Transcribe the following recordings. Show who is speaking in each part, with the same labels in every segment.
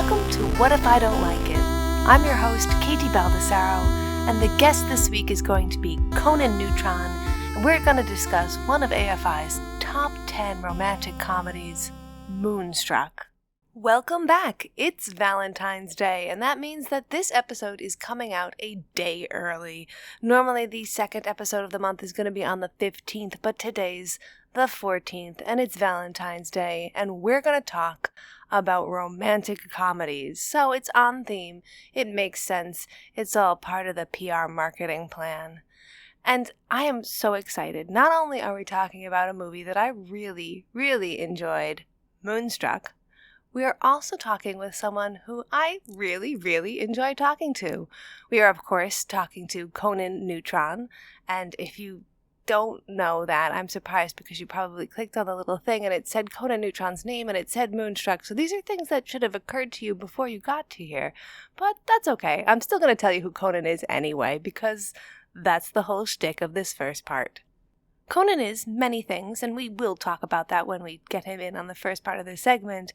Speaker 1: Welcome to What If I Don't Like It? I'm your host, Katie Baldessaro, and the guest this week is going to be Conan Neutron, and we're going to discuss one of AFI's top 10 romantic comedies, Moonstruck. Welcome back! It's Valentine's Day, and that means that this episode is coming out a day early. Normally, the second episode of the month is going to be on the 15th, but today's the 14th, and it's Valentine's Day, and we're going to talk about romantic comedies. So it's on theme, it makes sense, it's all part of the PR marketing plan. And I am so excited. Not only are we talking about a movie that I really, really enjoyed, Moonstruck, we are also talking with someone who I really, really enjoy talking to. We are, of course, talking to Conan Neutron, and if you don't know that, I'm surprised because you probably clicked on the little thing and it said Conan Neutron's name and it said Moonstruck, so these are things that should have occurred to you before you got to here. But that's okay. I'm still going to tell you who Conan is anyway, because that's the whole shtick of this first part. Conan is many things, and we will talk about that when we get him in on the first part of this segment,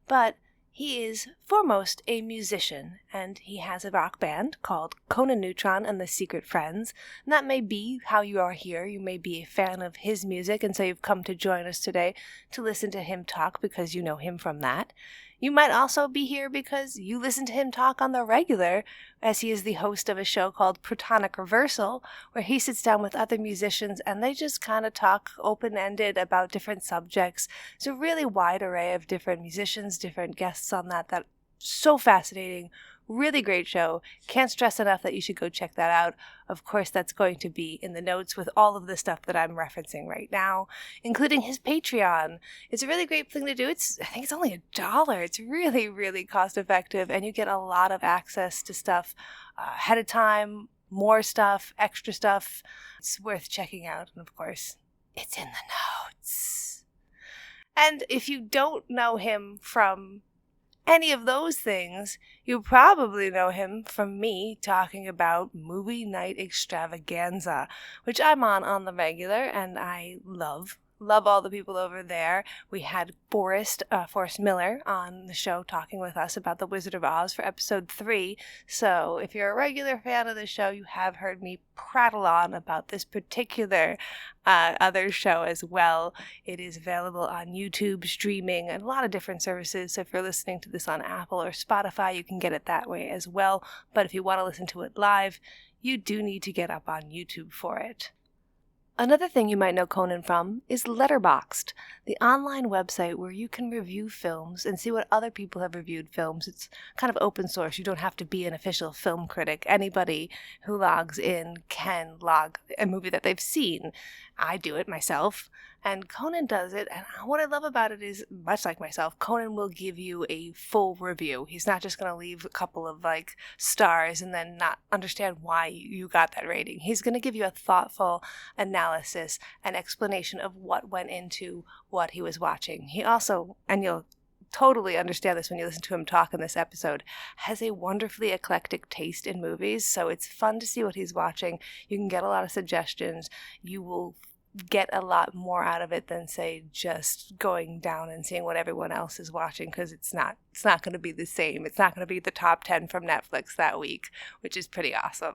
Speaker 1: but he is foremost a musician, and he has a rock band called Conan Neutron and the Secret Friends, and that may be how you are here. You may be a fan of his music, and so you've come to join us today to listen to him talk because you know him from that. You might also be here because you listen to him talk on the regular, as he is the host of a show called Protonic Reversal, where he sits down with other musicians and they just kind of talk open-ended about different subjects. It's a really wide array of different musicians, different guests on that's so fascinating. Really great show. Can't stress enough that you should go check that out. Of course, that's going to be in the notes with all of the stuff that I'm referencing right now, including his Patreon. It's a really great thing to do. I think it's only $1. It's really, really cost effective, and you get a lot of access to stuff ahead of time, more stuff, extra stuff. It's worth checking out, and of course, it's in the notes. And if you don't know him from any of those things, you probably know him from me talking about Movie Night Extravaganza, which I'm on the regular, and I love all the people over there. We had Forrest Miller on the show talking with us about The Wizard of Oz for episode 3. So if you're a regular fan of the show, you have heard me prattle on about this particular other show as well. It is available on YouTube, streaming, and a lot of different services. So if you're listening to this on Apple or Spotify, you can get it that way as well. But if you want to listen to it live, you do need to get up on YouTube for it. Another thing you might know Conan from is Letterboxd, the online website where you can review films and see what other people have reviewed films. It's kind of open source. You don't have to be an official film critic. Anybody who logs in can log a movie that they've seen. I do it myself, and Conan does it, and what I love about it is, much like myself, Conan will give you a full review. He's not just going to leave a couple of stars and then not understand why you got that rating. He's going to give you a thoughtful analysis and explanation of what went into what he was watching. He also, and you'll totally understand this when you listen to him talk in this episode, has a wonderfully eclectic taste in movies, so it's fun to see what he's watching. You can get a lot of suggestions. You will get a lot more out of it than, say, just going down and seeing what everyone else is watching, because it's not going to be the same. It's not going to be the top 10 from Netflix that week, which is pretty awesome.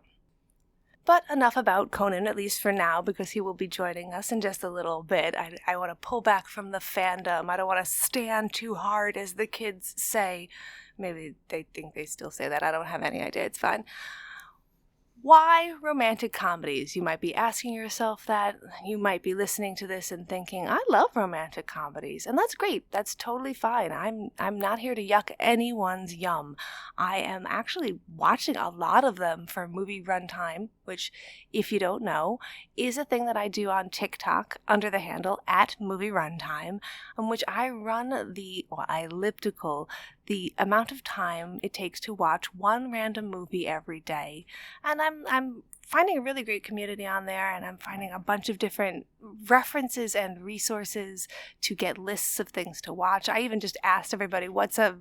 Speaker 1: But enough about Conan, at least for now, because he will be joining us in just a little bit. I want to pull back from the fandom. I don't want to stand too hard, as the kids say. Maybe they think they still say that. I don't have any idea. It's fine. Why romantic comedies? You might be asking yourself that. You might be listening to this and thinking, I love romantic comedies. And that's great. That's totally fine. I'm not here to yuck anyone's yum. I am actually watching a lot of them for movie runtime, which, if you don't know, is a thing that I do on TikTok under the handle @movieruntime, in which I run I elliptical the amount of time it takes to watch one random movie every day. And I'm finding a really great community on there, and I'm finding a bunch of different references and resources to get lists of things to watch. I even just asked everybody, what's a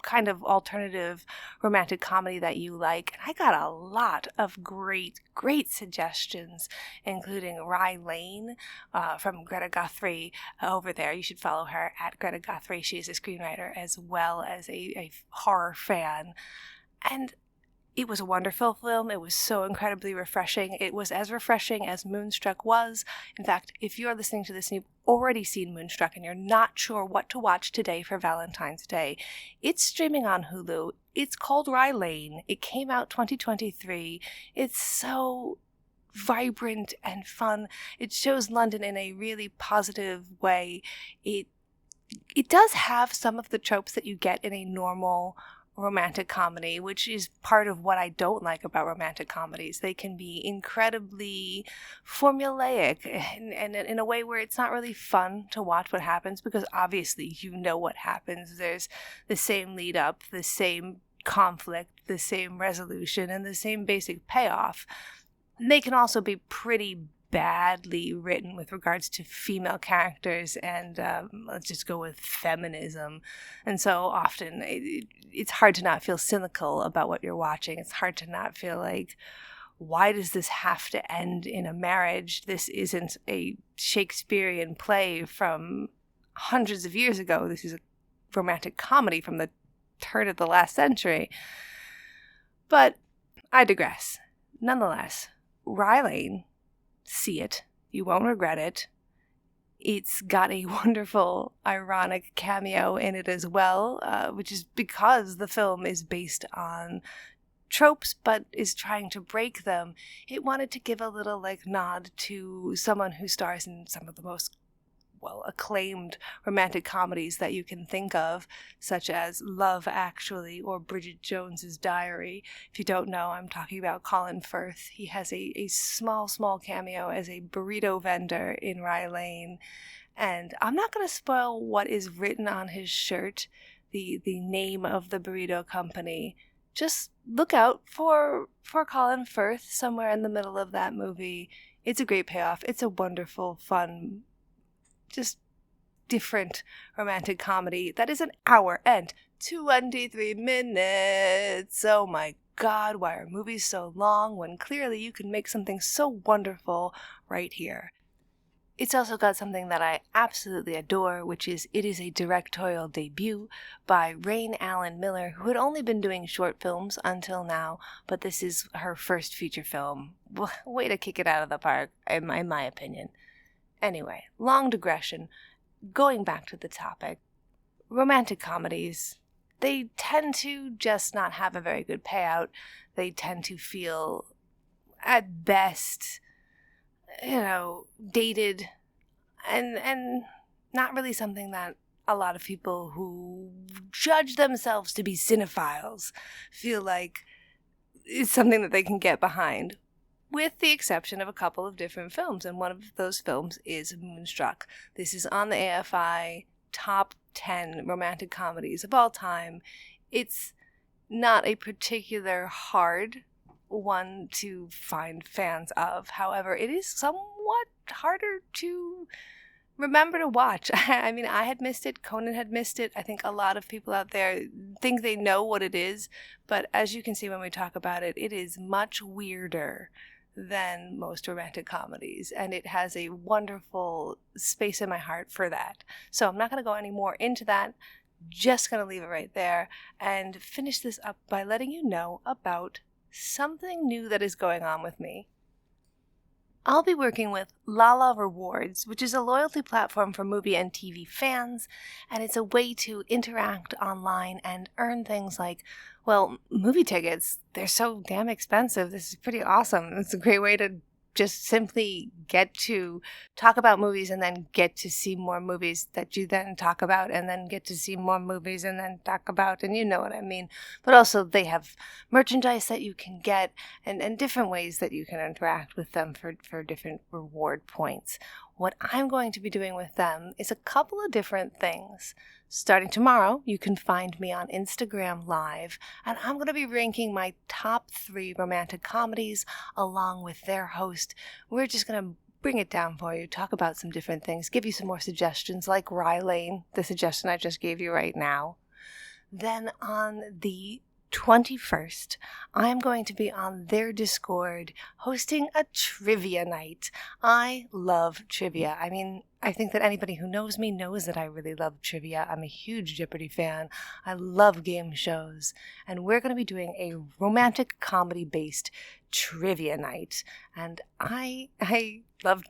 Speaker 1: kind of alternative romantic comedy that you like. And I got a lot of great suggestions, including Rye Lane from Greta Guthrie over there. You should follow her at Greta Guthrie. She's a screenwriter as well as a horror fan. And it was a wonderful film. It was so incredibly refreshing. It was as refreshing as Moonstruck was. In fact, if you're listening to this and you've already seen Moonstruck and you're not sure what to watch today for Valentine's Day, it's streaming on Hulu. It's called Rye Lane. It came out 2023. It's so vibrant and fun. It shows London in a really positive way. It does have some of the tropes that you get in a normal romantic comedy, which is part of what I don't like about romantic comedies. They can be incredibly formulaic and in a way where it's not really fun to watch what happens, because obviously you know what happens. There's the same lead up, the same conflict, the same resolution, and the same basic payoff. They can also be pretty badly written with regards to female characters and let's just go with feminism. And so often it's hard to not feel cynical about what you're watching. It's hard to not feel like, why does this have to end in a marriage? This isn't a Shakespearean play from hundreds of years ago. This is a romantic comedy from the turn of the last century. But I digress. Nonetheless, Rye Lane, see it. You won't regret it. It's got a wonderful, ironic cameo in it as well, which is because the film is based on tropes but is trying to break them. It wanted to give a little nod to someone who stars in some of the most acclaimed romantic comedies that you can think of, such as Love Actually or Bridget Jones's Diary. If you don't know, I'm talking about Colin Firth. He has a small cameo as a burrito vendor in Rye Lane. And I'm not going to spoil what is written on his shirt, the name of the burrito company. Just look out for Colin Firth somewhere in the middle of that movie. It's a great payoff. It's a wonderful, fun, just different romantic comedy that is an hour and 23 minutes. Oh my God, why are movies so long when clearly you can make something so wonderful right here? It's also got something that I absolutely adore, which is it is a directorial debut by Rain Allen Miller, who had only been doing short films until now, but this is her first feature film. Way to kick it out of the park, in my opinion. Anyway, long digression. Going back to the topic, romantic comedies, they tend to just not have a very good payout. They tend to feel, at best, dated and not really something that a lot of people who judge themselves to be cinephiles feel like it's something that they can get behind, with the exception of a couple of different films, and one of those films is Moonstruck. This is on the AFI top 10 romantic comedies of all time. It's not a particular hard one to find fans of. However, it is somewhat harder to remember to watch. I mean, I had missed it. Conan had missed it. I think a lot of people out there think they know what it is, but as you can see when we talk about it, it is much weirder than most romantic comedies, and it has a wonderful space in my heart for that. So I'm not going to go any more into that, just going to leave it right there and finish this up by letting you know about something new that is going on with me. I'll be working with Lala Rewards, which is a loyalty platform for movie and TV fans, and it's a way to interact online and earn things like, movie tickets. They're so damn expensive. This is pretty awesome. It's a great way to just simply get to talk about movies and then get to see more movies that you then talk about and then get to see more movies and then talk about, and you know what I mean. But also they have merchandise that you can get and different ways that you can interact with them for different reward points. What I'm going to be doing with them is a couple of different things. Starting tomorrow, you can find me on Instagram Live, and I'm going to be ranking my top 3 romantic comedies along with their host. We're just going to bring it down for you, talk about some different things, give you some more suggestions like Rye Lane, the suggestion I just gave you right now. Then on the 21st, I'm going to be on their Discord hosting a trivia night. I love trivia. I mean, I think that anybody who knows me knows that I really love trivia. I'm a huge Jeopardy fan. I love game shows. And we're going to be doing a romantic comedy-based trivia night. And I love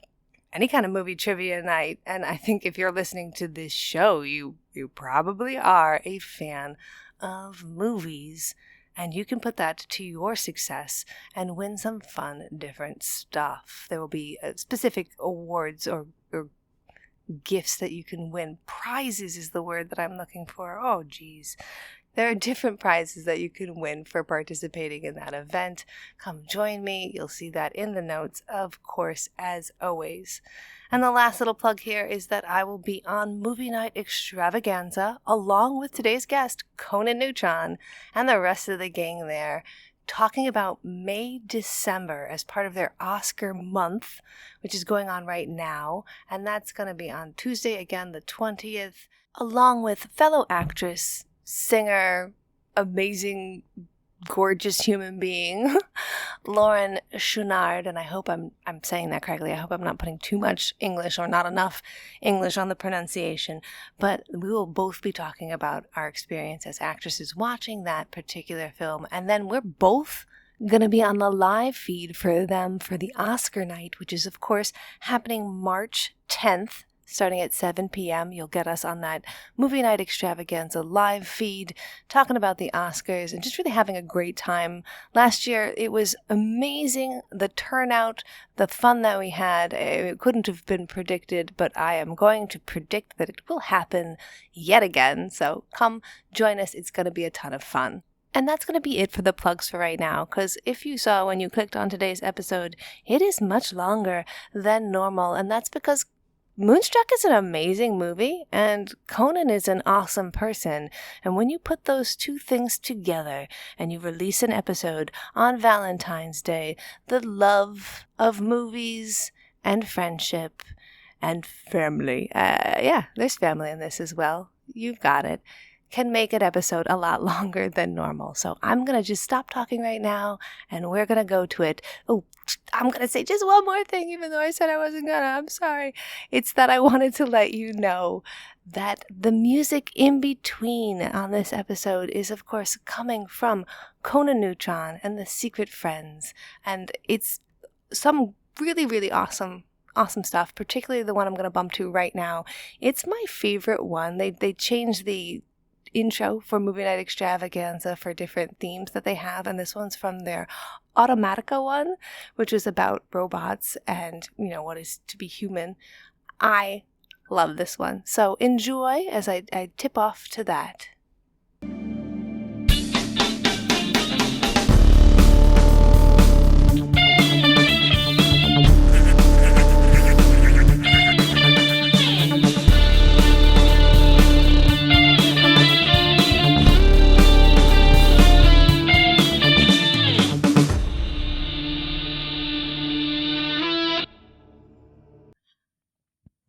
Speaker 1: any kind of movie trivia night. And I think if you're listening to this show, you probably are a fan of movies, and you can put that to your success and win some fun different stuff. There will be specific awards or gifts that you can win. Prizes is the word that I'm looking for. Oh geez, there are different prizes that you can win for participating in that event. Come join me. You'll see that in the notes, of course, as always. And the last little plug here is that I will be on Movie Night Extravaganza along with today's guest, Conan Neutron, and the rest of the gang there, talking about May, December as part of their Oscar month, which is going on right now. And that's going to be on Tuesday, again, the 20th, along with fellow actress, singer, amazing, gorgeous human being, Lauren Schunard, and I hope I'm saying that correctly. I hope I'm not putting too much English or not enough English on the pronunciation, but we will both be talking about our experience as actresses watching that particular film, and then we're both going to be on the live feed for them for the Oscar night, which is, of course, happening March 10th. Starting at 7 p.m., you'll get us on that Movie Night Extravaganza live feed, talking about the Oscars and just really having a great time. Last year, it was amazing, the turnout, the fun that we had. It couldn't have been predicted, but I am going to predict that it will happen yet again. So come join us. It's going to be a ton of fun. And that's going to be it for the plugs for right now, because if you saw when you clicked on today's episode, it is much longer than normal, and that's because Moonstruck is an amazing movie, and Conan is an awesome person. And when you put those two things together and you release an episode on Valentine's Day, the love of movies and friendship and family, there's family in this as well. You've got it. Can make an episode a lot longer than normal. So I'm going to just stop talking right now, and we're going to go to it. Oh, I'm going to say just one more thing, even though I said I wasn't going to. I'm sorry. It's that I wanted to let you know that the music in between on this episode is, of course, coming from Conan Neutron and the Secret Friends. And it's some really, really awesome stuff, particularly the one I'm going to bump to right now. It's my favorite one. They changed the intro for Movie Night Extravaganza for different themes that they have, and this one's from their Automatica one, which is about robots and, you know, what is to be human. I love this one, so enjoy as I tip off to that.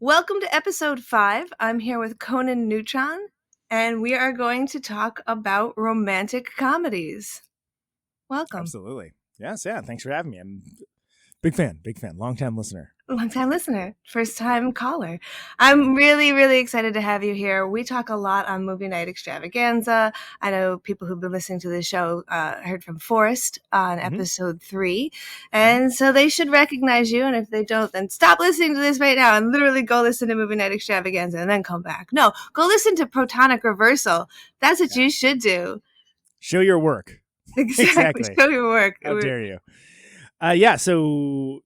Speaker 1: Welcome to episode 5. I'm here with Conan Neutron, and we are going to talk about romantic comedies. Welcome.
Speaker 2: Absolutely. Yes, yeah. Thanks for having me. I'm big fan, long-time listener.
Speaker 1: Long-time listener, first-time caller. I'm really, really excited to have you here. We talk a lot on Movie Night Extravaganza. I know people who've been listening to the show heard from Forrest on episode 3, and so they should recognize you, and if they don't, then stop listening to this right now and literally go listen to Movie Night Extravaganza and then come back. No, go listen to Protonic Reversal. That's what you should do.
Speaker 2: Show your work.
Speaker 1: Exactly. Show your work.
Speaker 2: How dare you? So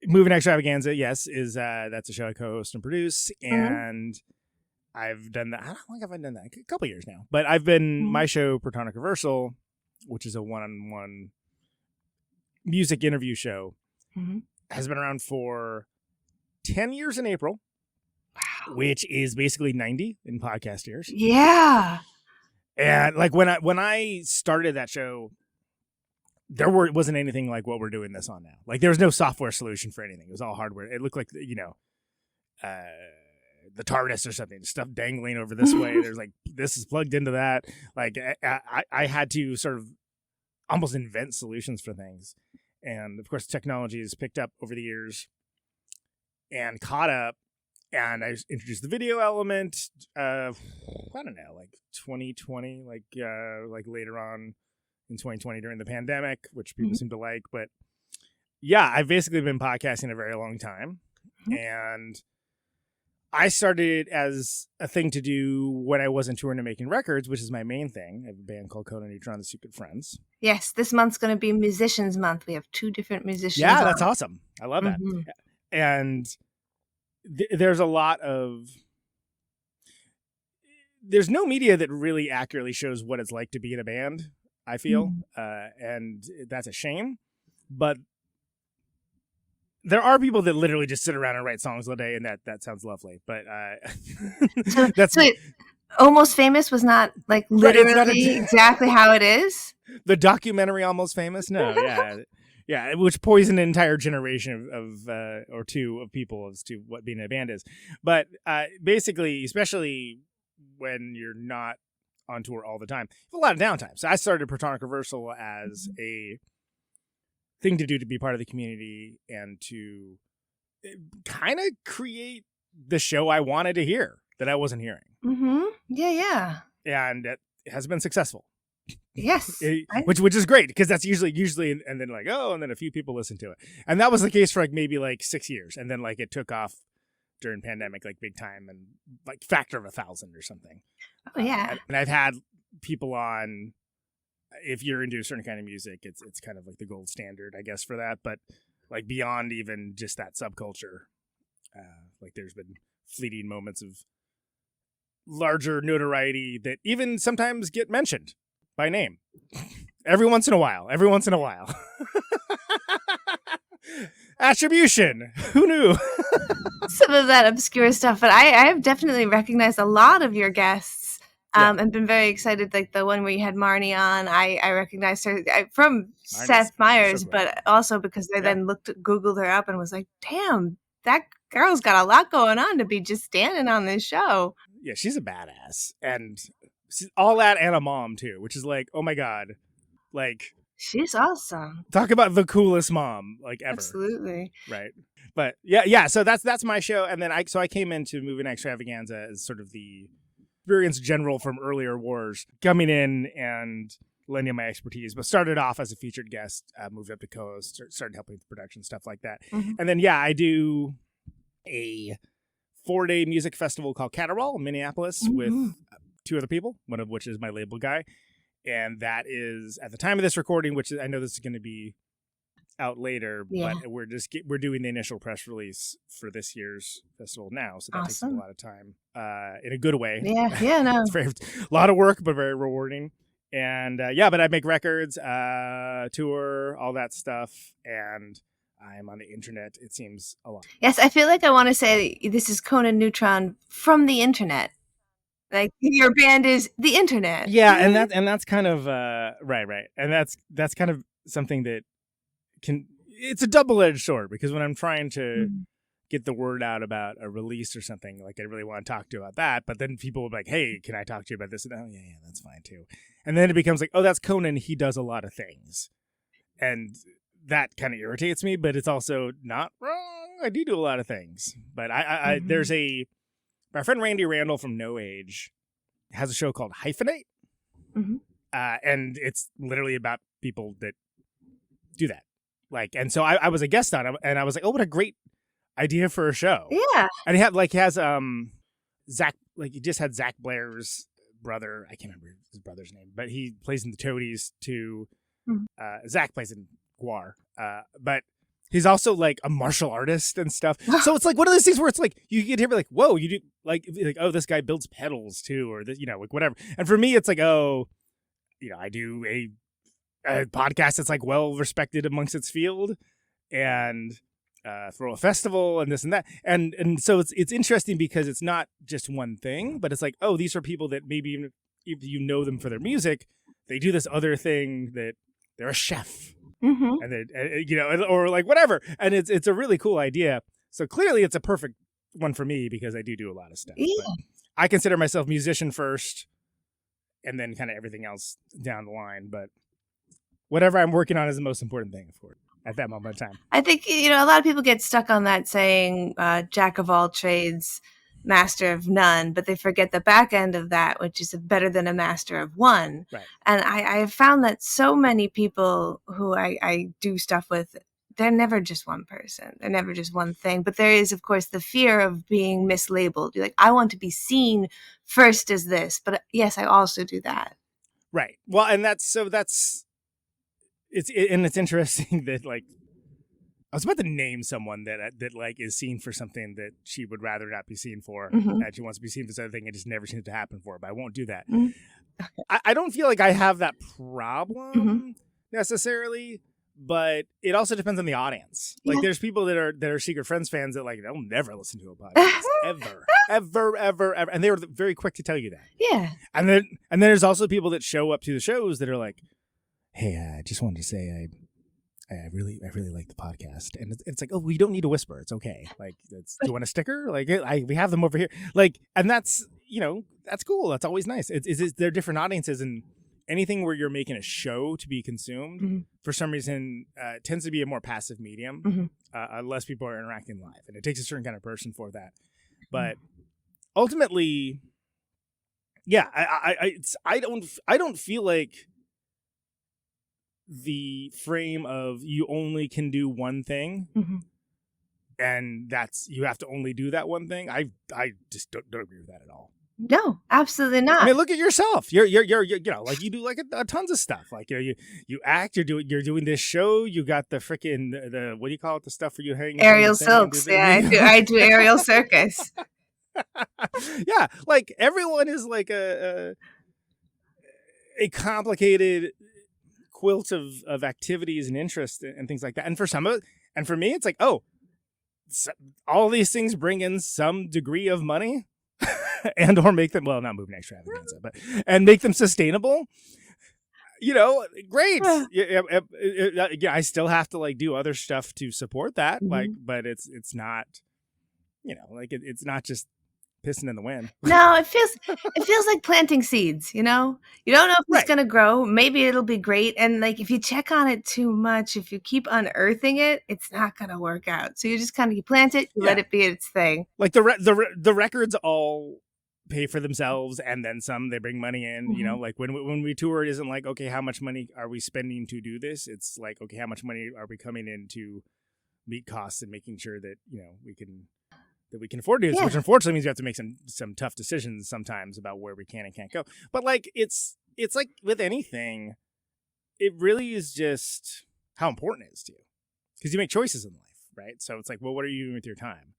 Speaker 2: Movie Night Extravaganza, yes, is that's a show I co-host and produce, and I've done that. How long have I done that? A couple years now. But I've been my show, Protonic Reversal, which is a one-on-one music interview show, has been around for 10 years in April, which is basically 90 in podcast years.
Speaker 1: Yeah.
Speaker 2: And like when I started that show, wasn't anything like what we're doing this on now. Like there was no software solution for anything. It was all hardware. It looked like, the the TARDIS or something, stuff dangling over this way. There's like, this is plugged into that. Like I had to sort of almost invent solutions for things. And of course, technology has picked up over the years and caught up. And I introduced the video element, I don't know, like 2020, like later on in 2020 during the pandemic, which people seem to like. But yeah, I've basically been podcasting a very long time. And I started as a thing to do when I wasn't touring and making records, which is my main thing. I have a band called Conan Neutron, the Secret Friends.
Speaker 1: Yes, this month's going to be Musicians Month. We have 2 different musicians.
Speaker 2: Yeah, that's awesome. I love that. And there's a lot of... There's no media that really accurately shows what it's like to be in a band, I feel. And that's a shame. But there are people that literally just sit around and write songs all day, and that sounds lovely. But that's
Speaker 1: so Almost Famous was not like literally exactly how it is.
Speaker 2: The documentary Almost Famous, no, yeah, which poisoned an entire generation of or two of people as to what being in a band is. But basically, especially when you're not on tour all the time, you have a lot of downtime. So I started Protonic Reversal as a thing to do to be part of the community and to kind of create the show I wanted to hear that I wasn't hearing.
Speaker 1: Yeah.
Speaker 2: And it has been successful.
Speaker 1: Yes.
Speaker 2: Which is great, because that's usually and then like, and then a few people listen to it. And that was the case for like maybe like 6 years. And then like it took off during pandemic, like big time, and like factor of 1,000 or something.
Speaker 1: Oh yeah.
Speaker 2: And I've had people on, if you're into a certain kind of music, it's kind of like the gold standard, I guess, for that. But like beyond even just that subculture, like there's been fleeting moments of larger notoriety that even sometimes get mentioned by name. Every once in a while. Attribution. Who knew?
Speaker 1: Some of that obscure stuff, but I have definitely recognized a lot of your guests. And been very excited, like the one where you had Marnie on. I recognized her from Seth Meyers, so but also because I then Googled her up and was like, damn, that girl's got a lot going on to be just standing on this show.
Speaker 2: Yeah, she's a badass. And all that and a mom, too, which is like, oh my God. Like,
Speaker 1: she's awesome.
Speaker 2: Talk about the coolest mom, like, ever.
Speaker 1: Absolutely.
Speaker 2: Right. But yeah, so that's my show. And then I came into Movie Night Extravaganza as sort of the experience general from earlier wars, coming in and lending my expertise, but started off as a featured guest, moved up to co-host, started helping with production, stuff like that. And then, I do a 4-day music festival called Caterwaul in Minneapolis with 2 other people, one of which is my label guy. And that is, at the time of this recording, which I know this is going to be out later, but we're doing the initial press release for this year's festival now, so that takes a lot of time, in a good way.
Speaker 1: No,
Speaker 2: it's a lot of work, but very rewarding. And but I make records, tour, all that stuff, and I'm on the internet. It seems a lot.
Speaker 1: Yes, I feel like I want to say this is Conan Neutron from the internet. Like your band is the internet.
Speaker 2: Yeah, and that's kind of right, and that's kind of something that it's a double-edged sword, because when I'm trying to get the word out about a release or something, like I really want to talk to you about that, but then people will be like, hey, can I talk to you about this? And yeah, that's fine too. And then it becomes like, oh, that's Conan, he does a lot of things, and that kind of irritates me, but it's also not wrong. I do a lot of things, but I there's my friend Randy Randall from No Age has a show called Hyphenate, and it's literally about people that do that. Like, and so I was a guest on it, and I was like, oh, what a great idea for a show.
Speaker 1: Yeah.
Speaker 2: And he has Zach, like he just had Zach Blair's brother. I can't remember his brother's name, but he plays in the Toadies too. Zach plays in Guar. But he's also like a martial artist and stuff. So it's like one of those things where it's like, you get to be like, whoa, you do like, oh, this guy builds pedals too, or this, like whatever. And for me, it's like, oh, I do a podcast that's like well respected amongst its field, and throw a festival and this and that, and so it's interesting because it's not just one thing, but it's like, oh, these are people that maybe even if you know them for their music, they do this other thing, that they're a chef, and they or like whatever, and it's a really cool idea. So clearly it's a perfect one for me because I do a lot of stuff.
Speaker 1: Yeah.
Speaker 2: But I consider myself musician first, and then kind of everything else down the line. But whatever I'm working on is the most important thing, of course, at that moment in time.
Speaker 1: I think, a lot of people get stuck on that saying, jack of all trades, master of none, but they forget the back end of that, which is better than a master of one.
Speaker 2: Right.
Speaker 1: And I have found that so many people who I do stuff with, they're never just one person. They're never just one thing. But there is, of course, the fear of being mislabeled. You're like, I want to be seen first as this. But yes, I also do that.
Speaker 2: Right. Well, and it's interesting that, like, I was about to name someone that like is seen for something that she would rather not be seen for.
Speaker 1: Mm-hmm.
Speaker 2: That she wants to be seen for this other thing. It just never seems to happen for her, but I won't do that.
Speaker 1: Mm-hmm.
Speaker 2: I don't feel like I have that problem
Speaker 1: Mm-hmm.
Speaker 2: necessarily, but it also depends on the audience. Like, there's people that are Secret Friends fans that, like, they'll never listen to a podcast ever, and they were very quick to tell you that.
Speaker 1: Yeah.
Speaker 2: And then there's also people that show up to the shows that are like, hey, I just wanted to say I really like the podcast. And it's like, oh, we don't need to whisper. It's okay. Like, do you want a sticker? Like, we have them over here. Like, and that's, that's cool. That's always nice. They're different audiences, and anything where you're making a show to be consumed,
Speaker 1: mm-hmm.
Speaker 2: for some reason, tends to be a more passive medium,
Speaker 1: mm-hmm.
Speaker 2: Unless people are interacting live. And it takes a certain kind of person for that. But ultimately, yeah, I don't feel like the frame of you only can do one thing,
Speaker 1: mm-hmm.
Speaker 2: and you have to only do that one thing. I just don't agree with that at all.
Speaker 1: No, absolutely not.
Speaker 2: I mean, look at yourself. You're like, you do like a tons of stuff. Like, you act. You're doing this show. You got the freaking the what do you call it? The stuff where you hang
Speaker 1: aerial silks. Yeah, I do aerial circus.
Speaker 2: Yeah, like, everyone is like a complicated quilt of activities and interests and things like that. And for me, it's like, oh, all these things bring in some degree of money and or make them, well, not Movie Night Extravaganza, and make them sustainable. Great. Yeah, I still have to, like, do other stuff to support that. Mm-hmm. Like, but it's not, like, it's not just pissing in the wind.
Speaker 1: No, it feels like planting seeds, You don't know if it's going to grow. Maybe it'll be great. And, like, if you check on it too much, if you keep unearthing it, it's not going to work out. So you just kind of, you plant it, you let it be its thing.
Speaker 2: Like, the records all pay for themselves, and then some. They bring money in.
Speaker 1: Mm-hmm.
Speaker 2: Like, when we tour, it isn't like, okay, how much money are we spending to do this? It's like, okay, how much money are we coming in to meet costs and making sure that we can afford to do this, which unfortunately means we have to make some tough decisions sometimes about where we can and can't go. But, like, it's like with anything, it really is just how important it is to you, because you make choices in life, right? So it's like, well, what are you doing with your time?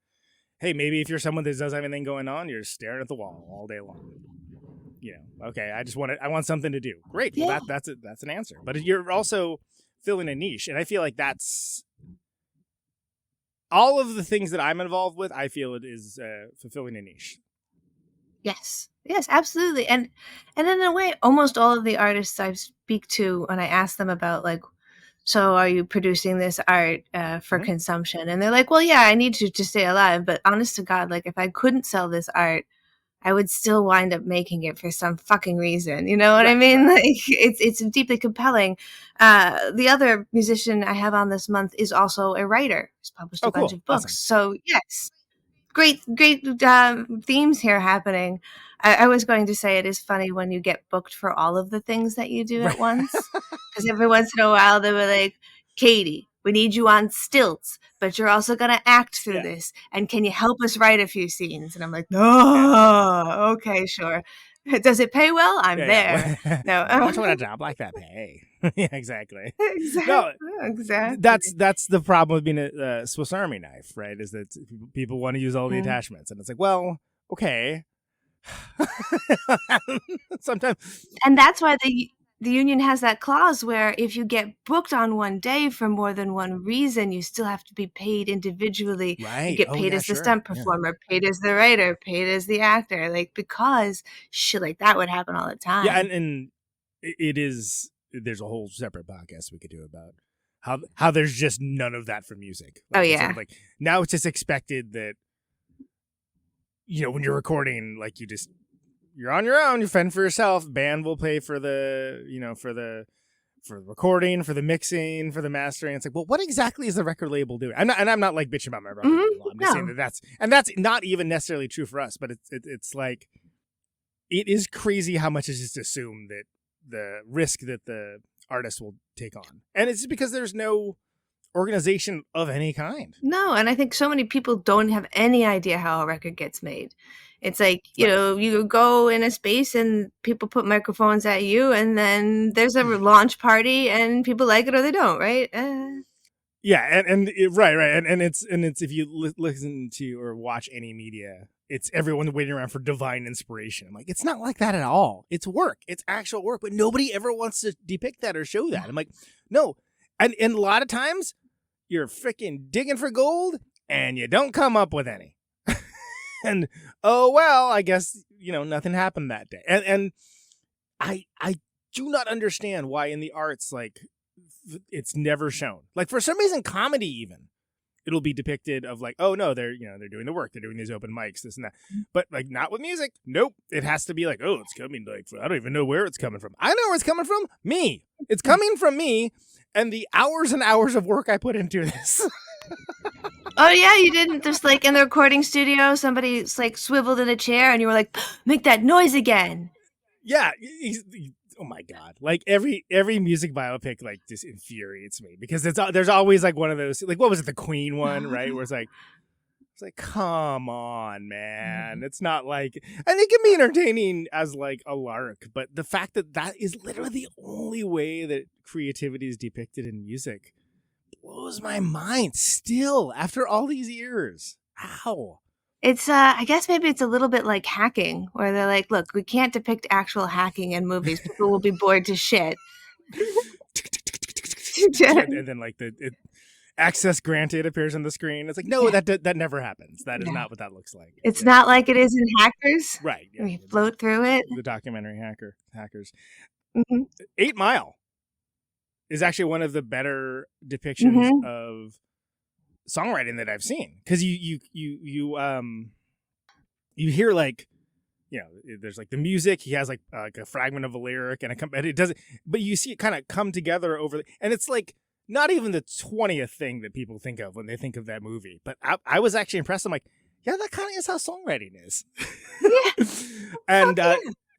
Speaker 2: Hey, maybe if you're someone that doesn't have anything going on, you're staring at the wall all day long. Okay, I want something to do. Great, well, that's an answer. But you're also filling a niche, and I feel like that's all of the things that I'm involved with. I feel it is fulfilling a niche.
Speaker 1: Yes, absolutely. And in a way, almost all of the artists I speak to, when I ask them about, like, so are you producing this art for consumption? And they're like, well, yeah, I need to stay alive. But honest to God, like, if I couldn't sell this art, I would still wind up making it for some fucking reason. You know what I mean? Right. Like, it's deeply compelling. The other musician I have on this month is also a writer. He's published a bunch of books. Awesome. So yes, great themes here happening. I was going to say, it is funny when you get booked for all of the things that you do at once, because every once in a while they were like, Katie, we need you on stilts, but you're also going to act through this. And can you help us write a few scenes? And I'm like, no, okay, sure. Does it pay well? I'm there. No,
Speaker 2: I just want a job like that pay. Yeah, exactly.
Speaker 1: No, exactly.
Speaker 2: That's the problem with being a Swiss Army knife, right? Is that people want to use all the attachments, and it's like, well, okay. Sometimes,
Speaker 1: and that's why the union has that clause where if you get booked on one day for more than one reason, you still have to be paid individually. Right. You get paid as the stunt performer, paid as the writer, paid as the actor, like, because shit like that would happen all the time.
Speaker 2: Yeah, and it is. There's a whole separate podcast we could do about how there's just none of that for music. Like,
Speaker 1: oh yeah.
Speaker 2: Like, now it's just expected that when you're recording, like you're on your own, you fend for yourself. Band will pay for the, for the recording, for the mixing, for the mastering. It's like, well, what exactly is the record label doing? I'm not like bitching about my record label. I'm just saying that's not even necessarily true for us, but it's like, it is crazy how much is just assumed that the risk that the artist will take on. And it's just because there's no organization of any kind.
Speaker 1: No, and I think so many people don't have any idea how a record gets made. It's like, you go in a space and people put microphones at you, and then there's a launch party and people like it or they don't, right?
Speaker 2: Yeah, right. And it's if you listen to or watch any media, it's everyone waiting around for divine inspiration. I'm like, it's not like that at all. It's work. It's actual work, but nobody ever wants to depict that or show that. I'm like, no. And a lot of times you're freaking digging for gold and you don't come up with any. And oh well, I guess nothing happened that day. And I do not understand why in the arts, like, it's never shown. Like, for some reason, comedy even, it'll be depicted of like, oh no, they're doing the work, they're doing these open mics, this and that. But like, not with music. Nope. It has to be like, oh, it's coming like, I don't even know where it's coming from. I know where it's coming from. Me. It's coming from me and the hours and hours of work I put into this.
Speaker 1: Oh yeah, you didn't just like in the recording studio, somebody's like swiveled in a chair and you were like, make that noise again.
Speaker 2: Yeah. Oh my God. Like every music biopic like just infuriates me because there's always like one of those, like, what was it? The Queen one, right? Where it's like, come on, man. It's not like, and it can be entertaining as like a lark, but the fact that is literally the only way that creativity is depicted in music blows my mind still after all these years. How?
Speaker 1: It's I guess maybe it's a little bit like hacking, where they're like, look, we can't depict actual hacking in movies. People will be bored to shit.
Speaker 2: And then like access granted appears on the screen. It's like, no, that never happens. That is not what that looks like.
Speaker 1: It's not like it is in Hackers.
Speaker 2: Right. Yeah.
Speaker 1: We float through it.
Speaker 2: The documentary Hackers.
Speaker 1: Mm-hmm.
Speaker 2: 8 Mile is actually one of the better depictions of songwriting that I've seen, because you hear like, there's like the music, he has like a fragment of a lyric and it doesn't, but you see it kind of come together and it's like not even the 20th thing that people think of when they think of that movie. But I was actually impressed. I'm like, yeah, that kind of is how songwriting is. Yeah. And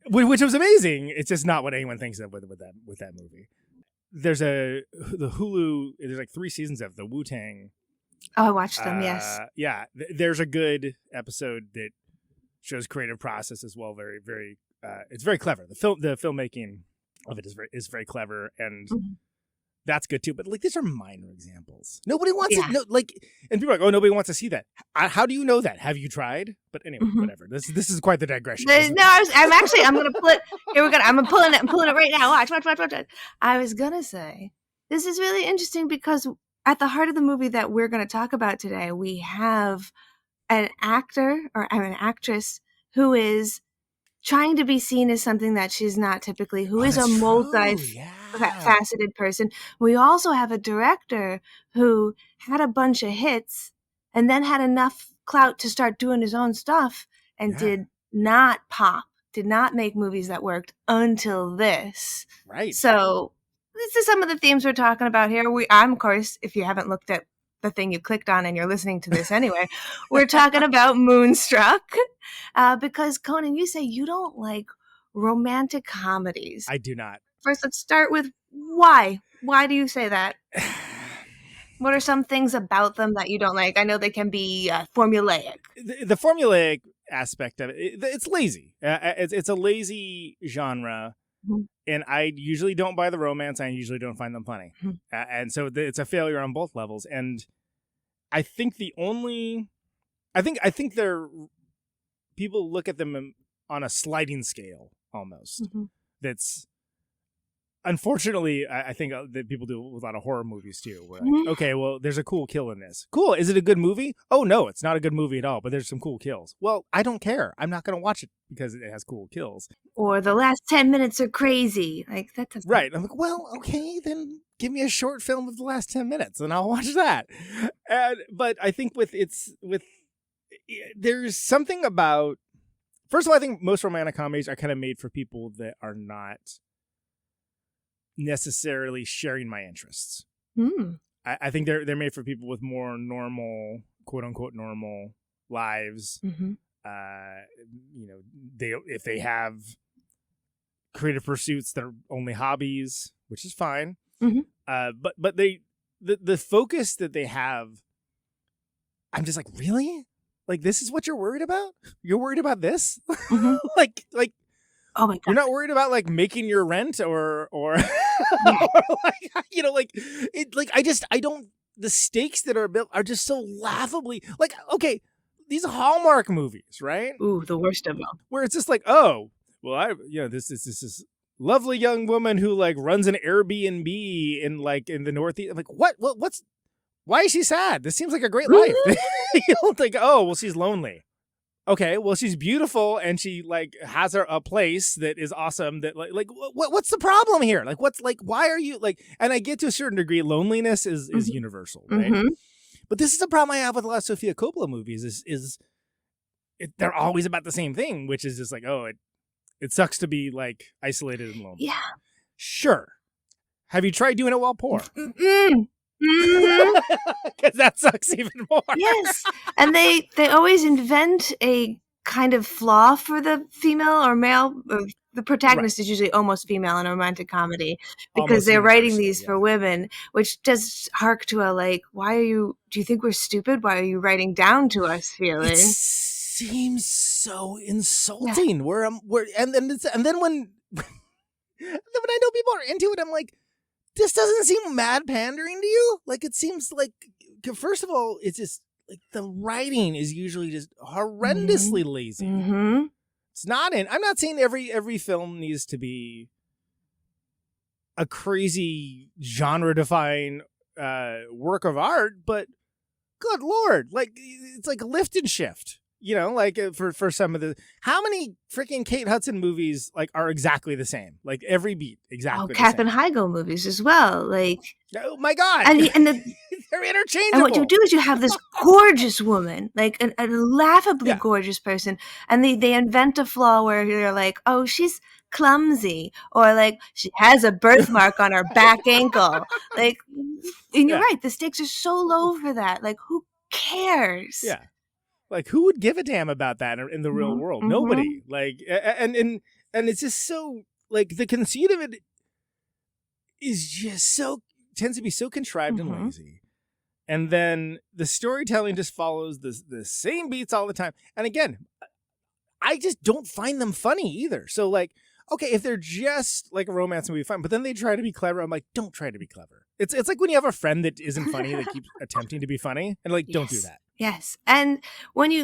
Speaker 2: which was amazing. It's just not what anyone thinks of with that movie. There's the Hulu, there's like 3 seasons of the Wu-Tang.
Speaker 1: Oh, I watched them, yes.
Speaker 2: Yeah, there's a good episode that shows creative process as well. Very, very, it's very clever. The filmmaking of it is very clever, and that's good too. But like, these are minor examples. Nobody wants it. No, like, and people are like, oh, nobody wants to see that. How do you know that? Have you tried? But anyway, whatever. This is quite the digression.
Speaker 1: I'm gonna pull it. Here we go. I'm pulling it right now. Watch. I was gonna say, this is really interesting because at the heart of the movie that we're going to talk about today, we have an actor or an actress who is trying to be seen as something that she's not typically, who is a multi-faceted person. We also have a director who had a bunch of hits and then had enough clout to start doing his own stuff and did not make movies that worked until this.
Speaker 2: Right.
Speaker 1: So this is some of the themes we're talking about here. I'm, of course, if you haven't looked at the thing you clicked on and you're listening to this anyway, we're talking about Moonstruck. Because, Conan, you say you don't like romantic comedies.
Speaker 2: I do not.
Speaker 1: First, let's start with why. Why do you say that? What are some things about them that you don't like? I know they can be formulaic.
Speaker 2: The formulaic aspect of it, it's lazy. It's a lazy genre. And I usually don't buy the romance. I usually don't find them funny. And so it's a failure on both levels. And I think I think they're, people look at them on a sliding scale almost. That's, unfortunately, I think that people do with a lot of horror movies too. Where like, okay, well, there's a cool kill in this. Cool. Is it a good movie? Oh, no, it's not a good movie at all, but there's some cool kills. Well, I don't care. I'm not going to watch it because it has cool kills.
Speaker 1: Or the last 10 minutes are crazy. Like, that doesn't...
Speaker 2: Right. I'm like, well, okay, then give me a short film of the last 10 minutes and I'll watch that. But I think with there's something about, first of all, I think most romantic comedies are kind of made for people that are not necessarily sharing my interests. I think they're made for people with more normal, quote unquote, normal lives. If they have creative pursuits that are only hobbies, which is fine. But the focus that they have, I'm just like, really? Like, this is what you're worried about? You're worried about this? like,
Speaker 1: oh my God.
Speaker 2: You're not worried about like making your rent or or I don't, the stakes that are built are just so laughably like, okay, these Hallmark movies, right?
Speaker 1: Ooh, the worst of them.
Speaker 2: Where it's just like, oh, well, this is lovely young woman who like runs an Airbnb in the Northeast. I'm like, what's why is she sad? This seems like a great life. You don't think, oh, well, she's lonely. Okay, well, she's beautiful and she like has a place that is awesome. That what's the problem here? Like, what's like, why are you like? And I get to a certain degree, loneliness is universal, right? But this is a problem I have with a lot of Sofia Coppola movies. They're always about the same thing, which is just like, oh, it sucks to be like isolated and lonely.
Speaker 1: Yeah,
Speaker 2: sure. Have you tried doing it while poor? Because that sucks even more.
Speaker 1: Yes, and they always invent a kind of flaw for the female or male. The protagonist is usually almost female in a romantic comedy because
Speaker 2: Almost
Speaker 1: they're writing
Speaker 2: universal,
Speaker 1: these for women, which does hark to a like, do you think we're stupid? Why are you writing down to us feeling?
Speaker 2: It seems so insulting. Yeah. And then when I know people are into it, I'm like, this doesn't seem mad pandering to you. Like, it seems like, first of all, it's just like the writing is usually just horrendously lazy. It's not I'm not saying every film needs to be a crazy genre defying work of art, but good Lord, like, it's like lift and shift. You know, like for some of how many freaking Kate Hudson movies like are exactly the same? Like every beat exactly.
Speaker 1: Katherine Heigl movies as well. Like,
Speaker 2: oh my God,
Speaker 1: and
Speaker 2: they're interchangeable.
Speaker 1: And what you do is you have this gorgeous woman, like a laughably gorgeous person, and they invent a flaw where you're like, oh, she's clumsy, or like she has a birthmark on her back ankle. Like, and you're right, the stakes are so low for that. Like, who cares?
Speaker 2: Yeah. Like, who would give a damn about that in the real world? Nobody. Like, and it's just so, like, the conceit of it is just tends to be so contrived and lazy. And then the storytelling just follows the same beats all the time. And again, I just don't find them funny either. So, like, okay, if they're just like a romance movie, fine. But then they try to be clever. I'm like, don't try to be clever. It's like when you have a friend that isn't funny that keeps attempting to be funny, and like, don't do that.
Speaker 1: Yes. And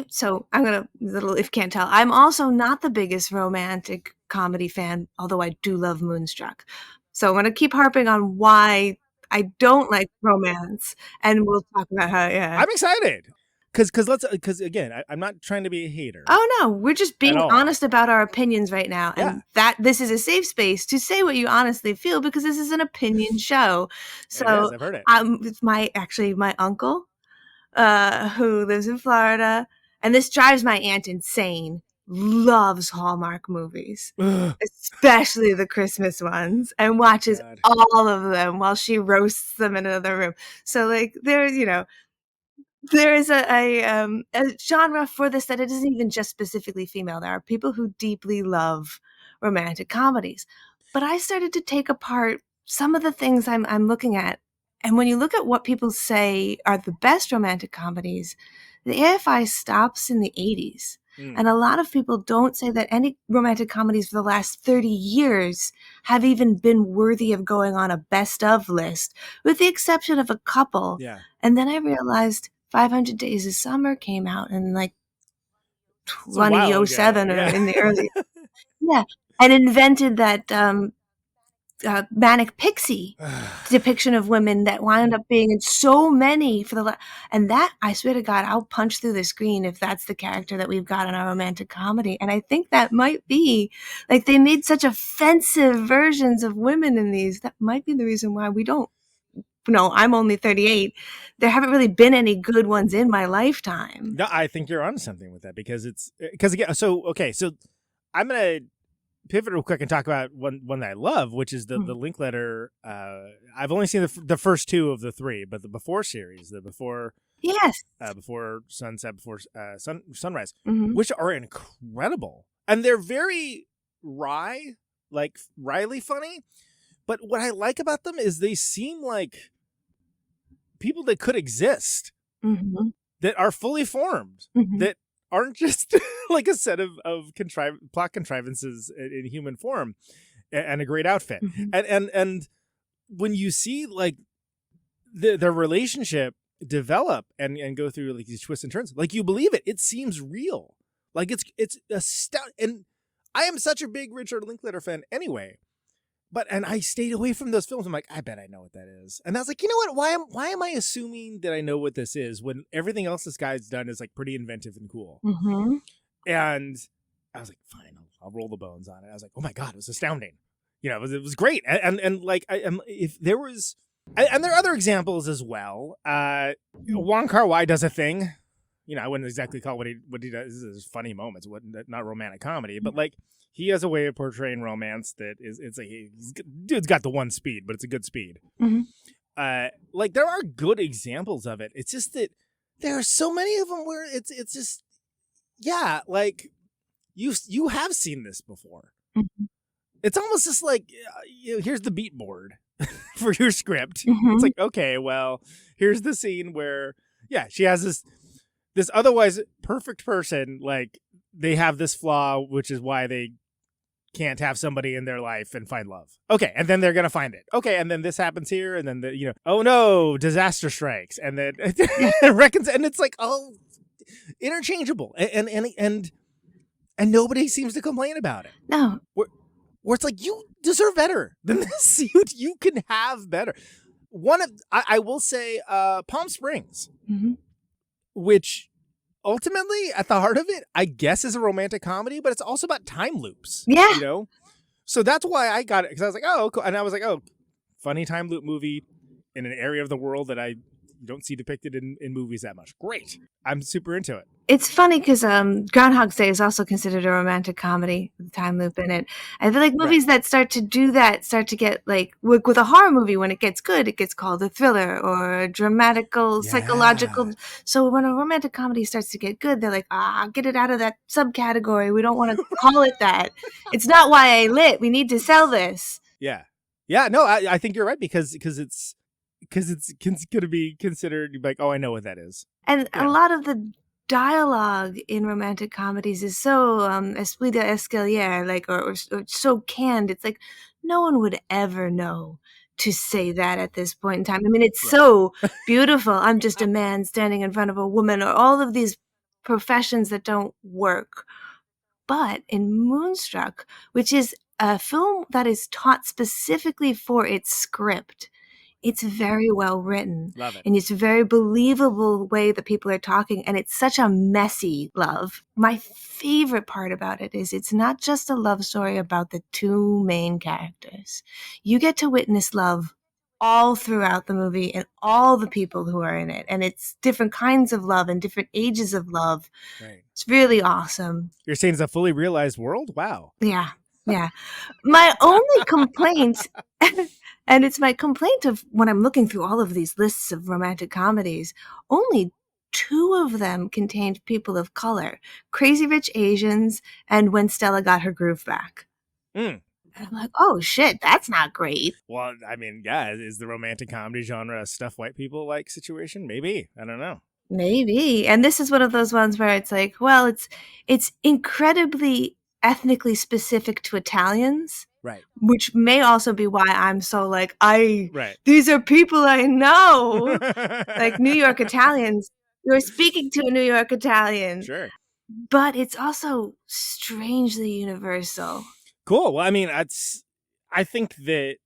Speaker 1: so I'm going to, if you can't tell, I'm also not the biggest romantic comedy fan, although I do love Moonstruck. So I'm going to keep harping on why I don't like romance, and we'll talk about how, I'm
Speaker 2: excited. Because again, I'm not trying to be a hater.
Speaker 1: Oh no, we're just being honest about our opinions right now, and that this is a safe space to say what you honestly feel, because this is an opinion show. So
Speaker 2: I've heard it.
Speaker 1: It's my uncle, who lives in Florida, and this drives my aunt insane, loves Hallmark movies, especially the Christmas ones, and watches all of them while she roasts them in another room. So like, there is a genre for this, that it isn't even just specifically female. There are people who deeply love romantic comedies. But I started to take apart some of the things I'm looking at. And when you look at what people say are the best romantic comedies, the AFI stops in the 80s. And a lot of people don't say that any romantic comedies for the last 30 years have even been worthy of going on a best of list, with the exception of a couple.
Speaker 2: Yeah.
Speaker 1: And then I realized 500 Days of Summer came out in like 2007 or in the early. And invented that manic pixie depiction of women that wound up being in so many and that, I swear to God, I'll punch through the screen if that's the character that we've got in our romantic comedy. And I think that might be, like, they made such offensive versions of women in these. That might be the reason why we don't I'm only 38. There haven't really been any good ones in my lifetime.
Speaker 2: No, I think you're onto something with that because again, so I'm gonna pivot real quick and talk about one that I love, which is the Linklater. I've only seen the first two of the three, but the Before series, before sunset, before sunrise, which are incredible, and they're very wryly funny. But what I like about them is they seem like people that could exist, that are fully formed, that aren't just like a set of plot contrivances in human form and a great outfit. And when you see like their relationship develop and go through like these twists and turns, like you believe it seems real. Like it's astounding. And I am such a big Richard Linklater fan anyway. And I stayed away from those films. I'm like, I bet I know what that is. And I was like, you know what? Why am I assuming that I know what this is when everything else this guy's done is like pretty inventive and cool? And I was like, fine, I'll roll the bones on it. I was like, oh my God, it was astounding. It was great. And like, if there was, and there are other examples as well. Wong Kar-wai does a thing. I wouldn't exactly call what he does is funny moments, not romantic comedy, but like he has a way of portraying romance that it's like dude's got the one speed, but it's a good speed. Like there are good examples of it. It's just that there are so many of them where it's just like you have seen this before. It's almost just like here's the beat board for your script. It's like, okay, well, here's the scene where she has this otherwise perfect person, like they have this flaw, which is why they can't have somebody in their life and find love. Okay, and then they're gonna find it. Okay, and then this happens here, and then oh no, disaster strikes, and then and it's like all interchangeable, and nobody seems to complain about it.
Speaker 1: No,
Speaker 2: where it's like you deserve better than this. You can have better. I will say, Palm Springs. Which ultimately, at the heart of it, I guess is a romantic comedy, but it's also about time loops.
Speaker 1: Yeah.
Speaker 2: So that's why I got it, because I was like, oh, cool. And I was like, oh, funny time loop movie in an area of the world that I don't see depicted in movies that much. Great. I'm super into it.
Speaker 1: It's funny because Groundhog's Day is also considered a romantic comedy with time loop in it. I feel like movies that start to do that start to get like with a horror movie, when it gets good, it gets called a thriller or a dramatical, psychological. So when a romantic comedy starts to get good, they're like, get it out of that subcategory. We don't want to call it that. It's not YA lit. We need to sell this.
Speaker 2: Yeah. No, I think you're right because it's going to be considered like, oh, I know what that is.
Speaker 1: And a lot of the dialogue in romantic comedies is so esprit d'escalier, like or so canned. It's like no one would ever know to say that at this point in time. I mean, it's so beautiful. I'm just a man standing in front of a woman, or all of these professions that don't work. But in Moonstruck, which is a film that is taught specifically for its script, it's very well written.
Speaker 2: Love it.
Speaker 1: And it's a very believable way that people are talking. And it's such a messy love. My favorite part about it is it's not just a love story about the two main characters. You get to witness love all throughout the movie and all the people who are in it. And it's different kinds of love and different ages of love. Right. It's really awesome.
Speaker 2: You're saying it's a fully realized world? Wow.
Speaker 1: Yeah. My only complaint... And it's my complaint of when I'm looking through all of these lists of romantic comedies, only 2 of them contained people of color: Crazy Rich Asians and When Stella Got Her Groove Back. And I'm like, oh shit, that's not great.
Speaker 2: Well, I mean, is the romantic comedy genre a stuff white people like situation? Maybe. I don't know.
Speaker 1: Maybe. And this is one of those ones where it's like, well, it's incredibly ethnically specific to Italians.
Speaker 2: Right.
Speaker 1: Which may also be why I'm so like, these are people I know. Like New York Italians. You're speaking to a New York Italian.
Speaker 2: Sure.
Speaker 1: But it's also strangely universal.
Speaker 2: Cool. Well, I mean, I think that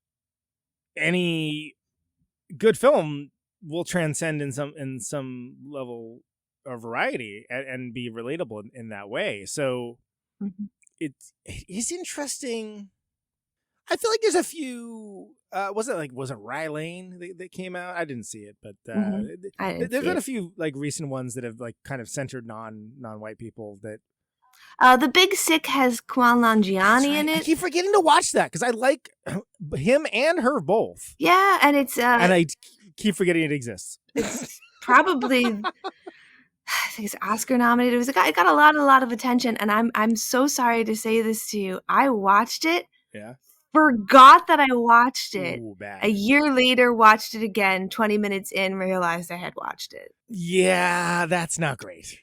Speaker 2: any good film will transcend in some level or variety and be relatable in that way. So it is interesting. I feel like there's a few was it Rye Lane that came out? I didn't see it, but
Speaker 1: I didn't
Speaker 2: there's
Speaker 1: see
Speaker 2: been
Speaker 1: it.
Speaker 2: a few like recent ones that have like kind of centered non-white people that.
Speaker 1: The Big Sick has Kumail Nanjiani in
Speaker 2: I
Speaker 1: it.
Speaker 2: keep forgetting to watch that because I like him and her both.
Speaker 1: Yeah, and it's
Speaker 2: and I keep forgetting it exists.
Speaker 1: It's probably, I think it's Oscar nominated. It got a lot of attention, and I'm so sorry to say this to you. I watched it.
Speaker 2: Yeah.
Speaker 1: Forgot that I watched it.
Speaker 2: Ooh, bad.
Speaker 1: A year later, watched it again. 20 minutes in, realized I had watched it.
Speaker 2: Yeah, that's not great.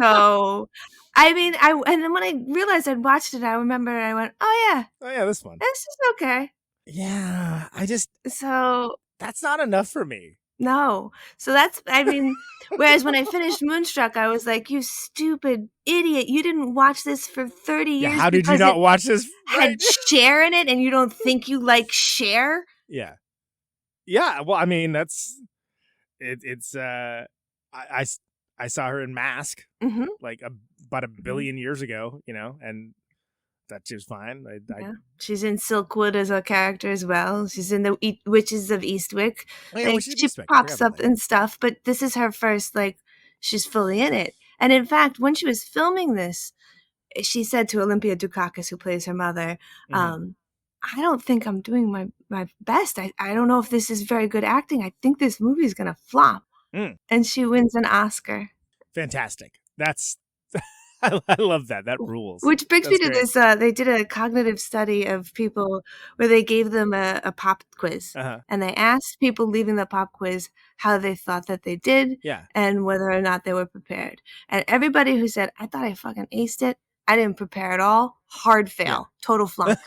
Speaker 1: So, I mean, and then when I realized I'd watched it, I remember I went, oh yeah,
Speaker 2: this one.
Speaker 1: This is okay.
Speaker 2: Yeah,
Speaker 1: So
Speaker 2: that's not enough for me.
Speaker 1: No. So that's, I mean, whereas when I finished Moonstruck, I was like, you stupid idiot. You didn't watch this for 30 years.
Speaker 2: How did you not watch this?
Speaker 1: Had Cher in it and you don't think you like Cher?
Speaker 2: Yeah. Yeah. Well, I mean, I saw her in Mask like about a billion years ago, and that she was fine.
Speaker 1: Yeah. She's in Silkwood as a character as well. She's in the Witches of Eastwick.
Speaker 2: Oh, yeah,
Speaker 1: she pops up and stuff, but this is her first, she's fully in it. And in fact, when she was filming this, she said to Olympia Dukakis, who plays her mother, I don't think I'm doing my best. I don't know if this is very good acting. I think this movie is going to flop. And she wins an Oscar.
Speaker 2: Fantastic. That's... I love that. That rules.
Speaker 1: Which brings me to this. They did a cognitive study of people where they gave them a pop quiz. And they asked people leaving the pop quiz how they thought that they did and whether or not they were prepared. And everybody who said, I thought I fucking aced it, I didn't prepare at all, hard fail, total flunk.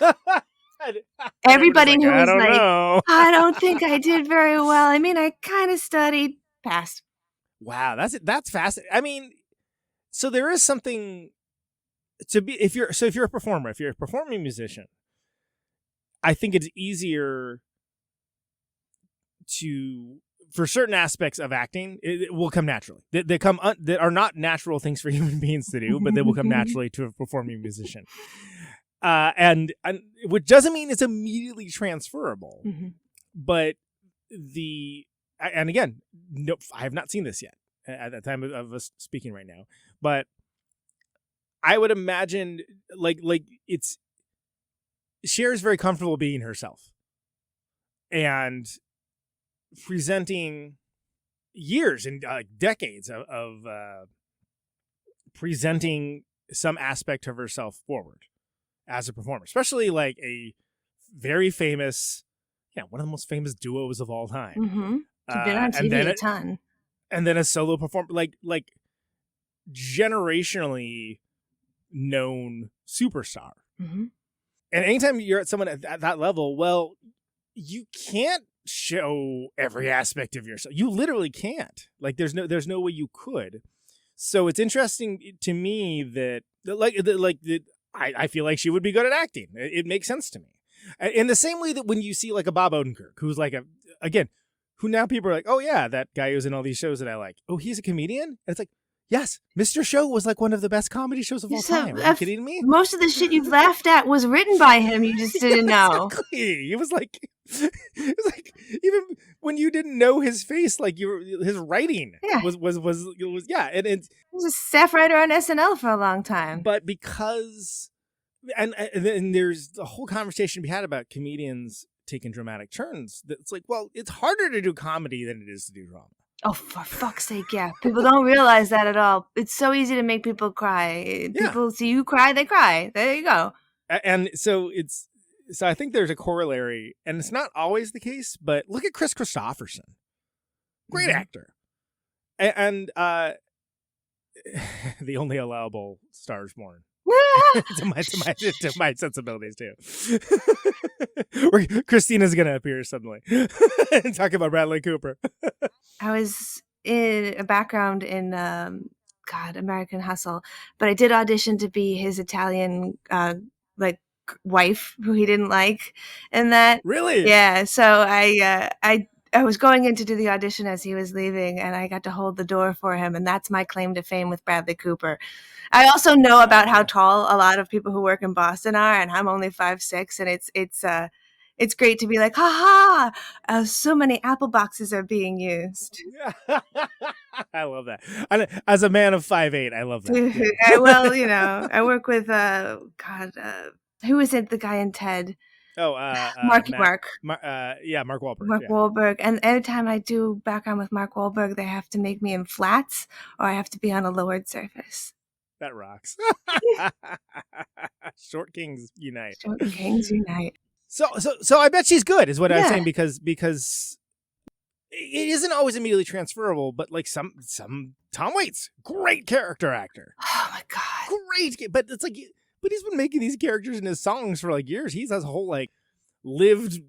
Speaker 1: Everybody who was like, I don't think I did very well. I mean, I kind of studied, passed.
Speaker 2: Wow, that's fascinating. I mean... So there is something to be if you're a performer, if you're a performing musician, I think it's easier for certain aspects of acting, it will come naturally. That are not natural things for human beings to do, but they will come naturally to a performing musician. And which doesn't mean it's immediately transferable. But and again, no, I have not seen this yet at the time of us speaking right now, but I would imagine it's Cher is very comfortable being herself and presenting years and decades of presenting some aspect of herself forward as a performer, especially like a very famous, one of the most famous duos of all time.
Speaker 1: She's been on TV a ton.
Speaker 2: And then a solo performer, like generationally known superstar. And anytime you're at someone at that level, well, you can't show every aspect of yourself. You literally can't. Like, there's no way you could. So it's interesting to me that I feel like she would be good at acting. It makes sense to me. In the same way that when you see like a Bob Odenkirk, who's like who now people are like, oh yeah, that guy who's in all these shows that I like. Oh, he's a comedian? And it's like, yes, Mr. Show was like one of the best comedy shows of all time. Are you kidding me?
Speaker 1: Most of the shit you've laughed at was written by him. You just didn't know.
Speaker 2: Exactly. It was like even when you didn't know his face, like his writing was and he
Speaker 1: was a staff writer on SNL for a long time.
Speaker 2: But because and there's the whole conversation we had about comedians taking dramatic turns. It's like, well, it's harder to do comedy than it is to do drama.
Speaker 1: Oh, for fuck's sake, yeah. People don't realize that at all. It's so easy to make people cry. People see you cry, they cry. There you go.
Speaker 2: And so I think there's a corollary, and it's not always the case, but look at Chris Christopherson. Great actor. And the only allowable Stars Born. to my sensibilities too. Christina's gonna appear suddenly and talk about Bradley Cooper.
Speaker 1: I was in a background in American Hustle, but I did audition to be his Italian wife who he didn't like, and that
Speaker 2: really
Speaker 1: so I was going in to do the audition as he was leaving, and I got to hold the door for him, and that's my claim to fame with Bradley Cooper. I also know about how tall a lot of people who work in Boston are, and I'm only 5'6", and it's great to be like, ha ha, so many apple boxes are being used.
Speaker 2: I love that. As a man of 5'8", I love that.
Speaker 1: Yeah. Well, I work with who is it? The guy in Ted.
Speaker 2: Oh,
Speaker 1: Mark
Speaker 2: Mark Wahlberg.
Speaker 1: Mark Wahlberg. And every time I do background with Mark Wahlberg, they have to make me in flats, or I have to be on a lowered surface.
Speaker 2: That rocks. Short Kings unite.
Speaker 1: Short Kings unite.
Speaker 2: So I bet she's good, is what I'm saying, because it isn't always immediately transferable, but like some Tom Waits, great character actor.
Speaker 1: Oh my god,
Speaker 2: great. But it's like, but he's been making these characters in his songs for like years. He has a whole like lived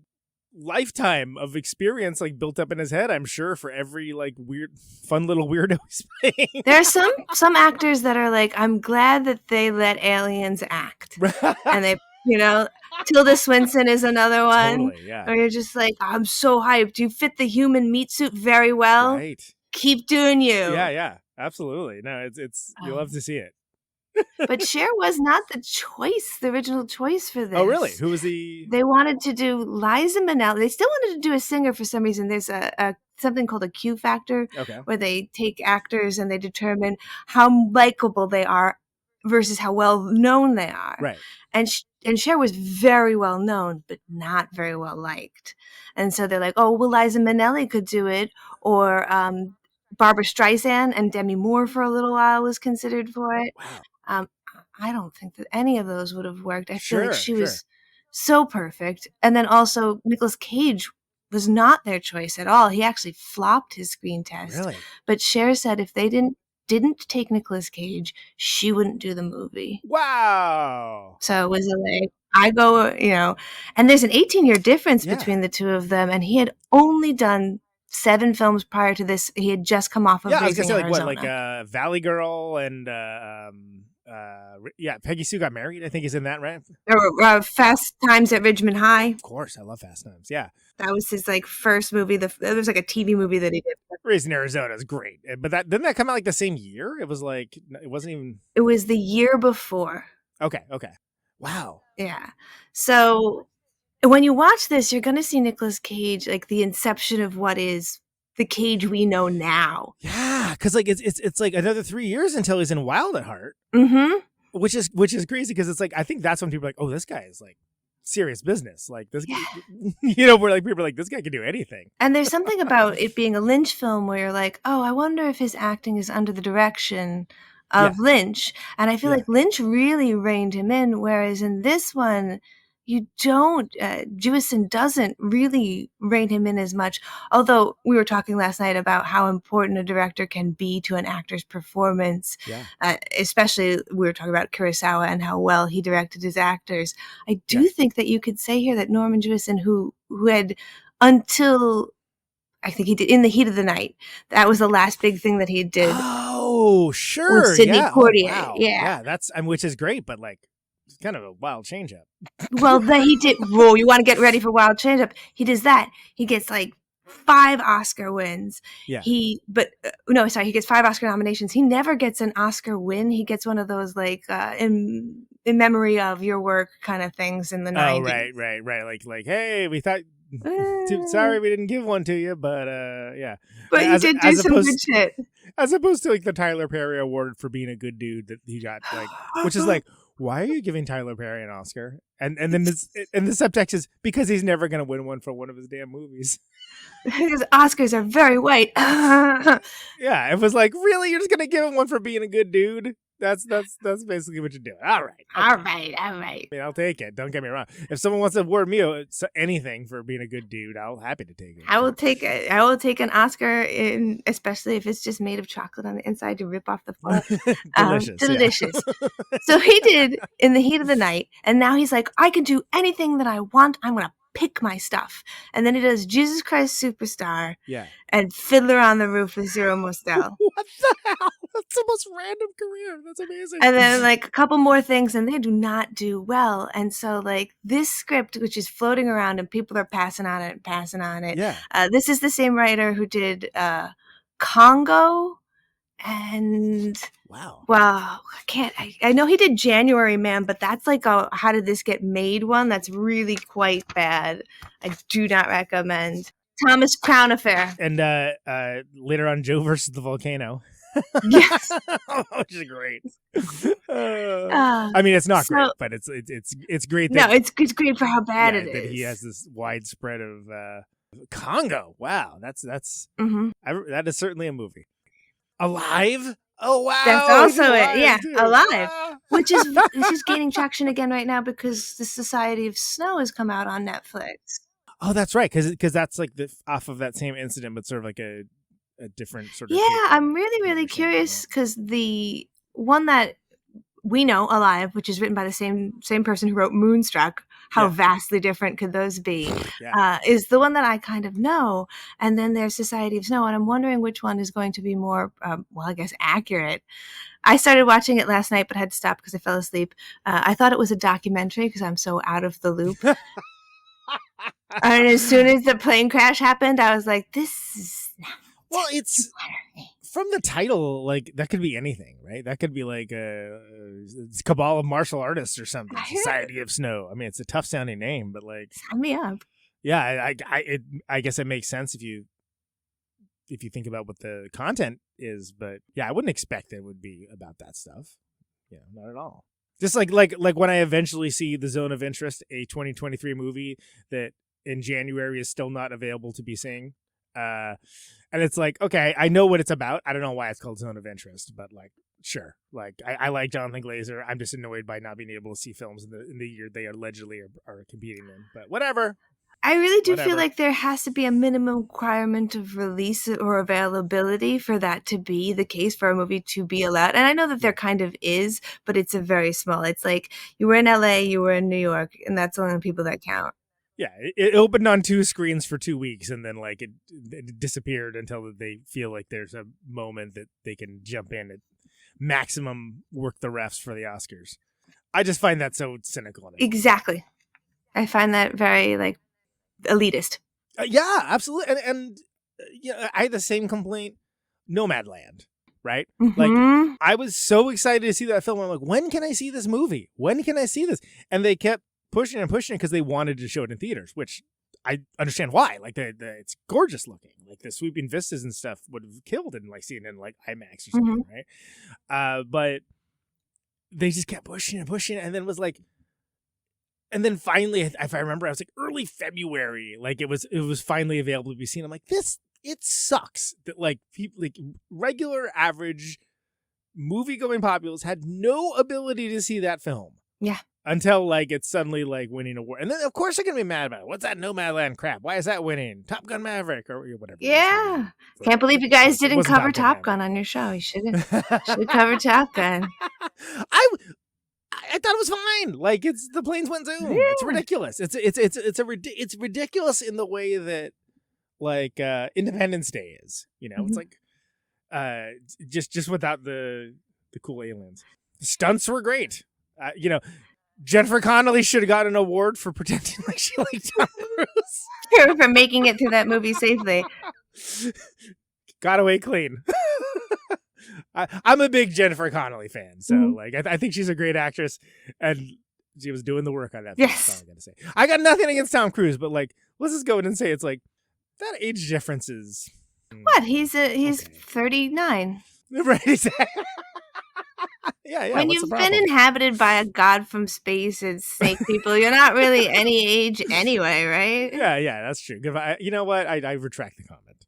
Speaker 2: lifetime of experience like built up in his head, I'm sure, for every like weird, fun little weirdo he's playing.
Speaker 1: There are some actors that are like, I'm glad that they let aliens act, and they, Tilda Swinton is another one.
Speaker 2: Totally, yeah.
Speaker 1: Or you're just like, I'm so hyped. You fit the human meat suit very well.
Speaker 2: Right.
Speaker 1: Keep doing you.
Speaker 2: Yeah, absolutely. No, it's you love to see it.
Speaker 1: But Cher was not the original choice for this.
Speaker 2: Oh, really? Who was the...
Speaker 1: They wanted to do Liza Minnelli. They still wanted to do a singer for some reason. There's a something called a Q factor, where they take actors and they determine how likable they are versus how well known they are.
Speaker 2: Right.
Speaker 1: And Cher was very well known, but not very well liked. And so they're like, oh, well, Liza Minnelli could do it, or Barbara Streisand and Demi Moore for a little while was considered for it.
Speaker 2: Wow.
Speaker 1: I don't think that any of those would have worked. I feel like she was so perfect. And then also Nicolas Cage was not their choice at all. He actually flopped his screen test.
Speaker 2: Really?
Speaker 1: But Cher said if they didn't take Nicolas Cage, she wouldn't do the movie.
Speaker 2: Wow.
Speaker 1: So it was like, I go, and there's an 18-year difference between the two of them, and he had only done 7 films prior to this. He had just come off of
Speaker 2: I was
Speaker 1: Raising
Speaker 2: gonna say,
Speaker 1: Arizona.
Speaker 2: Valley Girl and Peggy Sue Got Married, I think is in that, right?
Speaker 1: Fast Times at Ridgemont High.
Speaker 2: Of course, I love Fast Times. Yeah,
Speaker 1: that was his like first movie. There was like a TV movie that he did.
Speaker 2: Raising Arizona is great, but didn't that come out like the same year? It was like, it wasn't even.
Speaker 1: It was the year before.
Speaker 2: Okay. Wow.
Speaker 1: Yeah. So when you watch this, you're going to see Nicolas Cage, like the inception of what is the Cage we know now.
Speaker 2: Yeah, because like it's like another 3 years until he's in Wild at Heart.
Speaker 1: Mm-hmm.
Speaker 2: Which is crazy, because it's like, I think that's when people are like, oh, this guy is like serious business. Like this, where like people are like, this guy can do anything.
Speaker 1: And there's something about it being a Lynch film where you're like, oh, I wonder if his acting is under the direction of Lynch. And I feel like Lynch really reined him in, whereas in this one, you don't, Jewison doesn't really rein him in as much. Although we were talking last night about how important a director can be to an actor's performance. Yeah. Especially we were talking about Kurosawa and how well he directed his actors. I do think that you could say here that Norman Jewison, who had until, I think he did In the Heat of the Night, that was the last big thing that he did.
Speaker 2: Oh, sure.
Speaker 1: With Sidney Poitier.
Speaker 2: Oh, wow. Yeah, that's, which is great, but like, it's kind of a wild change-up.
Speaker 1: Well, then he did. Whoa, you want to get ready for wild change-up? He does that. He gets like 5 Oscar wins. Yeah. He gets 5 Oscar nominations. He never gets an Oscar win. He gets one of those like in memory of your work kind of things in the 90s.
Speaker 2: Oh, right. Like, hey, we thought. Sorry, we didn't give one to you, but yeah.
Speaker 1: But you did do some good shit.
Speaker 2: As opposed to like the Tyler Perry Award for being a good dude that he got, like, which is like, why are you giving Tyler Perry an Oscar? And then the subtext is because he's never going to win one for one of his damn movies.
Speaker 1: His Oscars are very white.
Speaker 2: Yeah, it was like, really, you're just going to give him one for being a good dude? That's basically what you're doing. All right. Okay.
Speaker 1: All right.
Speaker 2: I mean, I'll take it. Don't get me wrong. If someone wants to award me anything for being a good dude, I'll happy to take it.
Speaker 1: I will take it. I will take an Oscar, especially if it's just made of chocolate on the inside to rip off the front. Delicious. So he did In the Heat of the Night, and now he's like, I can do anything that I want. I'm gonna pick my stuff. And then he does Jesus Christ Superstar.
Speaker 2: Yeah.
Speaker 1: And Fiddler on the Roof with Zero Mostel.
Speaker 2: What the hell? That's the most random career. That's amazing.
Speaker 1: And then like a couple more things, and they do not do well. And so like this script, which is floating around and people are passing on it. Yeah. This is the same writer who did Congo And
Speaker 2: Wow.
Speaker 1: well, I know he did January Man, but that's like a How Did This Get Made one. That's really quite bad. I do not recommend. Thomas Crown Affair.
Speaker 2: And later on, Joe versus the volcano.
Speaker 1: Yes.
Speaker 2: Which is great. I mean, it's not great, but it's great. That,
Speaker 1: it's great for how bad it is.
Speaker 2: That he has this widespread of Congo. Wow, that's
Speaker 1: Mm-hmm.
Speaker 2: that is certainly a movie. Alive. Oh wow,
Speaker 1: that's also
Speaker 2: it.
Speaker 1: Yeah,
Speaker 2: too.
Speaker 1: Alive, which is this is gaining traction again right now because the Society of Snow has come out on Netflix.
Speaker 2: Oh, that's right, because that's like off of that same incident, but sort of like a different sort of.
Speaker 1: Yeah, I'm really curious because the one that we know, Alive, which is written by the same person who wrote Moonstruck. How vastly different could those be? Is the one that I kind of know. And then there's Society of Snow. And I'm wondering which one is going to be more, I guess, accurate. I started watching it last night, but had to stop because I fell asleep. I thought it was a documentary because I'm so out of the loop. And as soon as the plane crash happened, I was like, this is not.
Speaker 2: Well, it's from the title, like that could be anything, right? That could be like a cabal of martial artists or something. Society of Snow. I mean, it's a tough sounding name, but like,
Speaker 1: sign me up.
Speaker 2: Yeah, I guess it makes sense if you think about what the content is, but yeah, I wouldn't expect it would be about that stuff. Yeah, not at all. Just like when I eventually see The Zone of Interest, a 2023 movie that in January is still not available to be seen. And it's like, okay, I know what it's about. I don't know why it's called Zone of Interest, but like, sure. Like, I like Jonathan Glazer. I'm just annoyed by not being able to see films in the year they allegedly are competing in. But whatever.
Speaker 1: I really do feel like there has to be a minimum requirement of release or availability for that to be the case for a movie to be allowed. And I know that there kind of is, but it's a very small. It's like you were in LA, you were in New York, and that's the only people that count.
Speaker 2: Yeah, it opened on 2 screens for 2 weeks, and then like it disappeared until they feel like there's a moment that they can jump in at maximum work the refs for the Oscars. I just find that so cynical.
Speaker 1: Exactly. I find that very like elitist.
Speaker 2: Yeah, absolutely. And I had the same complaint. Nomadland, right?
Speaker 1: Mm-hmm.
Speaker 2: Like I was so excited to see that film. I'm like, when can I see this movie? When can I see this? And they kept pushing it because they wanted to show it in theaters, which I understand why. Like it's gorgeous looking. Like the sweeping vistas and stuff would have killed in like seeing it in like IMAX or something, right? But they just kept pushing it, and then was like, and then finally, if I remember, I was like early February, like it was finally available to be seen. I'm like, it sucks that like people, like regular average movie going populace had no ability to see that film.
Speaker 1: Yeah.
Speaker 2: Until like it's suddenly like winning award, and then of course they're gonna be mad about it. What's that Nomadland crap? Why is that winning? Top Gun Maverick or whatever.
Speaker 1: Yeah, can't believe you guys didn't cover Top Gun on your show. You should have covered Top Gun.
Speaker 2: I thought it was fine. Like it's the planes went zoom. Yeah. It's ridiculous. It's ridiculous in the way that like Independence Day is. You know, it's like just without the cool aliens. The stunts were great. Jennifer Connelly should have got an award for pretending like she liked Tom Cruise.
Speaker 1: For making it through that movie safely.
Speaker 2: Got away clean. I'm a big Jennifer Connelly fan, so like I think she's a great actress, and she was doing the work on that.
Speaker 1: Yes,
Speaker 2: that's all I gotta say. I got nothing against Tom Cruise, but like let's just go ahead and say it's like that age difference is.
Speaker 1: What he's 39.
Speaker 2: Right. Yeah.
Speaker 1: When you've been inhabited by a god from space and snake people, you're not really any age anyway, right?
Speaker 2: Yeah, that's true. You know what? I retract the comment.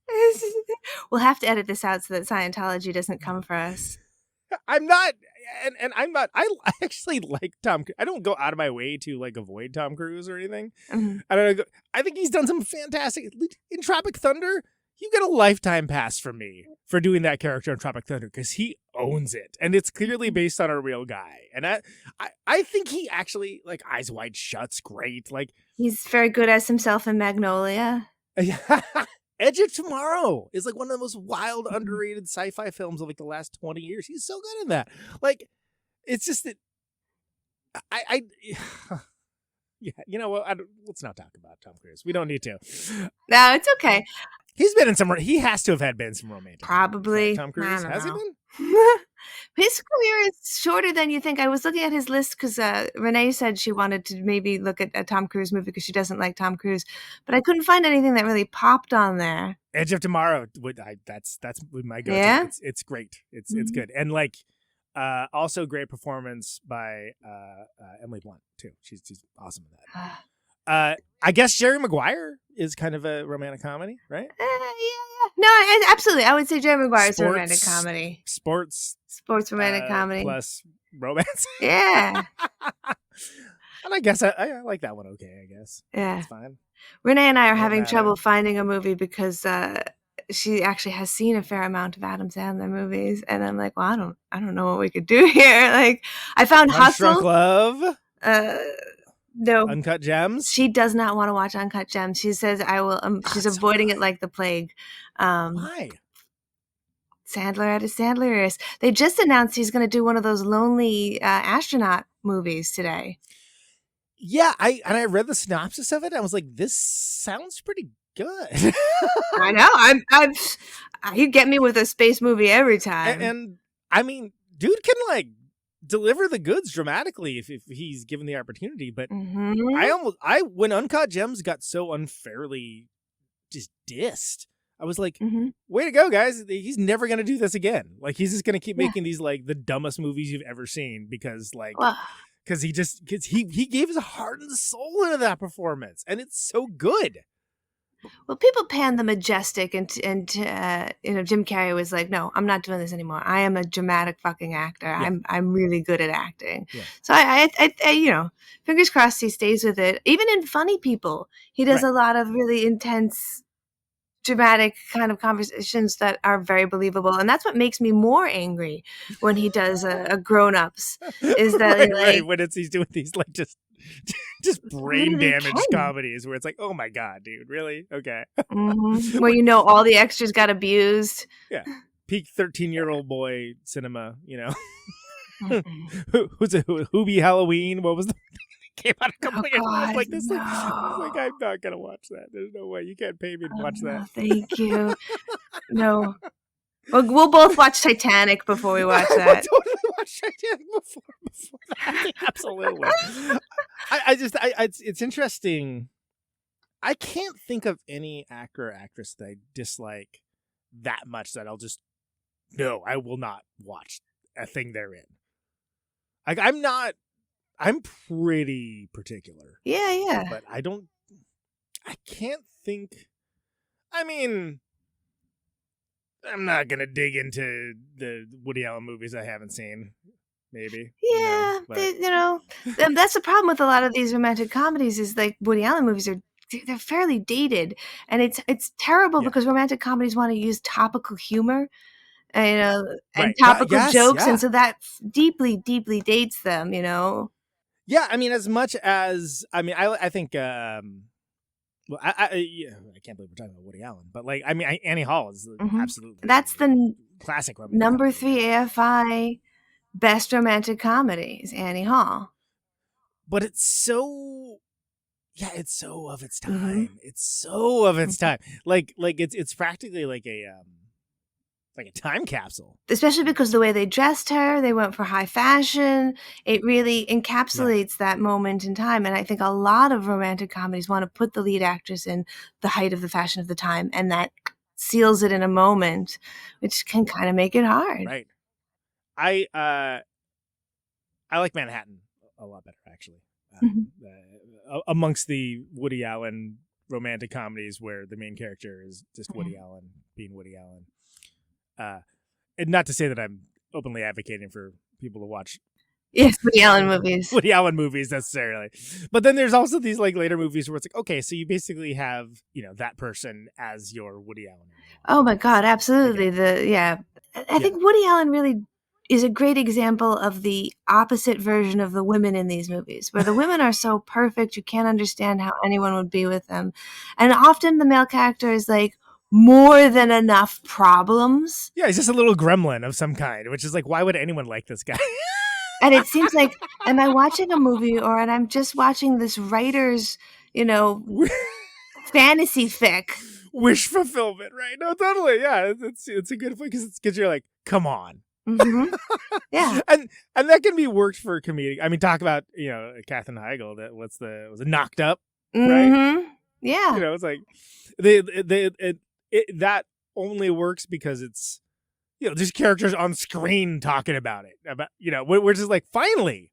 Speaker 1: We'll have to edit this out so that Scientology doesn't come for us.
Speaker 2: I'm not, and I'm not. I actually like Tom. I don't go out of my way to like avoid Tom Cruise or anything. Mm-hmm. I think he's done some fantastic in Tropic Thunder. You get a lifetime pass from me for doing that character in Tropic Thunder because he owns it, and it's clearly based on a real guy. And I think he actually like Eyes Wide Shut's great. Like
Speaker 1: he's very good as himself in Magnolia.
Speaker 2: Edge of Tomorrow is like one of the most wild, underrated sci-fi films of like the last 20 years. He's so good in that. Like it's just that I yeah, you know what? Let's not talk about Tom Cruise. We don't need to.
Speaker 1: No, it's okay.
Speaker 2: He's been in some. He has to have been some romantic.
Speaker 1: Probably.
Speaker 2: Tom Cruise has he been?
Speaker 1: His career is shorter than you think. I was looking at his list because Renee said she wanted to maybe look at a Tom Cruise movie because she doesn't like Tom Cruise, but I couldn't find anything that really popped on there.
Speaker 2: Edge of Tomorrow. That's my go-to.
Speaker 1: Yeah?
Speaker 2: It's great. It's good, and like also great performance by Emily Blunt too. She's awesome in that. I guess Jerry Maguire is kind of a romantic comedy, right?
Speaker 1: Yeah. No, absolutely. I would say Jerry Maguire is a romantic comedy.
Speaker 2: Sports
Speaker 1: romantic comedy.
Speaker 2: Plus romance.
Speaker 1: Yeah.
Speaker 2: And I guess I like that one okay, I guess.
Speaker 1: Yeah.
Speaker 2: It's fine.
Speaker 1: Renee and I are having trouble finding a movie because she actually has seen a fair amount of Adam Sandler movies. And I'm like, well, I don't know what we could do here. Like, I found Hustle.
Speaker 2: Love.
Speaker 1: No.
Speaker 2: Uncut Gems?
Speaker 1: She does not want to watch Uncut Gems. She says I will. She's avoiding it like the plague.
Speaker 2: Why?
Speaker 1: Sandler at his Sandler-ist. They just announced he's going to do one of those lonely astronaut movies today.
Speaker 2: Yeah, I read the synopsis of it. And I was like, this sounds pretty good.
Speaker 1: I know. I'm. You get me with a space movie every time.
Speaker 2: And I mean, dude can like deliver the goods dramatically if he's given the opportunity. But when Uncut Gems got so unfairly just dissed, I was like, way to go, guys. He's never going to do this again. Like, he's just going to keep making these like the dumbest movies you've ever seen because he gave his heart and soul into that performance, and it's so good.
Speaker 1: Well, people pan the majestic, and Jim Carrey was like, "No, I'm not doing this anymore. I am a dramatic fucking actor. Yeah. I'm really good at acting." Yeah. So I fingers crossed he stays with it. Even in Funny People, he does a lot of really intense, dramatic kind of conversations that are very believable, and that's what makes me more angry when he does a Grown Ups. Is that
Speaker 2: right when he's doing these like just brain damage comedies where it's like, oh my god, dude, really? Okay.
Speaker 1: Where all the extras got abused.
Speaker 2: Yeah, peak 13-year-old boy cinema. Who's a Hoobie Halloween? What was the came out a couple years ago? I was like, this. No. I was like, I'm not gonna watch that. There's no way. You can't pay me to watch that.
Speaker 1: Thank you. No. We'll both watch Titanic before we watch that.
Speaker 2: We'll totally watch Titanic before that. Absolutely. It's interesting. I can't think of any actor or actress that I dislike that much that I will not watch a thing they're in. Like, I'm pretty particular.
Speaker 1: Yeah.
Speaker 2: But I can't think. I mean, I'm not going to dig into the Woody Allen movies I haven't seen. Maybe.
Speaker 1: Yeah. That's the problem with a lot of these romantic comedies is like Woody Allen movies they're fairly dated. And it's terrible because romantic comedies want to use topical humor. And topical jokes. Yeah. And so that deeply, deeply dates them,
Speaker 2: Yeah, I mean, as much as I think. Well, I can't believe we're talking about Woody Allen, but like, I mean, Annie Hall is absolutely
Speaker 1: that's the
Speaker 2: classic
Speaker 1: number 3 AFI best romantic comedy is Annie Hall.
Speaker 2: But it's so of its time. It's so of its time. Like it's practically like a time capsule.
Speaker 1: Especially because the way they dressed her, they went for high fashion. It really encapsulates that moment in time. And I think a lot of romantic comedies want to put the lead actress in the height of the fashion of the time. And that seals it in a moment, which can kind of make it hard.
Speaker 2: Right. I like Manhattan a lot better, actually. Amongst the Woody Allen romantic comedies where the main character is just Woody Allen being Woody Allen. And not to say that I'm openly advocating for people to watch
Speaker 1: Woody Allen movies
Speaker 2: necessarily, but then there's also these like later movies where it's like, okay, so you basically have that person as your Woody Allen.
Speaker 1: Oh my god, absolutely. I think Woody Allen really is a great example of the opposite version of the women in these movies, where the women are so perfect you can't understand how anyone would be with them, and often the male character is like more than enough problems.
Speaker 2: Yeah, he's just a little gremlin of some kind, which is like, why would anyone like this guy?
Speaker 1: And it seems like, am I watching a movie or I'm just watching this writer's, fantasy fic?
Speaker 2: Wish fulfillment, right? No, totally. Yeah, it's a good point because you're like, come on.
Speaker 1: Mm-hmm. Yeah.
Speaker 2: and that can be worked for comedic. I mean, talk about Katherine Heigl. That was it Knocked Up, right?
Speaker 1: Mm-hmm. Yeah.
Speaker 2: It's like that only works because it's there's characters on screen talking about it. About we're just like finally,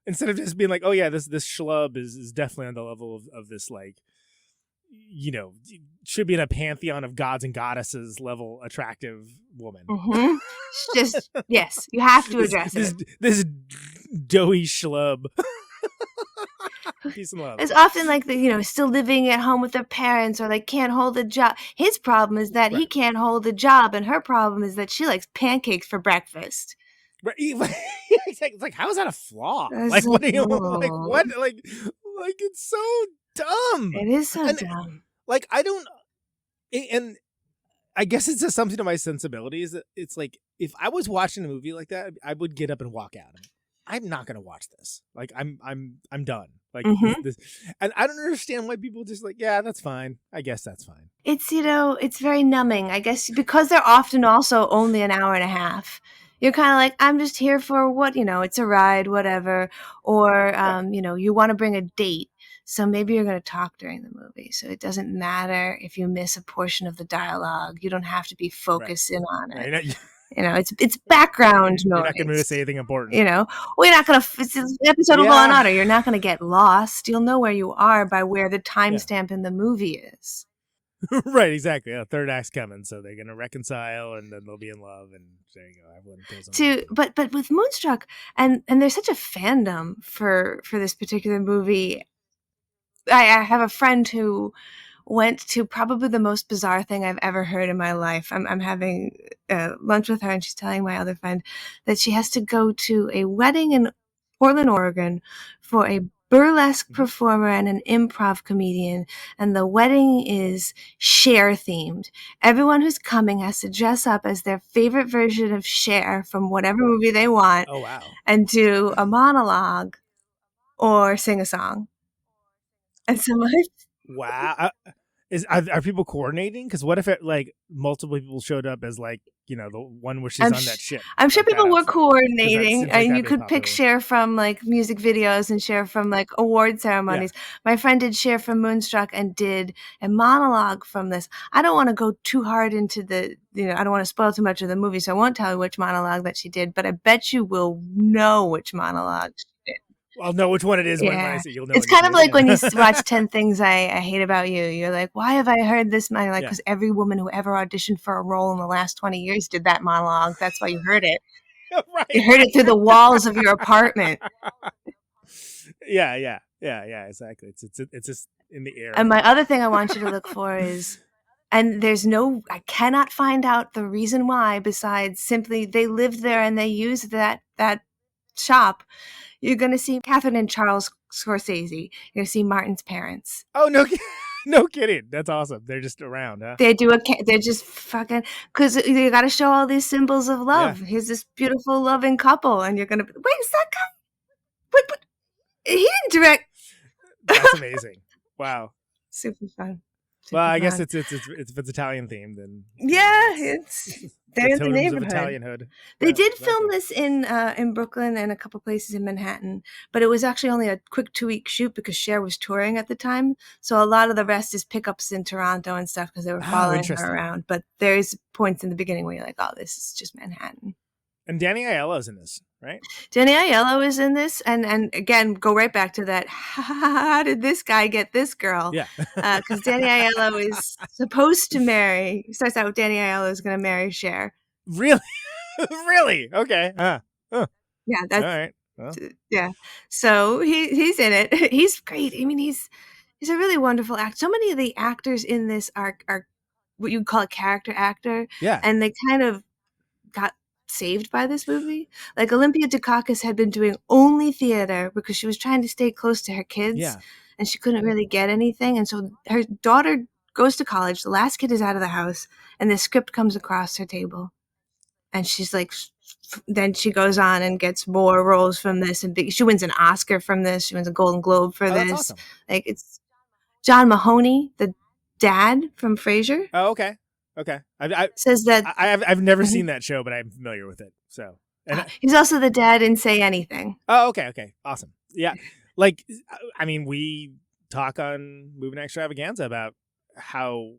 Speaker 2: instead of just being like, oh yeah, this schlub is definitely on the level of this like should be in a pantheon of gods and goddesses level attractive woman.
Speaker 1: Mm-hmm. Just yes, you have to address
Speaker 2: this doughy schlub. Peace and love.
Speaker 1: It's often like still living at home with their parents, or like can't hold a job. His problem is that he can't hold a job, and her problem is that she likes pancakes for breakfast.
Speaker 2: Right. It's like, how is that a flaw? Like, what do you like? What like it's so dumb.
Speaker 1: It is so dumb.
Speaker 2: Like, I don't, and I guess it's just something to my sensibilities. That it's like if I was watching a movie like that, I would get up and walk out. I'm not gonna watch this. Like, I'm done. Like this, and I don't understand why people just like, yeah, that's fine. I guess that's fine.
Speaker 1: It's it's very numbing. I guess because they're often also only an hour and a half. You're kind of like, I'm just here for what, it's a ride, whatever. Or, you want to bring a date. So maybe you're going to talk during the movie. So it doesn't matter if you miss a portion of the dialogue. You don't have to be focusing on it. Right. It's background noise.
Speaker 2: You're not going to miss anything important.
Speaker 1: Well, you're not going to, the episode will go on order. You're not going to get lost. You'll know where you are by where the timestamp in the movie is.
Speaker 2: Right, exactly. Third act's coming, so they're gonna reconcile, and then they'll be in love, and there you go. Everyone goes on.
Speaker 1: But with Moonstruck, and there's such a fandom for this particular movie. I have a friend who went to probably the most bizarre thing I've ever heard in my life. I'm having lunch with her, and she's telling my other friend that she has to go to a wedding in Portland, Oregon, for a burlesque performer and an improv comedian, and the wedding is Cher themed. Everyone who's coming has to dress up as their favorite version of Cher from whatever movie they want.
Speaker 2: Oh wow!
Speaker 1: And do a monologue or sing a song. And so
Speaker 2: wow. Are people coordinating? Because what if multiple people showed up as the one where she's on that ship?
Speaker 1: I'm sure people were coordinating, and you could pick Cher from music videos and Cher from award ceremonies. Yeah. My friend did Cher from Moonstruck and did a monologue from this. I don't want to go too hard into I don't want to spoil too much of the movie, so I won't tell you which monologue that she did, but I bet you will know which monologue she did.
Speaker 2: I'll know which one it is when I see. You'll know.
Speaker 1: It's kind of like when you watch 10 Things I Hate About You. You're like, why have I heard this? And you're like, because every woman who ever auditioned for a role in the last 20 years did that monologue. That's why you heard it. Right. You heard it through the walls of your apartment.
Speaker 2: Yeah, exactly. It's just in the air.
Speaker 1: And my other thing I want you to look for is, and I cannot find out the reason why besides simply they lived there and they used that shop. You're going to see Catherine and Charles Scorsese. You're going to see Martin's parents.
Speaker 2: Oh, no kidding. That's awesome. They're just around, huh?
Speaker 1: They're just fucking, because you got to show all these symbols of love. Yeah. Here's this beautiful, loving couple, and you're going to, wait, is that guy? Wait, he didn't direct.
Speaker 2: That's amazing. Wow.
Speaker 1: Super fun.
Speaker 2: Well, I guess if it's Italian themed, then
Speaker 1: they're in the neighborhood.
Speaker 2: Of Italianhood.
Speaker 1: They did film this in Brooklyn and a couple places in Manhattan, but it was actually only a quick 2-week shoot because Cher was touring at the time. So a lot of the rest is pickups in Toronto and stuff because they were following her around. But there's points in the beginning where you're like, oh, this is just Manhattan.
Speaker 2: And Danny Aiello's in this, right?
Speaker 1: Danny Aiello is in this, and again, go right back to that. How did this guy get this girl?
Speaker 2: Yeah,
Speaker 1: because Danny Aiello is supposed to marry. Starts out with Danny Aiello is going to marry Cher.
Speaker 2: Really, really? Okay.
Speaker 1: Yeah, that's
Speaker 2: all right. Well.
Speaker 1: Yeah. So he's in it. He's great. I mean, he's a really wonderful actor. So many of the actors in this are what you'd call a character actor.
Speaker 2: Yeah,
Speaker 1: and they kind of got saved by this movie. Like Olympia Dukakis had been doing only theater because she was trying to stay close to her kids, and she couldn't really get anything. And so her daughter goes to college. The last kid is out of the house, and the script comes across her table, and she's like, then she goes on and gets more roles from this, and she wins an Oscar from this. She wins a Golden Globe for this.
Speaker 2: That's awesome.
Speaker 1: Like, it's John Mahoney, the dad from Frasier.
Speaker 2: Oh, okay. Okay,
Speaker 1: Says that
Speaker 2: I've never seen that show, but I'm familiar with it. So, and
Speaker 1: he's also the dad in Say Anything.
Speaker 2: oh, okay, awesome. Yeah, like I mean, we talk on Movie Night Extravaganza about how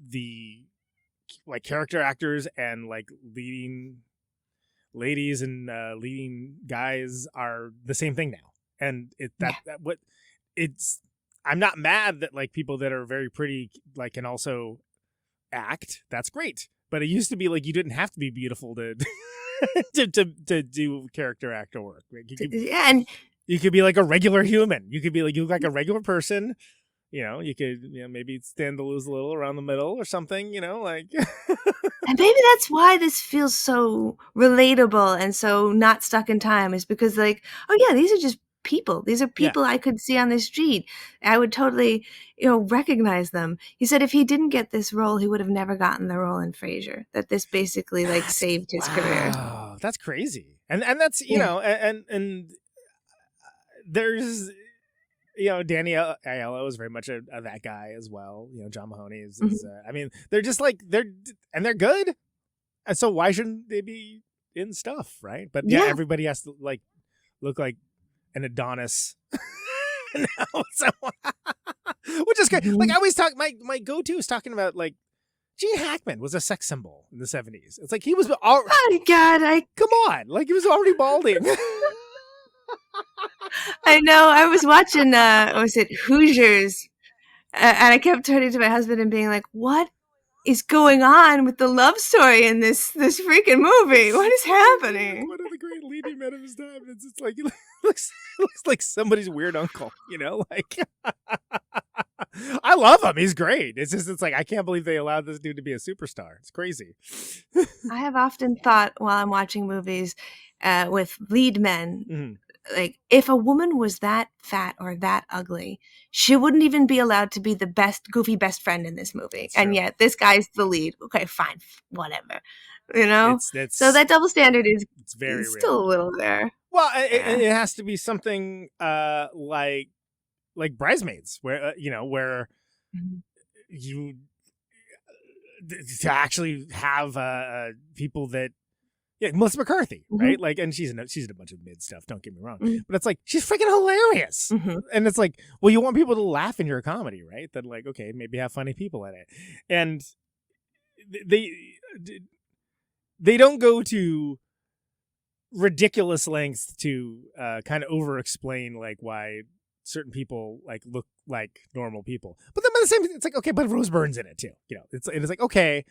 Speaker 2: the like character actors and like leading ladies and leading guys are the same thing now, and that what it's. I'm not mad that like people that are very pretty like can also act. That's great, but it used to be like you didn't have to be beautiful to to do character actor work. Like
Speaker 1: and
Speaker 2: you could be like a regular human. You could be like you look like a regular person. You could maybe stand to lose a little around the middle or something. Like.
Speaker 1: And maybe that's why this feels so relatable and so not stuck in time, is because like, oh yeah, these are just people. These are people I could see on the street. I would totally, recognize them. He said if he didn't get this role, he would have never gotten the role in Frasier. That this basically like saved his career.
Speaker 2: Oh, that's crazy. And that's, and there's, Danny Aiello is very much a that guy as well. John Mahoney is I mean, they're just like, they're good. And so why shouldn't they be in stuff, right? But everybody has to like look like an Adonis now, so, which is great. Like I always talk, my go-to is talking about like Gene Hackman was a sex symbol in the 70s. It's like he was oh
Speaker 1: my God,
Speaker 2: come on, like he was already balding.
Speaker 1: I know. I was watching was it Hoosiers, and I kept turning to my husband and being like, what is going on with the love story in this freaking movie? What is happening?
Speaker 2: One of the great leading men of his time. It's just like, he looks like somebody's weird uncle, like I love him. He's great. It's like, I can't believe they allowed this dude to be a superstar. It's crazy.
Speaker 1: I have often thought while I'm watching movies with lead men, like if a woman was that fat or that ugly, she wouldn't even be allowed to be the goofy best friend in this movie. And yet this guy's the lead. Okay, fine, whatever. It's so that double standard is
Speaker 2: very
Speaker 1: still
Speaker 2: real.
Speaker 1: A little there.
Speaker 2: Well, it has to be something like Bridesmaids, where where you to actually have people that. Yeah, Melissa McCarthy, right? Like, and she's in a bunch of mid stuff. Don't get me wrong, but it's like she's freaking hilarious, and it's like, well, you want people to laugh in your comedy, right? Then, like, okay, maybe have funny people in it, and they don't go to ridiculous lengths to kind of over explain like why certain people like look like normal people, but then by the same, it's like, okay, but Rose Byrne's in it too, it's like, okay.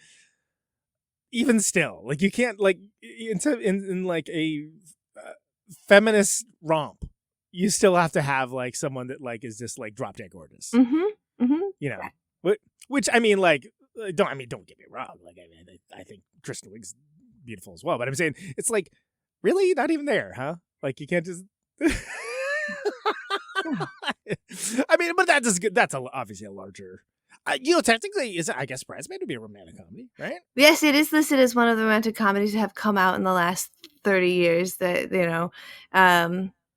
Speaker 2: Even still, like you can't like in like a feminist romp, you still have to have like someone that like is just like drop dead gorgeous. Which I mean, like don't get me wrong. Like I think Kristen Wiig's beautiful as well, but I'm saying it's like really not even there, huh? Like you can't just. I mean, but that's obviously a larger. Technically, I guess Bridesmaid would be a romantic comedy, right?
Speaker 1: Yes, it is listed as one of the romantic comedies that have come out in the last 30 years. That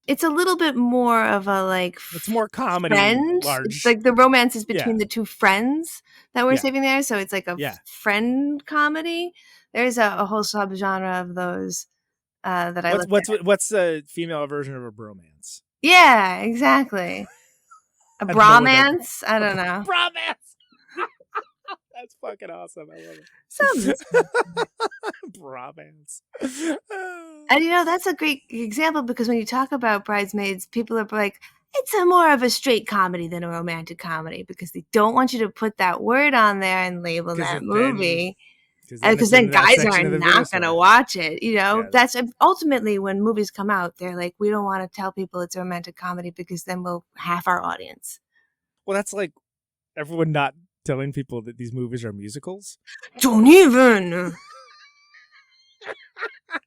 Speaker 1: it's a little bit more of a like.
Speaker 2: It's more comedy.
Speaker 1: It's like the romance is between the two friends that we're saving there, so it's like a friend comedy. There's a whole subgenre of those that I.
Speaker 2: What's the female version of a bromance?
Speaker 1: Yeah, exactly. A bromance? I don't know.
Speaker 2: Bromance. That's fucking awesome. I love it. Bromance.
Speaker 1: And that's a great example because when you talk about Bridesmaids, people are like, it's more of a straight comedy than a romantic comedy because they don't want you to put that word on there and label that movie. Because then guys are not going to watch it. That's ultimately when movies come out, they're like, we don't want to tell people it's a romantic comedy because then we'll half our audience.
Speaker 2: Well, that's like everyone not telling people that these movies are musicals.
Speaker 1: Don't even.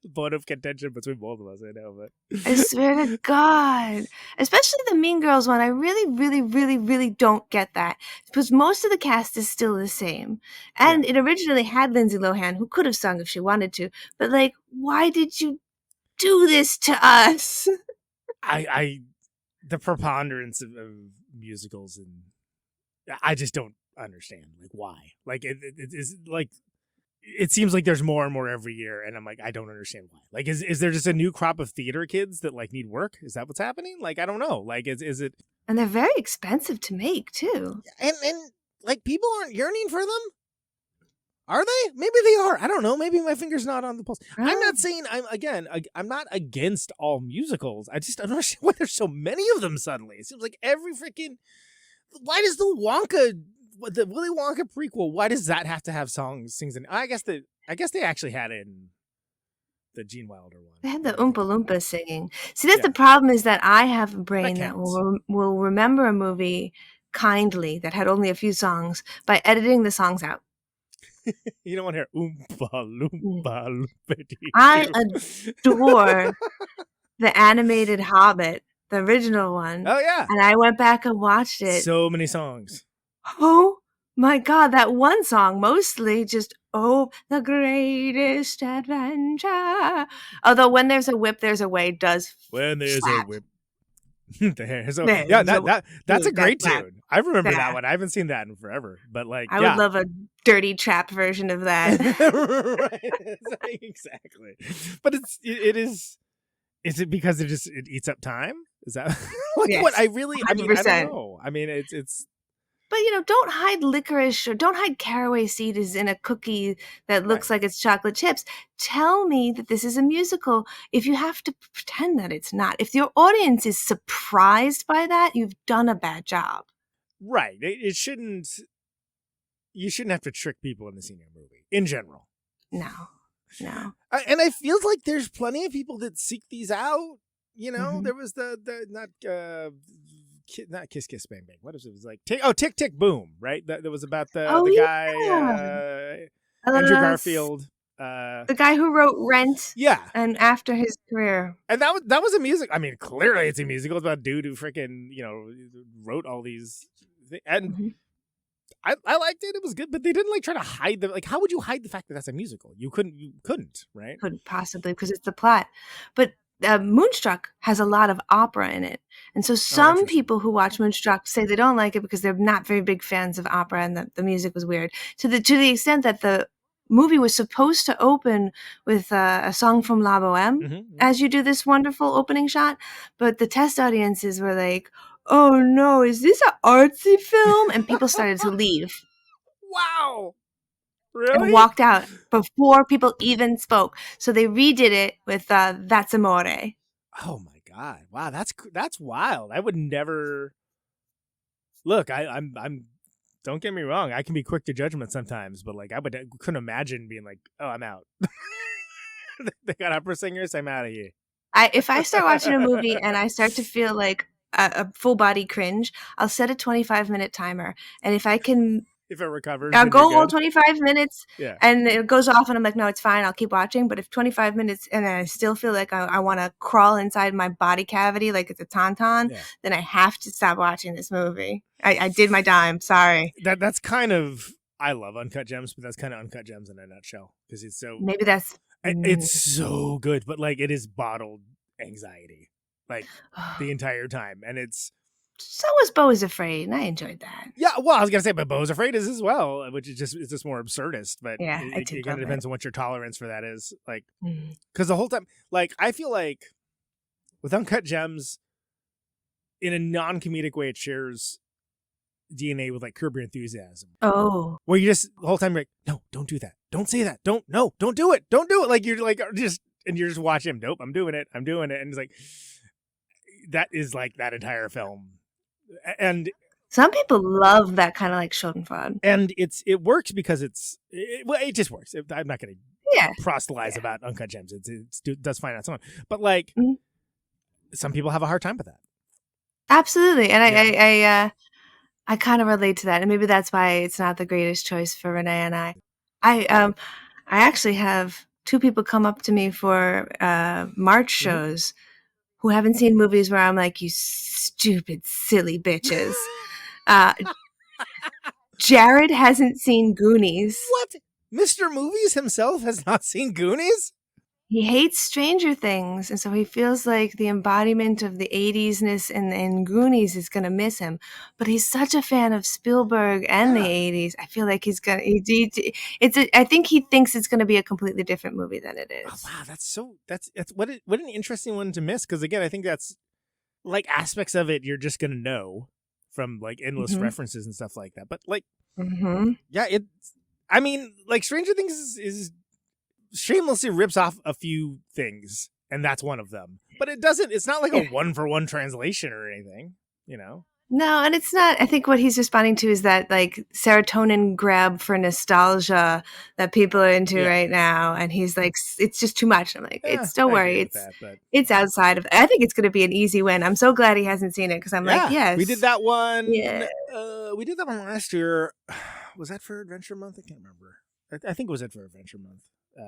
Speaker 2: Bone of contention between both of us, I know, but
Speaker 1: I swear to God, especially the Mean Girls one, I really, really, really, really don't get that because most of the cast is still the same, and it originally had Lindsay Lohan, who could have sung if she wanted to, but like, why did you do this to us?
Speaker 2: The preponderance of musicals, and I just don't understand like why. Like it is like it seems like there's more and more every year, and I'm like, I don't understand why. Like, is there just a new crop of theater kids that like need work? Is that what's happening? Like, I don't know. Like, is it?
Speaker 1: And they're very expensive to make too.
Speaker 2: And like people aren't yearning for them. Are they? Maybe they are. I don't know. Maybe my finger's not on the pulse.
Speaker 1: Oh.
Speaker 2: I'm not saying I'm not against all musicals. I just don't understand why there's so many of them suddenly. It seems like every freaking. Why does the Willy Wonka prequel? Why does that have to have sings in? I guess they actually had it in the Gene Wilder one.
Speaker 1: They had the Oompa Loompa singing. See, that's the problem is that I have a brain that will remember a movie kindly that had only a few songs by editing the songs out.
Speaker 2: You don't want to hear Oompa Loompa Loompa.
Speaker 1: I adore the animated Hobbit, the original one.
Speaker 2: Oh yeah.
Speaker 1: And I went back and watched it.
Speaker 2: So many songs.
Speaker 1: Oh my God, that one song mostly just, oh, the greatest adventure. Although when there's a whip, there's a way does
Speaker 2: when there's
Speaker 1: slap.
Speaker 2: A whip. That's a great tune. I remember that one. I haven't seen that in forever, but like
Speaker 1: I would love a dirty trap version of that.
Speaker 2: Right, exactly. But it is. Is it because it eats up time? Is that like
Speaker 1: yes,
Speaker 2: what I really? 100%. I mean, I don't know. I mean, it's.
Speaker 1: But don't hide licorice or don't hide caraway seeds in a cookie that looks like it's chocolate chips. Tell me that this is a musical if you have to pretend that it's not. If your audience is surprised by that, you've done a bad job.
Speaker 2: Right. It shouldn't. You shouldn't have to trick people into seeing a movie in general.
Speaker 1: No.
Speaker 2: And I feel like there's plenty of people that seek these out. You know, there was the not Kiss Kiss Bang Bang. What is it? It was like Tick Tick Boom, right? That was about the guy Andrew Garfield,
Speaker 1: the guy who wrote Rent.
Speaker 2: Yeah,
Speaker 1: and after his career,
Speaker 2: and that was a music. I mean, clearly it's a musical. It's about a dude who freaking wrote all these, and I liked it. It was good, but they didn't like try to hide the like. How would you hide the fact that that's a musical? You couldn't, right?
Speaker 1: Couldn't possibly because it's the plot, but. Moonstruck has a lot of opera in it. And so some people who watch Moonstruck say they don't like it because they're not very big fans of opera and the music was weird. To the extent that the movie was supposed to open with a song from La Boheme as you do this wonderful opening shot. But the test audiences were like, oh no, is this an artsy film? And people started to leave.
Speaker 2: Wow. Really?
Speaker 1: And walked out before people even spoke. So they redid it with That's Amore.
Speaker 2: Oh my God. Wow, that's wild. I would never look, I'm don't get me wrong, I can be quick to judgment sometimes, but like couldn't imagine being like, oh, I'm out. They got opera singers, I'm out of here.
Speaker 1: If I start watching a movie and I start to feel like a full body cringe, I'll set a 25-minute timer. And if it
Speaker 2: recovers,
Speaker 1: I'll go all 25 minutes and it goes off and I'm like, no, it's fine. I'll keep watching. But if 25 minutes and I still feel like I want to crawl inside my body cavity like it's a tauntaun, then I have to stop watching this movie. I did my dime. Sorry.
Speaker 2: That's kind of, I love Uncut Gems, but that's kind of Uncut Gems in a nutshell because it's so.
Speaker 1: Maybe that's.
Speaker 2: It's so good, but like it is bottled anxiety like the entire time. And it's.
Speaker 1: So was Beau is Afraid, and I enjoyed that.
Speaker 2: Yeah, well, I was gonna say, but Beau is Afraid is as well, which is just more absurdist. But
Speaker 1: yeah,
Speaker 2: it kind of depends on what your tolerance for that is. Like, because the whole time, like, I feel like with Uncut Gems, in a non-comedic way, it shares DNA with like Curb Your Enthusiasm.
Speaker 1: Oh,
Speaker 2: where you just the whole time you're like, no, don't do that, don't say that, don't do it. Like you're like you're just watching him. Nope, I'm doing it, and it's like that is like that entire film. And
Speaker 1: some people love that kind of like Schadenfreude.
Speaker 2: And it works because it just works. I'm not going to proselytize about Uncut Gems. It does fine on its own. But like some people have a hard time with that.
Speaker 1: Absolutely. And I kind of relate to that. And maybe that's why it's not the greatest choice for Renee and I. I actually have two people come up to me for March shows who haven't seen movies where I'm like, you stupid, silly bitches. Jared hasn't seen Goonies.
Speaker 2: What? Mr. Movies himself has not seen Goonies?
Speaker 1: he hates Stranger Things, and so he feels like the embodiment of the 80s-ness in Goonies is going to miss him. But he's such a fan of Spielberg and the 80s. I feel like he's going to I think he thinks it's going to be a completely different movie than it is.
Speaker 2: Oh, wow, that's what an interesting one to miss, because again, I think that's like aspects of it you're just going to know from like endless references and stuff like that. But like yeah, I mean, like Stranger Things is shamelessly rips off a few things, and that's one of them. But it's not like a one-for-one translation or anything, you know?
Speaker 1: No, and it's not. I think what he's responding to is that like serotonin grab for nostalgia that people are into right now, and he's like, it's just too much. I'm like, don't worry, it's outside of. I think it's going to be an easy win. I'm so glad he hasn't seen it, because I'm like, yes,
Speaker 2: we did that one. Yeah, we did that one last year. Was that for Adventure Month? I can't remember. I think it was it for Adventure Month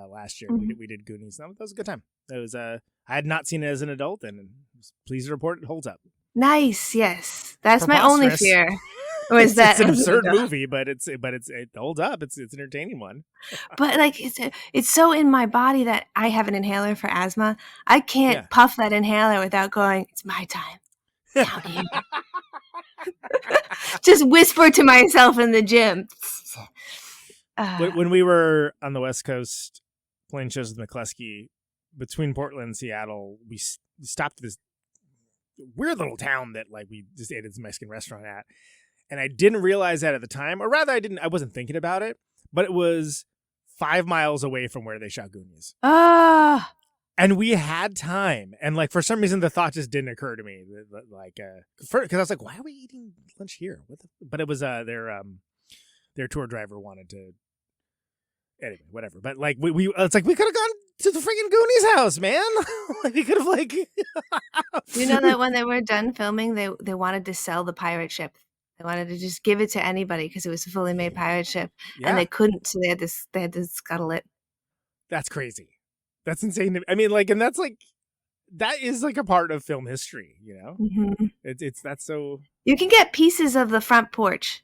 Speaker 2: last year. We did Goonies. That was a good time. It was. I had not seen it as an adult, and was pleased to report it holds up.
Speaker 1: Nice, yes. That's my only fear. Was that
Speaker 2: it's an absurd movie, but it holds up. It's an entertaining one.
Speaker 1: But like it's so in my body that I have an inhaler for asthma. I can't puff that inhaler without going, it's my time. Down here. Just whisper to myself in the gym.
Speaker 2: When we were on the West Coast playing shows with McCluskey, between Portland and Seattle, we stopped at this weird little town that like we just ate at this Mexican restaurant at, and I didn't realize that at the time, or rather I wasn't thinking about it, but it was 5 miles away from where they shot Goonies. And we had time, and like for some reason the thought just didn't occur to me, like because I was like, why are we eating lunch here? But it was their tour driver wanted to. Anyway, whatever. But like it's like we could have gone to the freaking Goonies house, man. Like we could have like.
Speaker 1: You know that when they were done filming, they wanted to sell the pirate ship. They wanted to just give it to anybody because it was a fully made pirate ship, and they couldn't, so they had to scuttle it.
Speaker 2: That's crazy. That's insane. I mean, like, and that's like that is like a part of film history, you know. That's so.
Speaker 1: You can get pieces of the front porch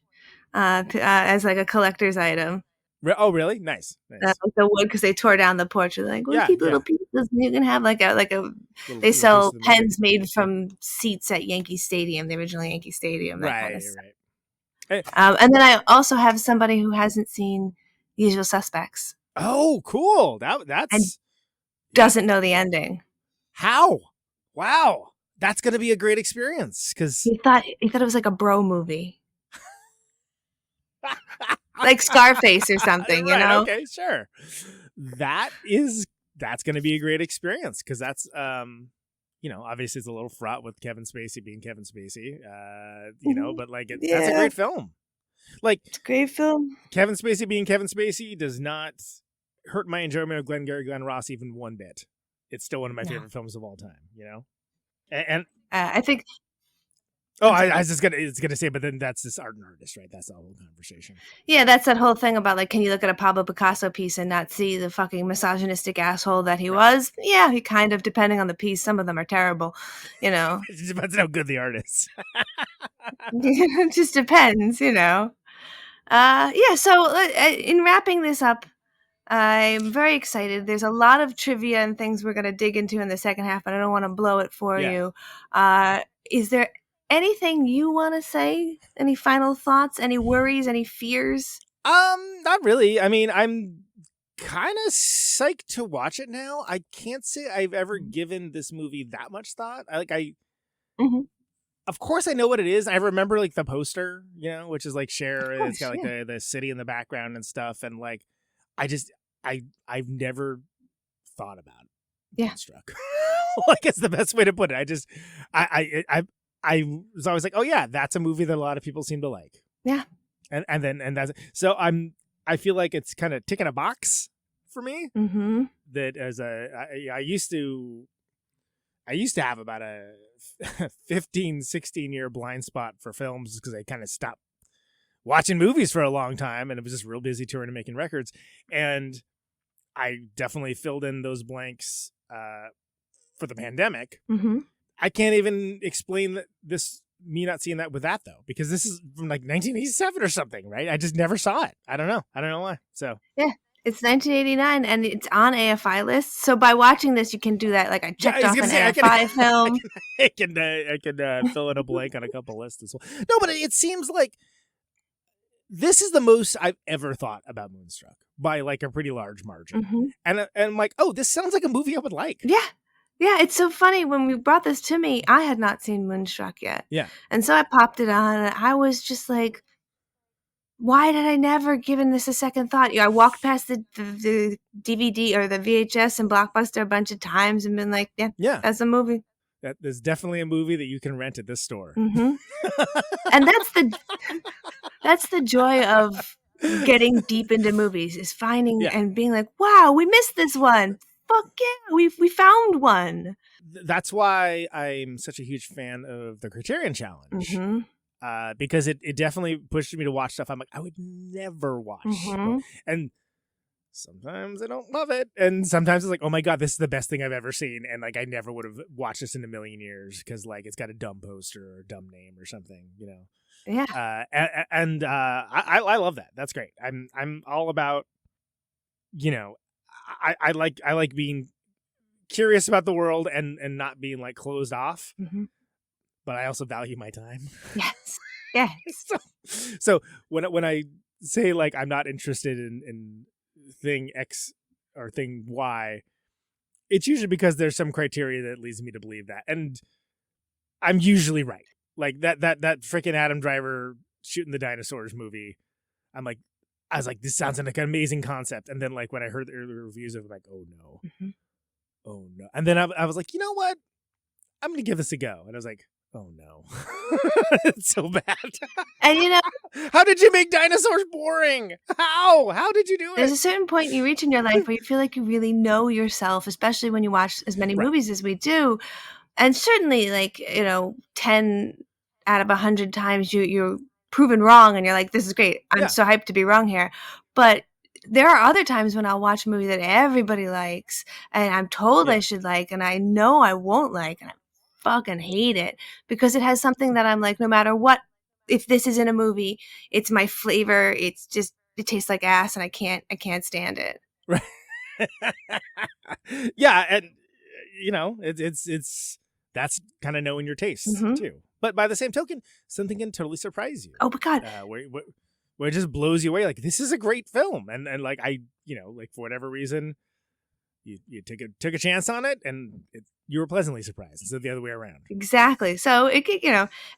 Speaker 1: as like a collector's item.
Speaker 2: Oh, really? Nice.
Speaker 1: The wood, because they tore down the porch. They're like, we'll keep little pieces. You can have like a they sell pens made from seats at Yankee Stadium, the original Yankee Stadium. That kind of stuff. Hey. And then I also have somebody who hasn't seen Usual Suspects.
Speaker 2: Oh, cool. That's
Speaker 1: and doesn't know the ending.
Speaker 2: How? Wow. That's going to be a great experience, because
Speaker 1: he thought it was like a bro movie. Like Scarface or something, you know?
Speaker 2: Okay, sure. That's going to be a great experience, because that's, you know, obviously it's a little fraught with Kevin Spacey being Kevin Spacey, you know, but like that's a great film. Like,
Speaker 1: it's a great film.
Speaker 2: Kevin Spacey being Kevin Spacey does not hurt my enjoyment of Glenn Ross even one bit. It's still one of my favorite films of all time, you know? And
Speaker 1: I think.
Speaker 2: Oh, I was just gonna say, but then that's this art and artist, right? That's the whole conversation.
Speaker 1: Yeah, that's that whole thing about like, can you look at a Pablo Picasso piece and not see the fucking misogynistic asshole that he was? Yeah, he kind of, depending on the piece. Some of them are terrible, you know.
Speaker 2: It just depends how good the art is.
Speaker 1: It just depends, you know. Yeah. So in wrapping this up, I'm very excited. There's a lot of trivia and things we're gonna dig into in the second half, but I don't want to blow it for you. Is there anything you want to say? Any final thoughts? Any worries? Any fears?
Speaker 2: Not really. I mean, I'm kind of psyched to watch it now. I can't say I've ever given this movie that much thought. Of course I know what it is. I remember like the poster, you know, which is like Cher. It's got like the city in the background and stuff. And like, I've never thought about Moonstruck. Like, it's the best way to put it. I was always like, oh yeah, that's a movie that a lot of people seem to like.
Speaker 1: Yeah.
Speaker 2: And that's so I feel like it's kind of ticking a box for me.
Speaker 1: Mm-hmm.
Speaker 2: That as I used to have about a 15, 16 year blind spot for films, because I kind of stopped watching movies for a long time, and it was just real busy touring and making records. And I definitely filled in those blanks for the pandemic.
Speaker 1: Mm-hmm.
Speaker 2: I can't even explain me not seeing that with that, though, because this is from like 1987 or something, right? I just never saw it. I don't know why. So
Speaker 1: yeah, It's 1989, and it's on AFI lists. So by watching this, you can do that. Like I checked off an AFI film.
Speaker 2: I can fill in a blank on a couple lists as well. No, but it seems like this is the most I've ever thought about Moonstruck by like a pretty large margin.
Speaker 1: Mm-hmm.
Speaker 2: And I'm like, oh, this sounds like a movie I would like.
Speaker 1: Yeah. Yeah, it's so funny. When you brought this to me, I had not seen Moonstruck yet.
Speaker 2: Yeah.
Speaker 1: And so I popped it on, and I was just like, why did I never given this a second thought? I walked past the DVD or the VHS and Blockbuster a bunch of times and been like, yeah, that's a movie.
Speaker 2: There's definitely a movie that you can rent at this store.
Speaker 1: Mm-hmm. And that's the joy of getting deep into movies, is finding and being like, wow, we missed this one. Fuck yeah, we found one.
Speaker 2: That's why I'm such a huge fan of the Criterion Challenge.
Speaker 1: Mm-hmm.
Speaker 2: Because it definitely pushed me to watch stuff I'm like, I would never watch.
Speaker 1: Mm-hmm.
Speaker 2: And sometimes I don't love it. And sometimes it's like, oh my God, this is the best thing I've ever seen. And like, I never would have watched this in a million years because like it's got a dumb poster or a dumb name or something, you know?
Speaker 1: Yeah.
Speaker 2: I love that. That's great. I'm all about, you know, I like being curious about the world and not being like closed off.
Speaker 1: Mm-hmm.
Speaker 2: But I also value my time.
Speaker 1: Yes. Yes.
Speaker 2: so when I say like I'm not interested in thing X or thing Y, it's usually because there's some criteria that leads me to believe that, and I'm usually right. Like that freaking Adam Driver shooting the dinosaurs movie. I was like, this sounds like an amazing concept, and then like when I heard the early reviews of it, I'm like, oh no,
Speaker 1: mm-hmm.
Speaker 2: Oh no, and then I was like, you know what, I'm gonna give this a go, and I was like, oh no, it's so bad.
Speaker 1: And you know,
Speaker 2: how did you make dinosaurs boring? How did you do it?
Speaker 1: There's a certain point you reach in your life where you feel like you really know yourself, especially when you watch as many movies as we do. And certainly, like, you know, 10 out of 100 times you're proven wrong, and you're like, this is great. I'm so hyped to be wrong here. But there are other times when I'll watch a movie that everybody likes, and I'm told I should like, and I know I won't like, and I fucking hate it because it has something that I'm like, no matter what, if this is in a movie, it's my flavor. It's just, it tastes like ass, and I can't stand it.
Speaker 2: Right. Yeah, and you know, it's that's kind of knowing your taste too. But by the same token, something can totally surprise you.
Speaker 1: Oh my God.
Speaker 2: Where it just blows you away. Like, this is a great film. And like, I, you know, like for whatever reason, you took a chance on it, and you were pleasantly surprised instead of the other way around.
Speaker 1: Exactly. So it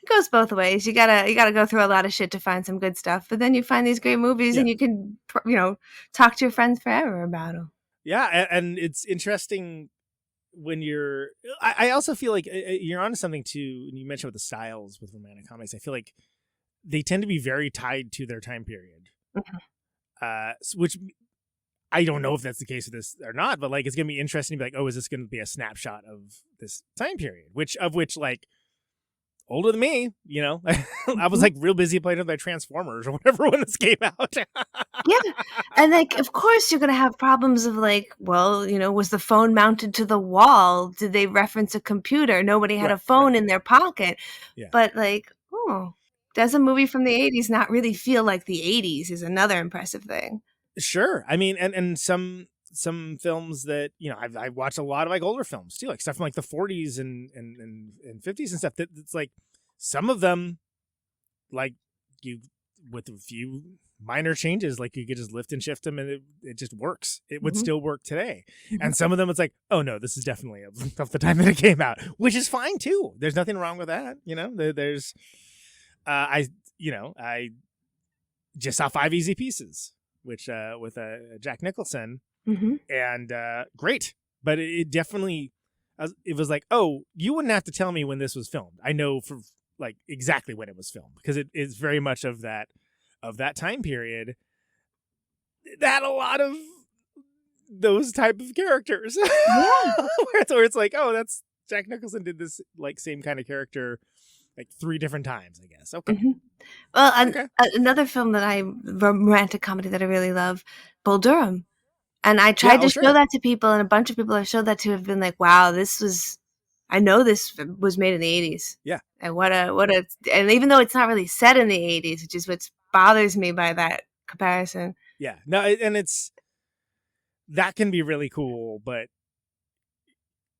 Speaker 1: goes both ways. You gotta go through a lot of shit to find some good stuff, but then you find these great movies and you can, talk to your friends forever about them.
Speaker 2: Yeah. And it's interesting when I also feel like you're onto something too. And you mentioned with the styles with romantic comedies, I feel like they tend to be very tied to their time period. Mm-hmm. Which I don't know if that's the case with this or not, but like, it's going to be interesting to be like, oh, is this going to be a snapshot of this time period? Which like, older than me, you know, I was like real busy playing with my Transformers or whatever when this came out.
Speaker 1: Yeah. And like, of course you're going to have problems of like, well, was the phone mounted to the wall? Did they reference a computer? Nobody had a phone in their pocket. Yeah. But like, does a movie from the 80s not really feel like the 80s is another impressive thing.
Speaker 2: Sure. I mean, and some films that, I watched a lot of like older films too, like stuff from like the 40s and 50s and stuff that's like, some of them, like, you, with a few minor changes, like you could just lift and shift them and it just works. It would still work today. And some of them it's like, oh no, this is definitely of the time that it came out, which is fine too. There's nothing wrong with that. There's I just saw 5 Easy Pieces, which with Jack Nicholson, and great. But it definitely, it was like, oh, you wouldn't have to tell me when this was filmed. I know for like exactly when it was filmed, because it is very much of that time period that had a lot of those type of characters. Yeah. where it's like, oh, that's Jack Nicholson did this like same kind of character like 3 different times, I guess. Okay.
Speaker 1: Well, another film romantic comedy that I really love, Bull Durham. And I tried to show that to people, and a bunch of people I've showed that to have been like, wow, I know this was made in the 80s. Yeah. And and even though it's not really set in the 80s, which is what bothers me by that comparison.
Speaker 2: Yeah. No, and it's, that can be really cool, but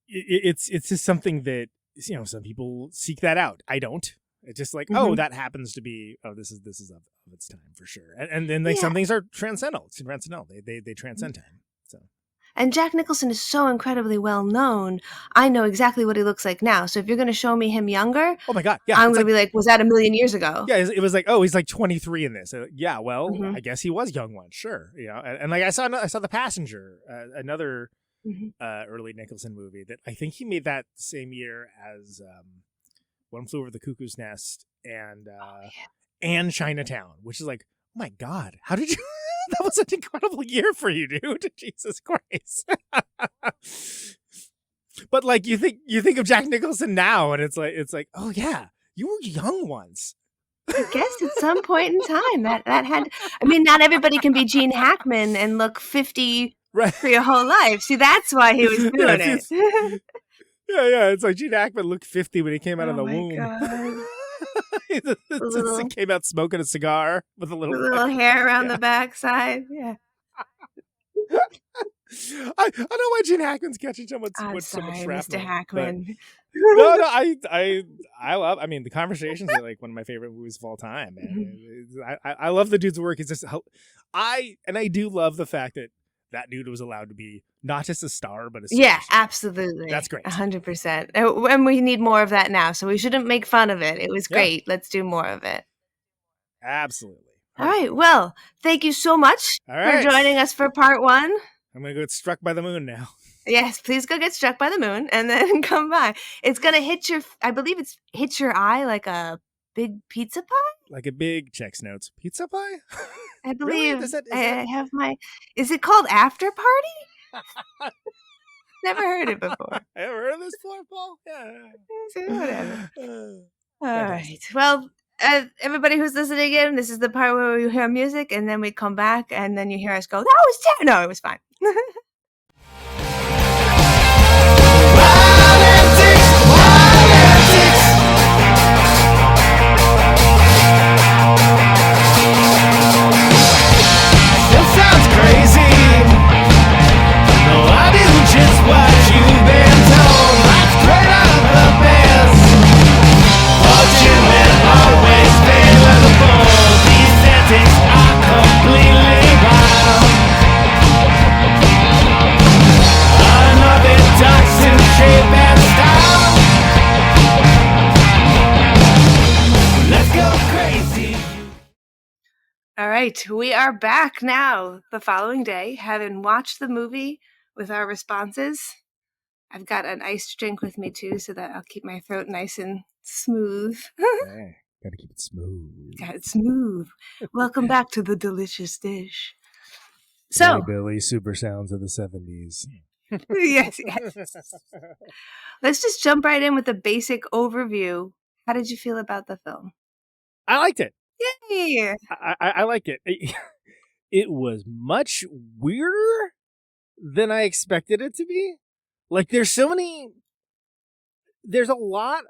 Speaker 2: it's just something that, you know, some people seek that out. I don't. It's just like, oh, that happens to be, this is of its time for sure. And then like some things are transcendental. They transcend time. So.
Speaker 1: And Jack Nicholson is so incredibly well known. I know exactly what he looks like now. So if you're going to show me him younger,
Speaker 2: oh my God, yeah,
Speaker 1: I'm going to be like, was that a million years ago?
Speaker 2: Yeah, it was like, oh, he's like 23 in this. Yeah, well, I guess he was young once, sure. You know, and like I saw The Passenger, another early Nicholson movie that I think he made that same year as One Flew Over the Cuckoo's Nest and Chinatown, which is like, oh my God, how did you? That was an incredible year for you, dude. Jesus Christ. But like you think of Jack Nicholson now, and it's like, oh yeah, you were young once.
Speaker 1: I guess at some point in time that had. I mean, not everybody can be Gene Hackman and look 50 for your whole life. See, that's why he was doing it.
Speaker 2: Yeah. It's like Gene Hackman looked 50 when he came out of the womb.
Speaker 1: God.
Speaker 2: He came out smoking a cigar with a little
Speaker 1: hair around the backside. Yeah.
Speaker 2: I don't know why Gene Hackman's catching so much
Speaker 1: sorry,
Speaker 2: shrapnel,
Speaker 1: Mr. Hackman.
Speaker 2: No, I love. I mean, The Conversations are like one of my favorite movies of all time. Man. I love the dude's work. He's just I do love the fact that dude was allowed to be not just a star, but a superstar.
Speaker 1: Yeah, absolutely.
Speaker 2: That's great.
Speaker 1: 100%. And we need more of that now. So we shouldn't make fun of it. It was great. Let's do more of it.
Speaker 2: Absolutely.
Speaker 1: All right. Well, thank you so much for joining us for part 1.
Speaker 2: I'm going to go get struck by the moon now.
Speaker 1: Yes, please go get struck by the moon and then come by. It's going to hit your eye like a big pizza pie?
Speaker 2: Like a big, checks notes, pizza pie?
Speaker 1: I believe.
Speaker 2: Really?
Speaker 1: I have my. Is it called After Party? Never heard it before.
Speaker 2: Ever heard of this before, Paul? Yeah.
Speaker 1: Whatever. All right. Well, everybody who's listening in, this is the part where we hear music and then we come back and then you hear us go, that was terrible. No, it was fine. All right, we are back now the following day, having watched the movie with our responses. I've got an iced drink with me too, so that I'll keep my throat nice and smooth.
Speaker 2: Okay. Gotta keep it smooth.
Speaker 1: Got it smooth. Welcome back to the delicious dish. So,
Speaker 2: Billy, super sounds of the 70s.
Speaker 1: yes. Let's just jump right in with a basic overview. How did you feel about the film?
Speaker 2: I liked it.
Speaker 1: Yay!
Speaker 2: I liked it. It was much weirder than I expected it to be. Like, there's a lot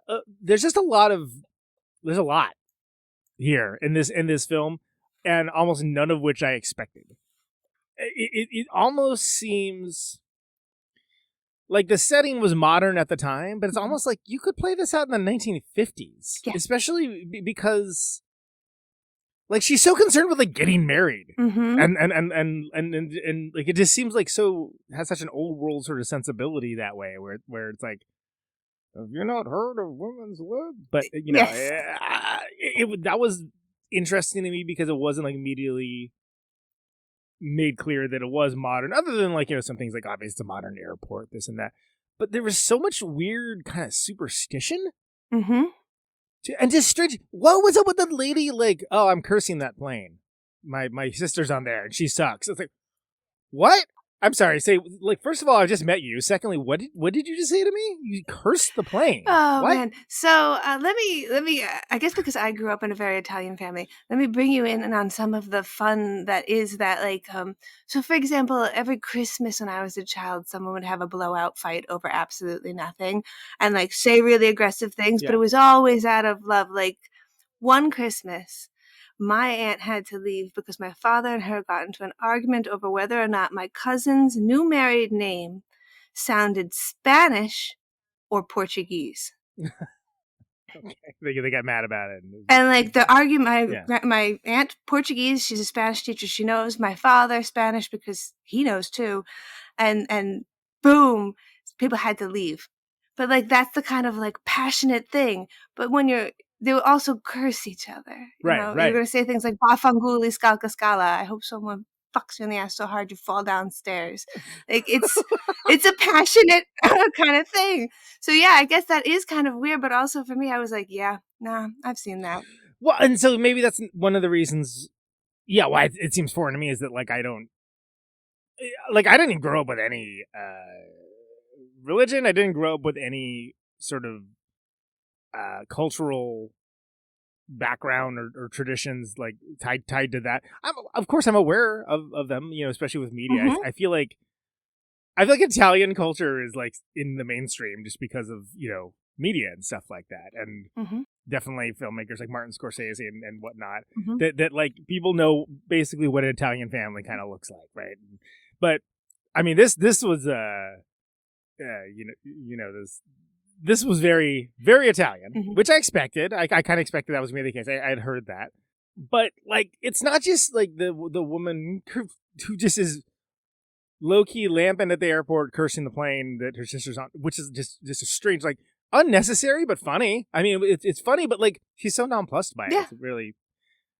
Speaker 2: here in this film, and almost none of which I expected. It almost seems like the setting was modern at the time, but it's almost like you could play this out in the 1950s, especially because like she's so concerned with like getting married, and like it just seems like has such an old world sort of sensibility that way, where it's like, have you not heard of women's lib? But you know, that was interesting to me because it wasn't like immediately made clear that it was modern, other than like, you know, some things like obviously it's a modern airport, this and that. But there was so much weird kind of superstition. And just strange. What was up with the lady? Like, oh, I'm cursing that plane. My sister's on there and she sucks. It's like, what? I'm sorry. Say, like, first of all, I just met you. Secondly, what did you just say to me? You cursed the plane.
Speaker 1: Oh, what? Man. So let me. I guess because I grew up in a very Italian family, let me bring you in on some of the fun that is that. Like, so for example, every Christmas when I was a child, someone would have a blowout fight over absolutely nothing, and like say really aggressive things, but it was always out of love. Like one Christmas,
Speaker 3: my aunt had to leave because my father and her got into an argument over whether or not my cousin's new married name sounded Spanish or Portuguese.
Speaker 2: Okay. They got mad about it.
Speaker 3: And like the argument,
Speaker 2: Yeah.
Speaker 3: my aunt Portuguese, she's a Spanish teacher, she knows. My father Spanish because he knows too, and boom, people had to leave. But like that's the kind of like passionate thing. But when they will also curse each other. You know?
Speaker 2: Right.
Speaker 3: You're gonna say things like "Bafanguli scalca scala." I hope someone fucks you in the ass so hard you fall downstairs. Like it's a passionate kind of thing. So yeah, I guess that is kind of weird. But also for me, I was like, yeah, nah, I've seen that.
Speaker 2: Well, and so maybe that's one of the reasons. Yeah, why it seems foreign to me is that like I didn't grow up with any religion. I didn't grow up with any sort of cultural background or traditions like tied to that. Of course I'm aware of them, you know, especially with media.
Speaker 3: Mhm.
Speaker 2: I feel like Italian culture is like in the mainstream just because of, you know, media and stuff like that, and
Speaker 3: Mhm.
Speaker 2: definitely filmmakers like Martin Scorsese and whatnot,
Speaker 3: Mhm.
Speaker 2: that like people know basically what an Italian family kind of looks like, right? But I mean, this was this was very, very Italian,
Speaker 3: Mhm.
Speaker 2: which I expected. I kind of expected that was maybe the case. I had heard that, but like it's not just like the woman who just is low key lamping at the airport, cursing the plane that her sister's on, which is just a strange, like unnecessary but funny. I mean, it's funny, but like she's so nonplussed by it.
Speaker 3: Yeah.
Speaker 2: It's really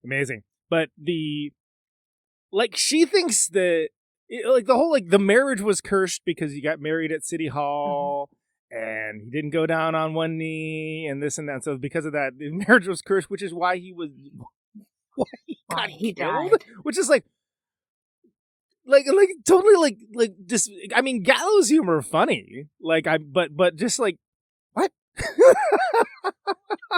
Speaker 2: amazing. But she thinks that like the whole like the marriage was cursed because he got married at City Hall. And he didn't go down on one knee, and this and that. So because of that, the marriage was cursed, which is why he got killed.
Speaker 3: Died.
Speaker 2: Which is like totally like just. I mean, gallows humor funny. But just like what?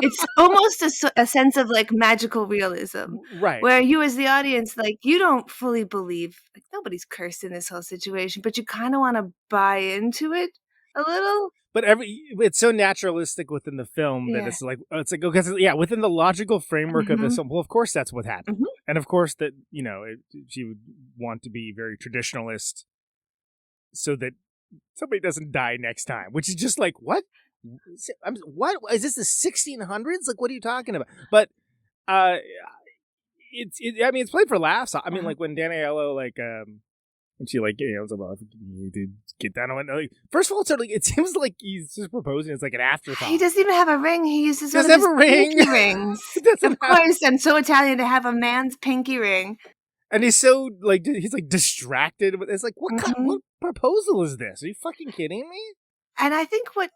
Speaker 3: It's almost a sense of like magical realism,
Speaker 2: Right?
Speaker 3: where you as the audience, like you don't fully believe, like nobody's cursed in this whole situation, but you kind of want to buy into it a little.
Speaker 2: But it's so naturalistic within the film that
Speaker 3: Yeah.
Speaker 2: it's like because within the logical framework of this
Speaker 3: Mhm.
Speaker 2: film. Well, of course that's what happened,
Speaker 3: Mhm.
Speaker 2: and of course that she would want to be very traditionalist, so that somebody doesn't die next time. Which is just like what? What is this? The 1600s? Like what are you talking about? But I mean, it's played for laughs. I mean, like when Danny Aiello and she like was about to get down on it. Like, first of all, it seems like he's just proposing. It's like an afterthought.
Speaker 3: He doesn't even have a ring. He uses one
Speaker 2: doesn't
Speaker 3: of his
Speaker 2: have a ring.
Speaker 3: pinky rings. Of course, and so Italian to have a man's pinky ring.
Speaker 2: And he's so like he's like distracted. It's like what what proposal is this? Are you fucking kidding me?
Speaker 3: And I think what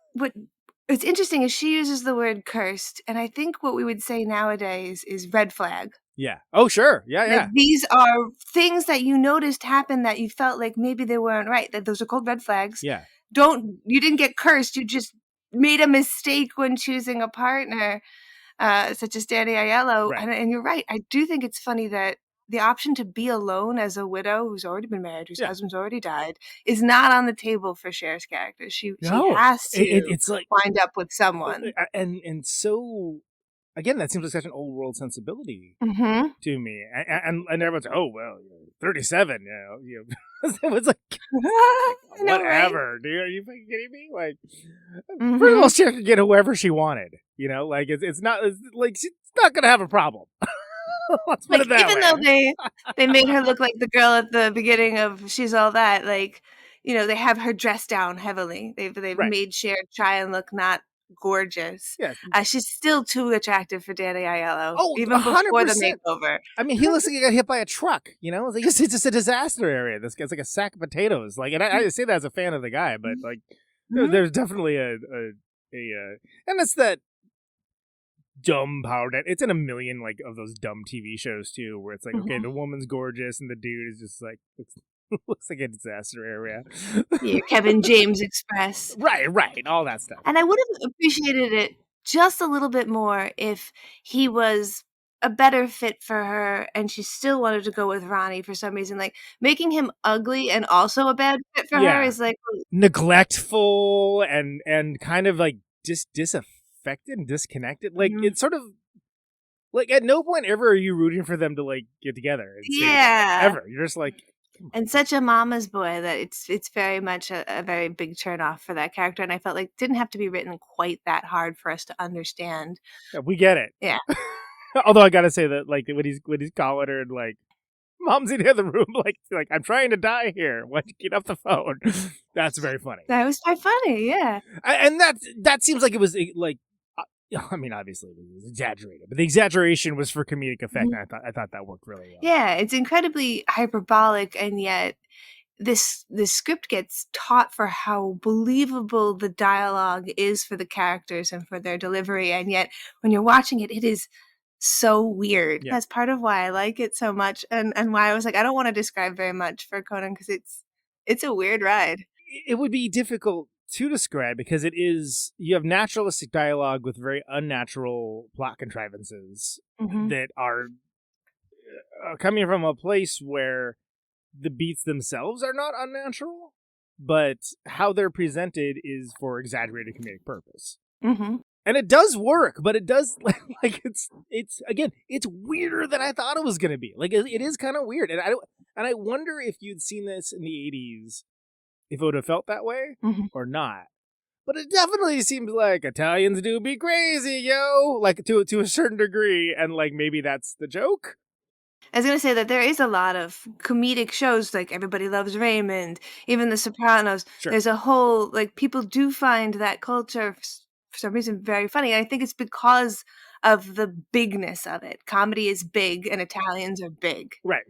Speaker 3: it's interesting is she uses the word cursed, and I think what we would say nowadays is red flag.
Speaker 2: Yeah. Oh, sure. Yeah,
Speaker 3: Like,
Speaker 2: yeah.
Speaker 3: these are things that you noticed happen that you felt like maybe they weren't right. That those are called red flags.
Speaker 2: Yeah.
Speaker 3: You didn't get cursed. You just made a mistake when choosing a partner, such as Danny Aiello.
Speaker 2: Right.
Speaker 3: And you're right. I do think it's funny that the option to be alone as a widow who's already been married, whose husband's already died, is not on the table for Cher's character. She has to
Speaker 2: it's like
Speaker 3: wind up with someone.
Speaker 2: And so again, that seems like such an old world sensibility
Speaker 3: Mm-hmm.
Speaker 2: to me. And everyone's like, oh well, 37. It was like whatever. Dude, are you fucking kidding me? Like, first of all, she could get whoever she wanted. Like it's not like she's not gonna have a problem. Let's put it that
Speaker 3: even
Speaker 2: way.
Speaker 3: though they made her look like the girl at the beginning of She's All That, like, they have her dressed down heavily. They've
Speaker 2: Right.
Speaker 3: made Cher try and look not gorgeous.
Speaker 2: Yes.
Speaker 3: She's still too attractive for Danny Aiello.
Speaker 2: Oh,
Speaker 3: even before the
Speaker 2: 100%.
Speaker 3: makeover.
Speaker 2: I mean, he looks like he got hit by a truck. It's like it's just a disaster area. This guy's like a sack of potatoes. Like, and I say that as a fan of the guy, but like, there's definitely a and it's that dumb power that it's in a million like of those dumb TV shows too, where it's like, okay, the woman's gorgeous and the dude is just like looks like a disaster area.
Speaker 3: Yeah, Kevin James Express.
Speaker 2: Right, all that stuff.
Speaker 3: And I would have appreciated it just a little bit more if he was a better fit for her and she still wanted to go with Ronnie for some reason. Like, making him ugly and also a bad fit for her is like
Speaker 2: neglectful and kind of like just disaffected and disconnected. Like it's sort of Like, at no point ever are you rooting for them to, like, get together and stay together.
Speaker 3: Yeah.
Speaker 2: Ever. You're just like...
Speaker 3: And such a mama's boy that it's very much a very big turn off for that character. And I felt like it didn't have to be written quite that hard for us to understand.
Speaker 2: Yeah, we get it.
Speaker 3: Yeah.
Speaker 2: Although I gotta say that, like, when he's calling her and, like, Mom's in the other room, like I'm trying to die here. Why'd you get off the phone? That's very funny.
Speaker 3: That was quite funny, yeah.
Speaker 2: And that seems like it was, like, I mean, obviously it was exaggerated, but the exaggeration was for comedic effect. And I thought that worked really well.
Speaker 3: Yeah, it's incredibly hyperbolic, and yet this script gets taught for how believable the dialogue is for the characters and for their delivery, and yet when you're watching it, it is so weird.
Speaker 2: Yeah.
Speaker 3: That's part of why I like it so much, and why I was like, I don't want to describe very much for Conan because it's a weird ride.
Speaker 2: It would be difficult to describe because you have naturalistic dialogue with very unnatural plot contrivances that are coming from a place where the beats themselves are not unnatural, but how they're presented is for exaggerated comedic purpose. And it does work, but it does like it's again, it's weirder than I thought it was going to be. Like it is kind of weird, and I wonder if you'd seen this in the 80s, if it would have felt that way or not. But it definitely seems like Italians do be crazy, yo, like to a certain degree, and like maybe that's the joke.
Speaker 3: I was going to say that there is a lot of comedic shows, like Everybody Loves Raymond, even The Sopranos.
Speaker 2: Sure.
Speaker 3: There's a whole, like, people do find that culture for some reason very funny. And I think it's because of the bigness of it. Comedy is big and Italians are big.
Speaker 2: Right.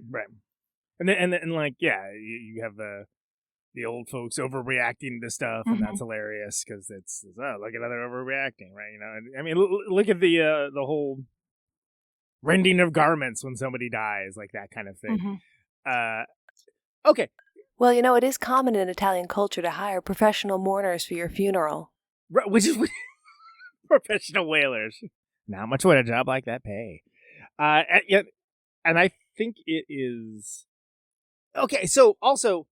Speaker 2: And then like, yeah, you have the old folks overreacting to stuff, and that's hilarious because it's look at other overreacting, right? You know, I mean, look at the whole rending of garments when somebody dies, like that kind of thing. Okay.
Speaker 1: Well, you know, it is common in Italian culture to hire professional mourners for your funeral.
Speaker 2: Right, which is professional wailers. Not much would a job like that pay. And I think it is... Okay, so also,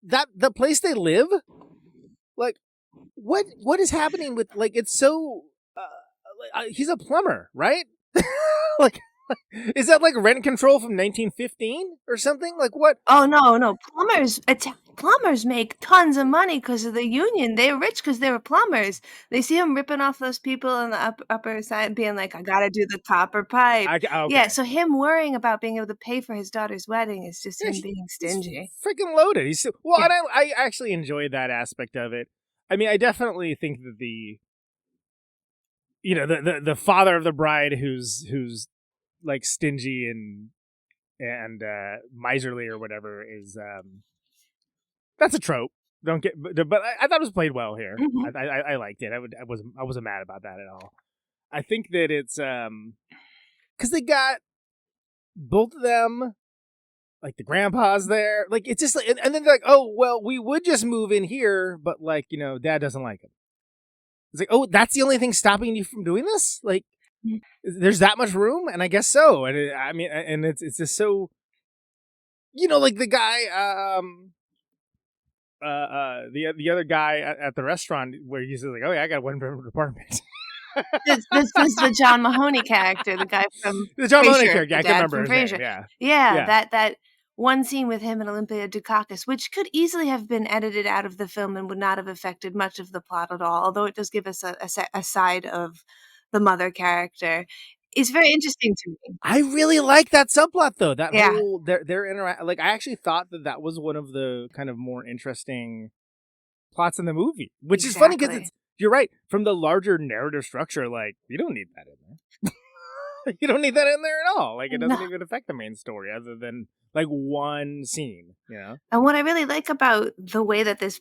Speaker 2: that the place they live, like, what is happening with, like, it's so... he's a plumber, right? Like, is that like rent control from 1915 or something? Like what?
Speaker 3: Oh no, plumbers make tons of money because of the union. They're rich because they were plumbers. They see him ripping off those people on the upper side, being like, "I gotta do the copper pipe."
Speaker 2: Okay.
Speaker 3: Yeah, so him worrying about being able to pay for his daughter's wedding is just him being stingy.
Speaker 2: He's freaking loaded. He's and I actually enjoyed that aspect of it. I mean, I definitely think that the father of the bride who's like stingy and miserly or whatever is that's a trope. Don't get, but I thought it was played well here. I liked it. I wasn't mad about that at all. I think that it's because they got both of them, like the grandpa's there. Like it's just like, and then they're like, oh well, we would just move in here, but like Dad doesn't like it. It's like, oh, that's the only thing stopping you from doing this? Like, there's that much room? And I guess so. And it's just so, like the guy, the other guy at the restaurant where he's like, oh yeah, I got a one-bedroom apartment.
Speaker 3: This is the John Mahoney character, the guy from
Speaker 2: the John
Speaker 3: Frasier,
Speaker 2: Mahoney character. I can remember his name.
Speaker 3: Yeah. That one scene with him and Olympia Dukakis, which could easily have been edited out of the film and would not have affected much of the plot at all, although it does give us a side of the mother character, is very interesting to me.
Speaker 2: I really like that subplot, though. That whole their interact. Like, I actually thought that was one of the kind of more interesting plots in the movie, which is funny because you're right, from the larger narrative structure. Like, you don't need that in there. You don't need that in there at all. Like, it doesn't even affect the main story, other than like one scene,
Speaker 3: And what I really like about the way that this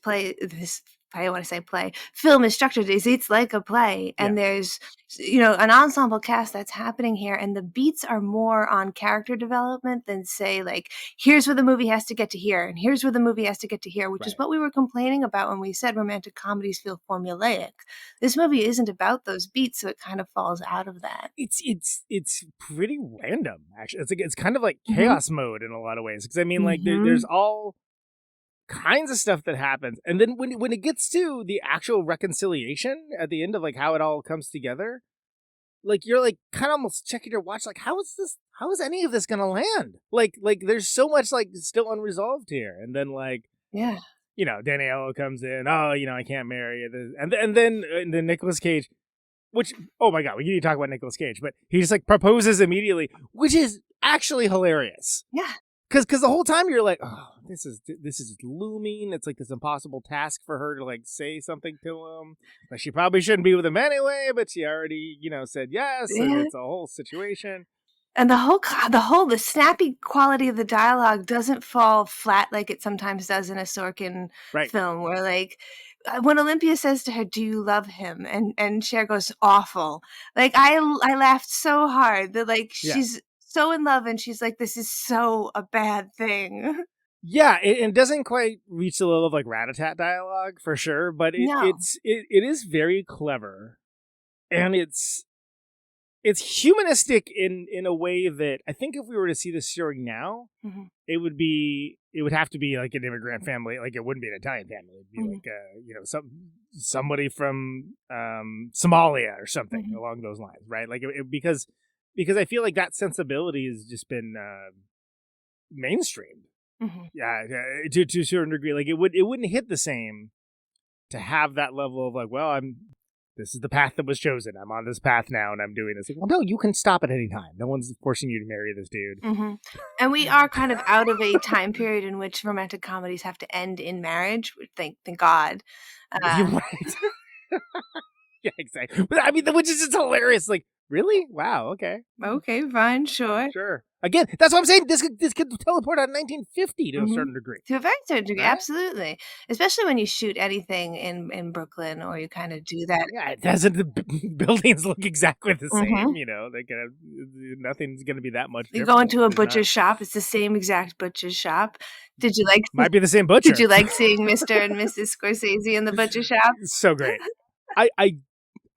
Speaker 3: I don't want to say play, film is structured is it's like a play, and there's an ensemble cast that's happening here, and the beats are more on character development than say like, here's where the movie has to get to here and here's where the movie has to get to here, which is what we were complaining about when we said romantic comedies feel formulaic. This movie isn't about those beats, so it kind of falls out of that.
Speaker 2: It's pretty random, actually. It's kind of like chaos mode in a lot of ways, because I mean, like there's all kinds of stuff that happens, and then when it gets to the actual reconciliation at the end of like how it all comes together, like you're like kind of almost checking your watch, like how is any of this gonna land? Like there's so much like still unresolved here, and then like
Speaker 3: Yeah.
Speaker 2: Daniela comes in, oh I can't marry you, and then Nicolas Cage, which oh my god, we need to talk about Nicolas Cage, but he just like proposes immediately, which is actually hilarious.
Speaker 3: Yeah.
Speaker 2: Because the whole time you're like, oh, this is looming. It's like this impossible task for her to like say something to him. Like she probably shouldn't be with him anyway, but she already said yes, and it's a whole situation.
Speaker 3: And the snappy quality of the dialogue doesn't fall flat like it sometimes does in a Sorkin film, where like when Olympia says to her, "Do you love him?" and Cher goes, "Awful." Like I laughed so hard that like she's so in love, and she's like, "This is so a bad thing."
Speaker 2: Yeah, it doesn't quite reach the level of like rat-a-tat dialogue for sure, but it is very clever, and it's humanistic in a way that I think if we were to see this story now, it would have to be like an immigrant family, like it wouldn't be an Italian family. It'd be like somebody from Somalia or something along those lines, right? Like because I feel like that sensibility has just been mainstreamed. Yeah, to a certain degree, like it wouldn't hit the same to have that level of like, well, this is the path that was chosen. I'm on this path now, and I'm doing this. Like, well, no, you can stop at any time. No one's forcing you to marry this dude.
Speaker 3: And we are kind of out of a time period in which romantic comedies have to end in marriage. Thank God.
Speaker 2: You're right. Yeah, exactly. But I mean, which is just hilarious. Like, really? Wow. Okay.
Speaker 3: Okay. Fine. Sure.
Speaker 2: Again, that's what I'm saying. This could teleport out in 1950 to a certain degree.
Speaker 3: To a very certain degree,
Speaker 2: right?
Speaker 3: Absolutely. Especially when you shoot anything in Brooklyn, or you kind of do that.
Speaker 2: Yeah, it doesn't. The buildings look exactly the same. Nothing's gonna be that much.
Speaker 3: You go into a butcher's shop; it's the same exact butcher's shop. Did you like?
Speaker 2: Might be the same butcher.
Speaker 3: Did you like seeing Mr. and Mrs. Scorsese in the butcher shop?
Speaker 2: So great.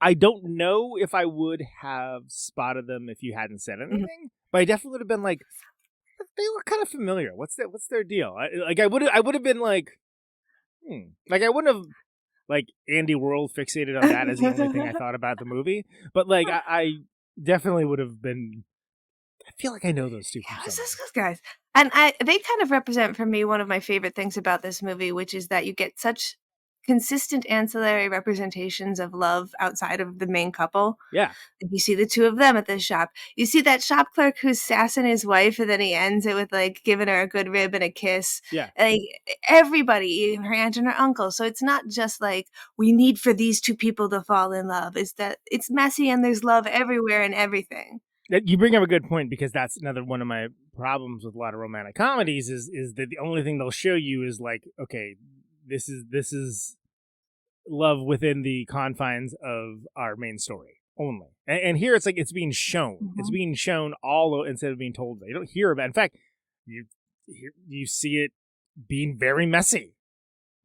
Speaker 2: I don't know if I would have spotted them if you hadn't said anything, but I definitely would have been like, they look kind of familiar. What's their deal? I would have been like, like I wouldn't have like Andy World fixated on that as the only thing I thought about the movie, but like I definitely would have been. I feel like I know those two.
Speaker 3: Yeah, those guys, and they kind of represent for me one of my favorite things about this movie, which is that you get such consistent ancillary representations of love outside of the main couple.
Speaker 2: Yeah.
Speaker 3: You see the two of them at the shop. You see that shop clerk who's sassing his wife, and then he ends it with like giving her a good rib and a kiss.
Speaker 2: Yeah.
Speaker 3: Like everybody, even her aunt and her uncle. So it's not just like we need for these two people to fall in love. It's that it's messy and there's love everywhere and everything.
Speaker 2: You bring up a good point, because that's another one of my problems with a lot of romantic comedies is that the only thing they'll show you is like, okay, this is love within the confines of our main story only. And here it's like it's being shown. It's being shown all instead of being told. You don't hear about it. In fact, you see it being very messy.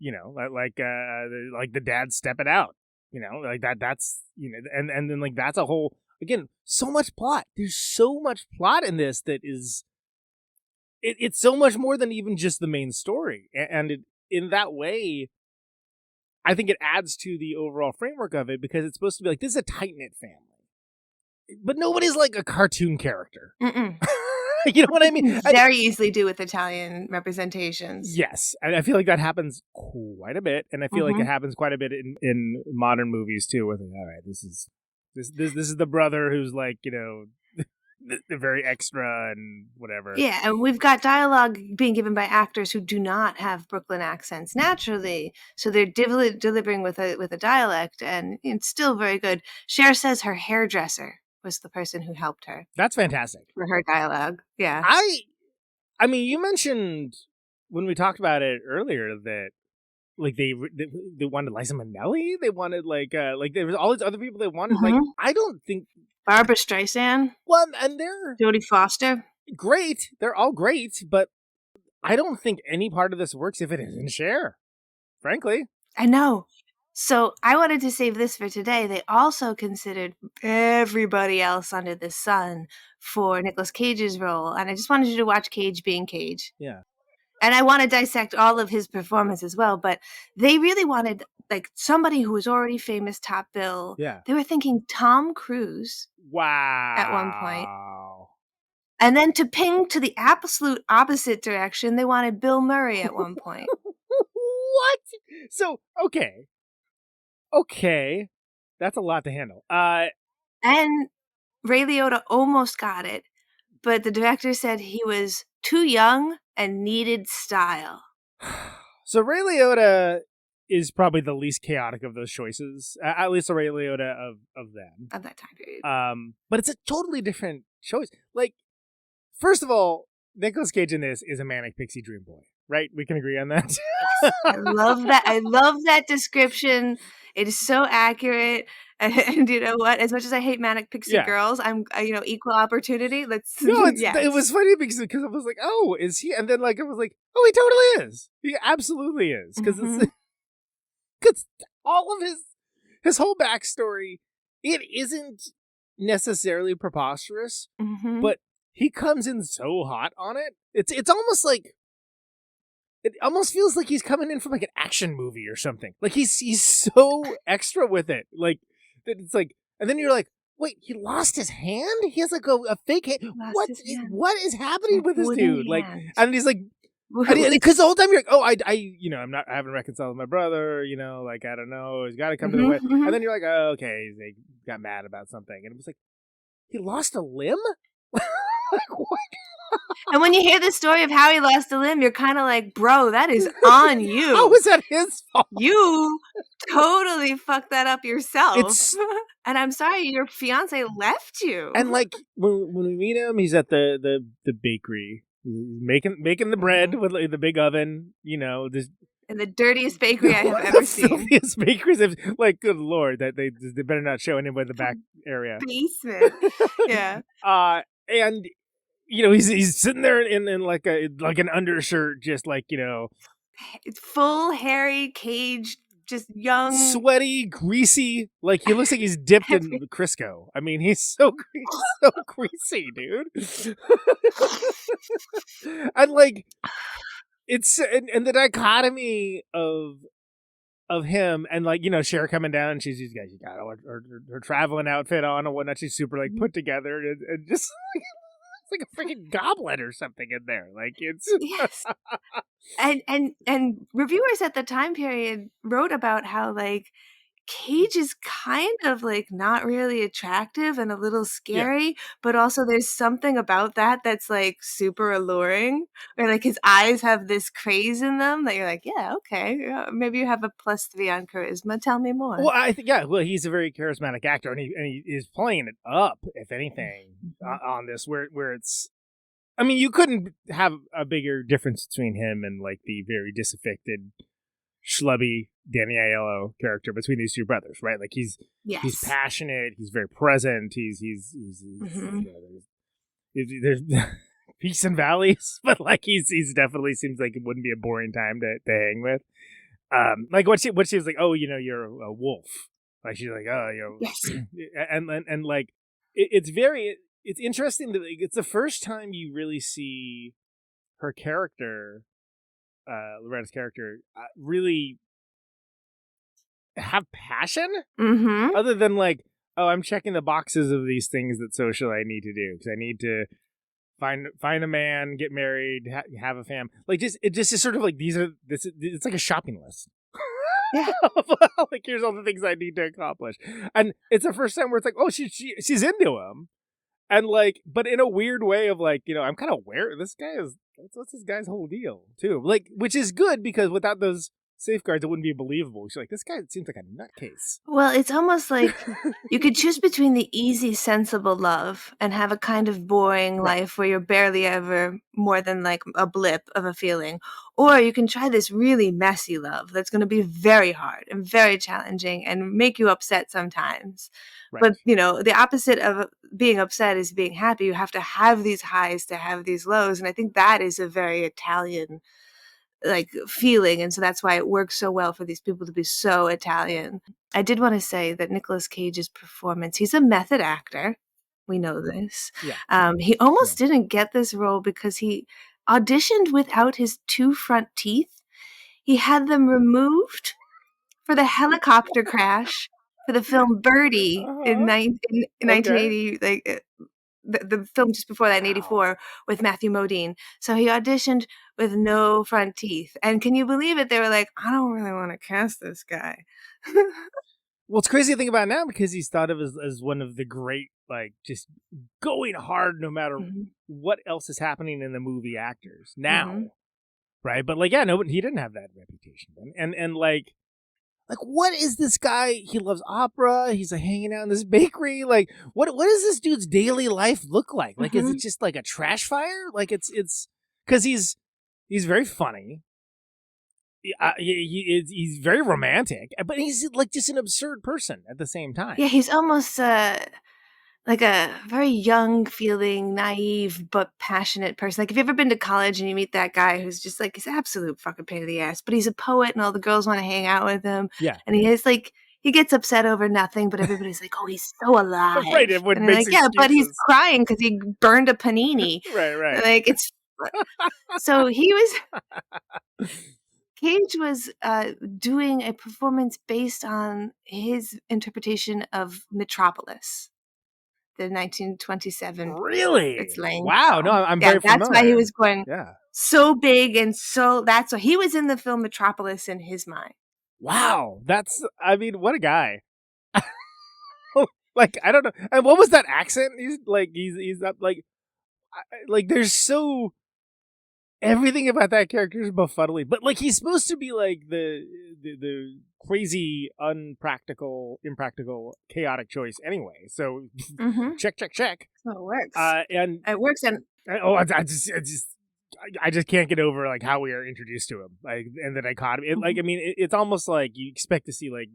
Speaker 2: Like the dad stepping out. Like that's and then like that's a whole, again, so much plot. There's so much plot in this that is it's so much more than even just the main story. And in that way, I think it adds to the overall framework of it, because it's supposed to be like, this is a tight-knit family. But nobody's like a cartoon character. You know what I mean?
Speaker 3: Very easily do with Italian representations.
Speaker 2: Yes. And I feel like that happens quite a bit. And I feel like it happens quite a bit in modern movies too, where all right, this is the brother who's like, the very extra and whatever.
Speaker 3: Yeah, and we've got dialogue being given by actors who do not have Brooklyn accents naturally, so they're delivering with a dialect, and it's still very good. Cher says her hairdresser was the person who helped her.
Speaker 2: That's fantastic
Speaker 3: For her dialogue. Yeah.
Speaker 2: I mean, you mentioned when we talked about it earlier that like they wanted Liza Minnelli, they wanted like there was all these other people they wanted. Like, I don't think
Speaker 3: Barbara Streisand.
Speaker 2: Well, and they're
Speaker 3: Jodie Foster.
Speaker 2: Great. They're all great, but I don't think any part of this works if it isn't Cher, frankly.
Speaker 3: I know. So I wanted to save this for today. They also considered everybody else under the sun for Nicolas Cage's role, and I just wanted you to watch Cage being Cage.
Speaker 2: Yeah.
Speaker 3: And I want to dissect all of his performance as well, but they really wanted like somebody who was already famous, top bill.
Speaker 2: Yeah.
Speaker 3: They were thinking Tom Cruise
Speaker 2: Wow.
Speaker 3: at one point. And then to ping to the absolute opposite direction, they wanted Bill Murray at one point.
Speaker 2: What? So, okay. That's a lot to handle.
Speaker 3: And Ray Liotta almost got it, but the director said he was too young and needed style.
Speaker 2: So Ray Liotta is probably the least chaotic of those choices, at least the Ray Liotta of them.
Speaker 3: Of that time period.
Speaker 2: But it's a totally different choice. Like, first of all, Nicolas Cage in this is a manic pixie dream boy, right? We can agree on that.
Speaker 3: I love that. I love that description. It is so accurate. And you know what? As much as I hate manic pixie girls, I'm equal opportunity. Let's
Speaker 2: It was funny because I was like, oh, is he? And then like I was like, oh, he totally is. He absolutely is because because all of his whole backstory, it isn't necessarily preposterous, but he comes in so hot on it. It's almost like. It almost feels like he's coming in from like an action movie or something. Like he's so extra with it. Like it's like, and then you're like, wait, he lost his hand? He has like a fake hand. What is happening with this dude? Like, and he's like, because the whole time you're like, oh, I haven't reconciled with my brother. Like I don't know. He's got to come to the wedding. And then you're like, oh, okay, he got mad about something, and it was like, he lost a limb. Like what?
Speaker 3: And when you hear the story of how he lost a limb, you're kind of like, bro, that is on you.
Speaker 2: How was that his fault?
Speaker 3: You totally fucked that up yourself. And I'm sorry, your fiance left you.
Speaker 2: And like when we meet him, he's at the bakery. He's making the bread with like, the big oven, this.
Speaker 3: In the dirtiest bakery I have ever seen.
Speaker 2: The filthiest bakeries. Like, good lord, that they better not show anybody the back area.
Speaker 3: Basement. Yeah.
Speaker 2: And he's sitting there in like an undershirt, just like
Speaker 3: it's full hairy Cage, just young,
Speaker 2: sweaty, greasy. Like he looks like he's dipped in Crisco. I mean, he's so greasy, dude. And like it's and the dichotomy of him and like Cher coming down and she's got her traveling outfit on and whatnot. She's super like put together and just. It's like a freaking goblet or something in there. Like it's
Speaker 3: yes. And reviewers at the time period wrote about how like Cage is kind of like not really attractive and a little scary, but also there's something about that that's like super alluring. Or like his eyes have this craze in them that you're like, yeah, okay, maybe you have a +3 on charisma. Tell me more.
Speaker 2: Well, I think well, he's a very charismatic actor, and he is playing it up, if anything, on this where it's. I mean, you couldn't have a bigger difference between him and like the very disaffected, schlubby Danny Aiello character between these two brothers, right? Like he's passionate, he's very present, he's there's peaks and valleys, but like he's definitely seems like it wouldn't be a boring time to hang with. Like what she was like, oh, you're a wolf. Like she's like, oh, and like it's interesting that like, it's the first time you really see her character, Loretta's character, really have passion, other than like, oh, I'm checking the boxes of these things that socially I need to do because I need to find a man, get married, have a fam. Like it just is sort of like it's like a shopping list. Yeah. Like here's all the things I need to accomplish, and it's the first time where it's like, oh, she's into him, and like, but in a weird way of like, I'm kind of aware this guy is. What's this guy's whole deal too? Like, which is good because without those safeguards, it wouldn't be believable. She's like, this guy seems like a nutcase.
Speaker 3: Well, it's almost like you could choose between the easy, sensible love and have a kind of boring life where you're barely ever more than like a blip of a feeling. Or you can try this really messy love that's going to be very hard and very challenging and make you upset sometimes. Right. But, the opposite of being upset is being happy. You have to have these highs to have these lows. And I think that is a very Italian like feeling, and so that's why it works so well for these people to be so Italian. I did want to say that Nicolas Cage's performance, he's a method actor. We know this. Yeah. He almost didn't get this role because he auditioned without his 2 front teeth. He had them removed for the helicopter crash for the film Birdie in 1980, like the film just before that in 84 with Matthew Modine. So he auditioned with no front teeth. And can you believe it? They were like, I don't really want to cast this guy.
Speaker 2: Well, it's crazy to think about now because he's thought of as one of the great, like, just going hard no matter what else is happening in the movie actors now. Right? But, like, yeah, no, he didn't have that reputation then. And like, what is this guy? He loves opera. He's like hanging out in this bakery. Like, what does this dude's daily life look like? Like, is it just like a trash fire? Like, it's because he's very funny. He's very romantic, but he's like just an absurd person at the same time.
Speaker 3: Yeah, he's almost like a very young feeling, naive, but passionate person. Like, if you've ever been to college and you meet that guy who's just like, he's absolute fucking pain in the ass, but he's a poet and all the girls want to hang out with him.
Speaker 2: Yeah.
Speaker 3: And he is like, he gets upset over nothing, but everybody's like, oh, he's so alive.
Speaker 2: Right. It would make
Speaker 3: like, yeah, but he's crying because he burned a panini.
Speaker 2: Right.
Speaker 3: Like, it's, so he was, Cage was doing a performance based on his interpretation of Metropolis. The 1927.
Speaker 2: Really?
Speaker 3: It's Lang.
Speaker 2: Wow. No, I'm very familiar.
Speaker 3: That's why he was going
Speaker 2: Yeah.
Speaker 3: so big and so. That's why he was in the film Metropolis in his mind.
Speaker 2: Wow. I mean, what a guy. Like, I don't know. And what was that accent? He's up like there's so. Everything about that character is befuddling, but like he's supposed to be like the crazy, impractical, chaotic choice anyway. So check.
Speaker 3: So it works.
Speaker 2: And
Speaker 3: it works. And
Speaker 2: I just can't get over like how we are introduced to him, like, and the dichotomy. Like, I mean, it's almost like you expect to see like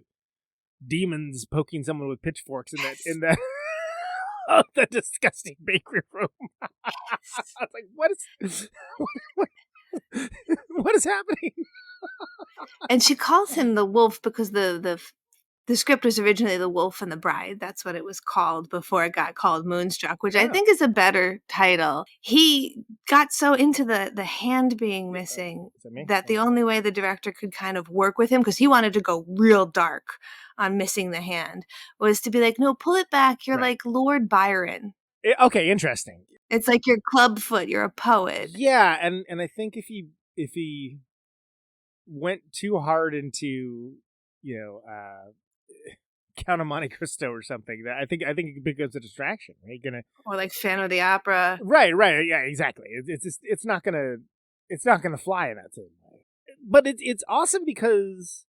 Speaker 2: demons poking someone with pitchforks in that the disgusting bakery room. I was like, what is happening?
Speaker 3: And she calls him the wolf because the script was originally The Wolf and the Bride. That's what it was called before it got called Moonstruck, which I think is a better title. He got so into the hand being missing that the only way the director could kind of work with him, because he wanted to go real dark on missing the hand, was to be like, no, pull it back. You're like Lord Byron.
Speaker 2: Okay, interesting.
Speaker 3: It's like your clubfoot. You're a poet.
Speaker 2: Yeah, and I think if he went too hard into, Count of Monte Cristo or something, that I think it becomes a distraction, right?
Speaker 3: Or like Phantom of the Opera.
Speaker 2: Right, yeah, exactly. It's not gonna fly in that same way. But it's awesome because,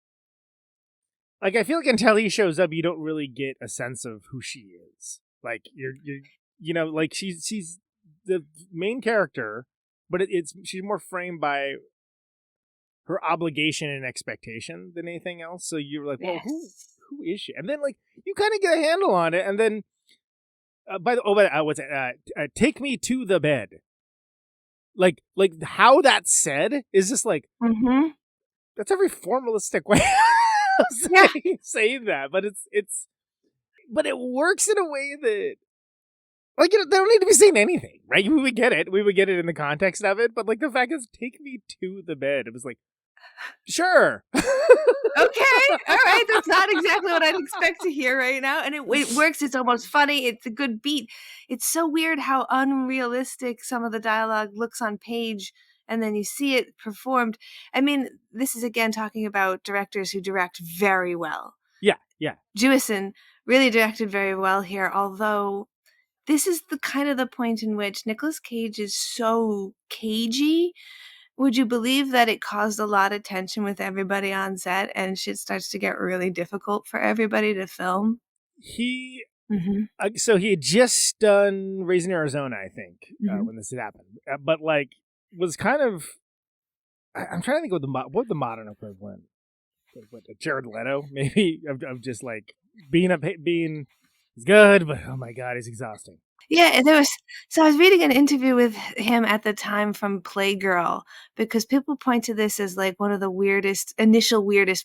Speaker 2: like, I feel like until he shows up, you don't really get a sense of who she is. Like, you're like she's the main character, but she's more framed by her obligation and expectation than anything else. So you're like, well, who is she? And then like you kind of get a handle on it, and then what's it? Take me to the bed. Like how that's said is just like that's a very formalistic way of saying that, but but it works in a way that, like, they don't need to be saying anything, right? We would get it in the context of it, but like the fact is, take me to the bed. It was like, sure.
Speaker 3: Okay, all right. That's not exactly what I'd expect to hear right now, and it works. It's almost funny. It's a good beat. It's so weird how unrealistic some of the dialogue looks on page, and then you see it performed. I mean, this is again talking about directors who direct very well. Yeah. Jewison really directed very well here, although this is the point in which Nicolas Cage is so cagey. Would you believe that it caused a lot of tension with everybody on set, and shit starts to get really difficult for everybody to film?
Speaker 2: So he had just done Raising Arizona, I think, when this had happened. But like, was kind of, I'm trying to think what the modern equivalent, what Jared Leto, maybe, of just like being he's good, but oh my god, he's exhausting.
Speaker 3: Yeah, there was so I was reading an interview with him at the time from Playgirl because people point to this as like one of the weirdest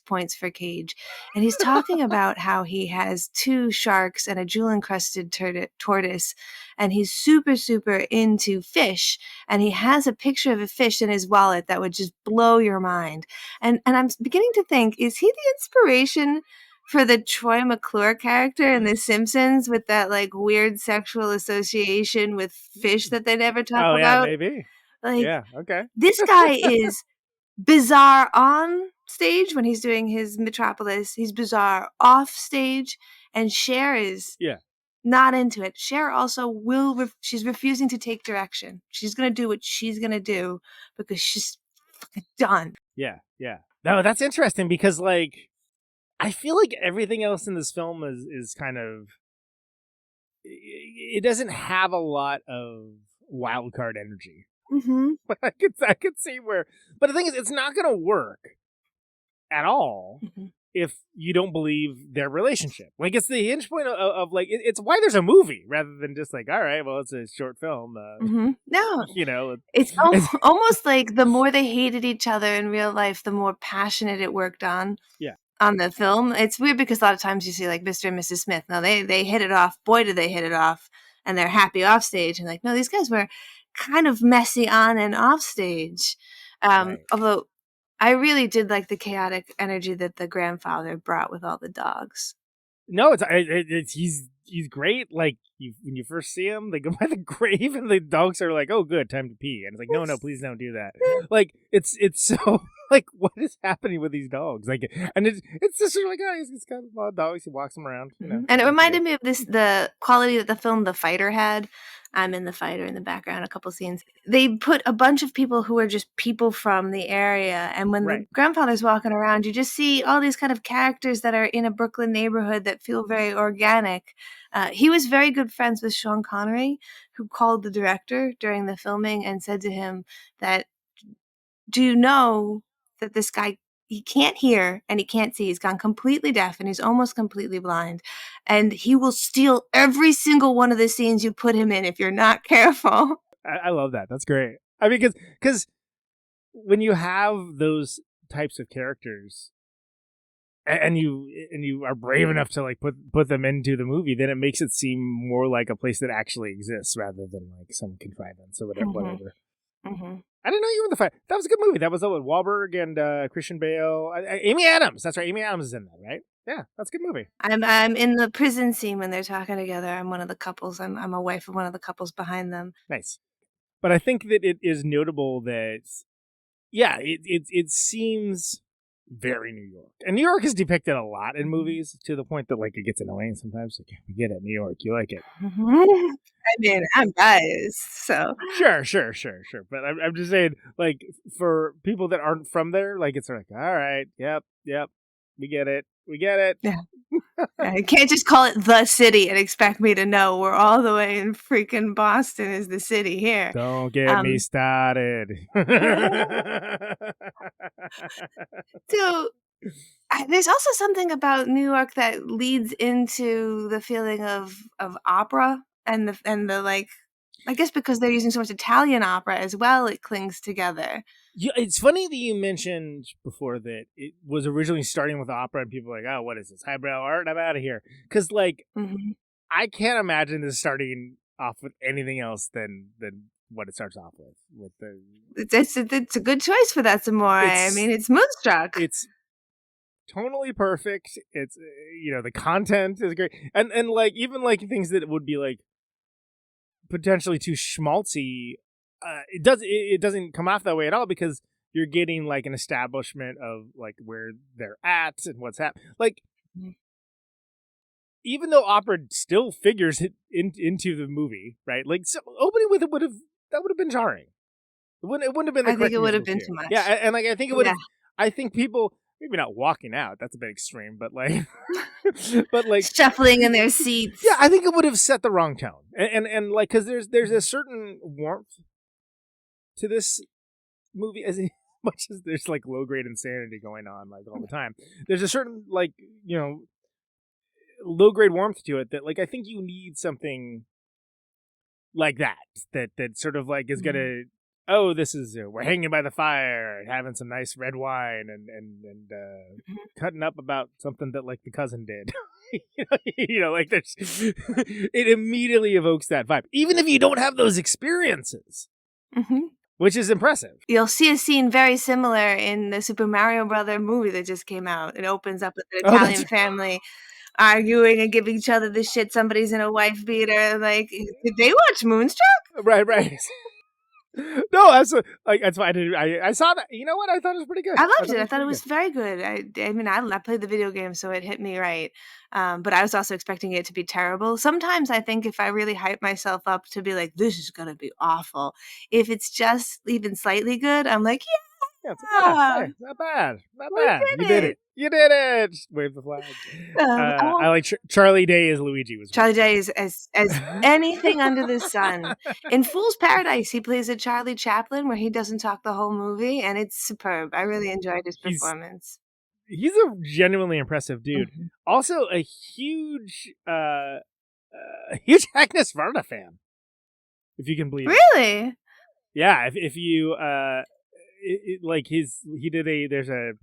Speaker 3: points for Cage. And he's talking about how he has 2 sharks and a jewel-encrusted tortoise, and he's super, super into fish, and he has a picture of a fish in his wallet that would just blow your mind. And I'm beginning to think, is he the inspiration for the Troy McClure character in The Simpsons with that like weird sexual association with fish that they never talk
Speaker 2: Oh yeah,
Speaker 3: about?
Speaker 2: maybe.
Speaker 3: Like,
Speaker 2: Yeah. Okay.
Speaker 3: this guy is bizarre on stage when he's doing his Metropolis. He's bizarre off stage, and Cher is
Speaker 2: Yeah.
Speaker 3: not into it. Cher also she's refusing to take direction. She's gonna do what she's gonna do because she's fucking done.
Speaker 2: Yeah. Yeah. No, that's interesting because like I feel like everything else in this film is kind of it doesn't have a lot of wild card energy.
Speaker 3: Mm-hmm.
Speaker 2: But I could see where. But the thing is, it's not going to work at all
Speaker 3: Mm-hmm.
Speaker 2: if you don't believe their relationship. Like it's the hinge point of like it's why there's a movie rather than just like, all right, well, it's a short film.
Speaker 3: Mm-hmm. No,
Speaker 2: You know,
Speaker 3: it's almost like the more they hated each other in real life, the more passionate it worked on.
Speaker 2: Yeah.
Speaker 3: On the film. It's weird because a lot of times you see like Mr. and Mrs. Smith. No, they hit it off. Boy, did they hit it off. And they're happy off stage. And like, no, these guys were kind of messy on and off stage.
Speaker 2: Right.
Speaker 3: Although I really did like the chaotic energy that the grandfather brought with all the dogs.
Speaker 2: No, it's he's great. Like when you first see him, they go by the grave, and the dogs are like, "Oh, good, time to pee." And it's like, "No, please don't do that." Like it's so like what is happening with these dogs? Like, and it's just sort of like, oh, he's got a lot of dogs. He walks them around, you know.
Speaker 3: And it reminded me of the quality that the film The Fighter had. I'm in The Fighter in the background, a couple scenes. They put a bunch of people who are just people from the area. And when the grandfather's walking around, you just see all these kind of characters that are in a Brooklyn neighborhood that feel very organic. He was very good friends with Sean Connery, who called the director during the filming and said to him that, do you know that this guy, he can't hear and he can't see. He's gone completely deaf and he's almost completely blind. And he will steal every single one of the scenes you put him in if you're not careful.
Speaker 2: I love that. That's great. I mean, because when you have those types of characters, and you are brave enough to like put them into the movie, then it makes it seem more like a place that actually exists rather than like some contrivance or whatever.
Speaker 3: Mm-hmm.
Speaker 2: Whatever.
Speaker 3: Mm-hmm.
Speaker 2: I didn't know you were in the fight. That was a good movie. That was with Wahlberg and Christian Bale, Amy Adams. That's right, Amy Adams is in that, right? Yeah, that's a good movie.
Speaker 3: I'm in the prison scene when they're talking together. I'm one of the couples. I'm a wife of one of the couples behind them.
Speaker 2: Nice, but I think that it is notable that it seems very New York, and New York is depicted a lot in movies to the point that like it gets annoying sometimes. Like, we get it, New York, you like it.
Speaker 3: I mean, I'm biased, so
Speaker 2: sure. But I'm just saying, like, for people that aren't from there, like, it's like, all right, yep, we get it.
Speaker 3: Yeah. You can't just call it the city and expect me to know we're all the way in freaking Boston is the city here.
Speaker 2: Don't get me started.
Speaker 3: So there's also something about New York that leads into the feeling of opera and the like, I guess because they're using so much Italian opera as well, it clings together.
Speaker 2: Yeah, it's funny that you mentioned before that it was originally starting with opera, and people were like, "Oh, what is this highbrow art? I'm out of here." Because, like, I can't imagine this starting off with anything else than what it starts off with the.
Speaker 3: It's a good choice for that Zamora. I mean, it's Moonstruck.
Speaker 2: It's tonally perfect. It's the content is great, and like even like things that would be like potentially too schmaltzy. It doesn't come off that way at all because you're getting like an establishment of like where they're at and what's happening. Like, even though opera still figures into the movie, right? Like, so opening with it would have been jarring. It wouldn't have been. I
Speaker 3: think it would have been too much.
Speaker 2: Yeah, and like I think it would have. I think people maybe not walking out. That's a bit extreme, but like,
Speaker 3: shuffling in their seats.
Speaker 2: Yeah, I think it would have set the wrong tone, and like because there's a certain warmth to this movie as much as there's like low grade insanity going on like all the time. There's a certain like low grade warmth to it that like I think you need something like that sort of like is gonna. Oh, this is we're hanging by the fire and having some nice red wine and cutting up about something that like the cousin did. Like there's it immediately evokes that vibe, even if you don't have those experiences, which is impressive.
Speaker 3: You'll see a scene very similar in the Super Mario Brother movie that just came out. It opens up with an Italian family arguing and giving each other the shit. Somebody's in a wife beater. Like, did they watch Moonstruck?
Speaker 2: Right. No, that's why I saw that. You know what? I thought it was pretty good.
Speaker 3: I loved it. I thought it was very good. I mean, I played the video game, so it hit me right. But I was also expecting it to be terrible. Sometimes I think if I really hype myself up to be like, this is going to be awful, if it's just even slightly good, I'm like,
Speaker 2: yeah, hey, not bad. You did it. Wave the flag. I like Charlie Day as Luigi.
Speaker 3: Charlie Day is as anything under the sun. In Fool's Paradise, he plays a Charlie Chaplin where he doesn't talk the whole movie, and it's superb. I really enjoyed his performance.
Speaker 2: He's a genuinely impressive dude. Also, a huge Agnes Varda fan, if you can believe it.
Speaker 3: Really?
Speaker 2: Yeah. If you there's a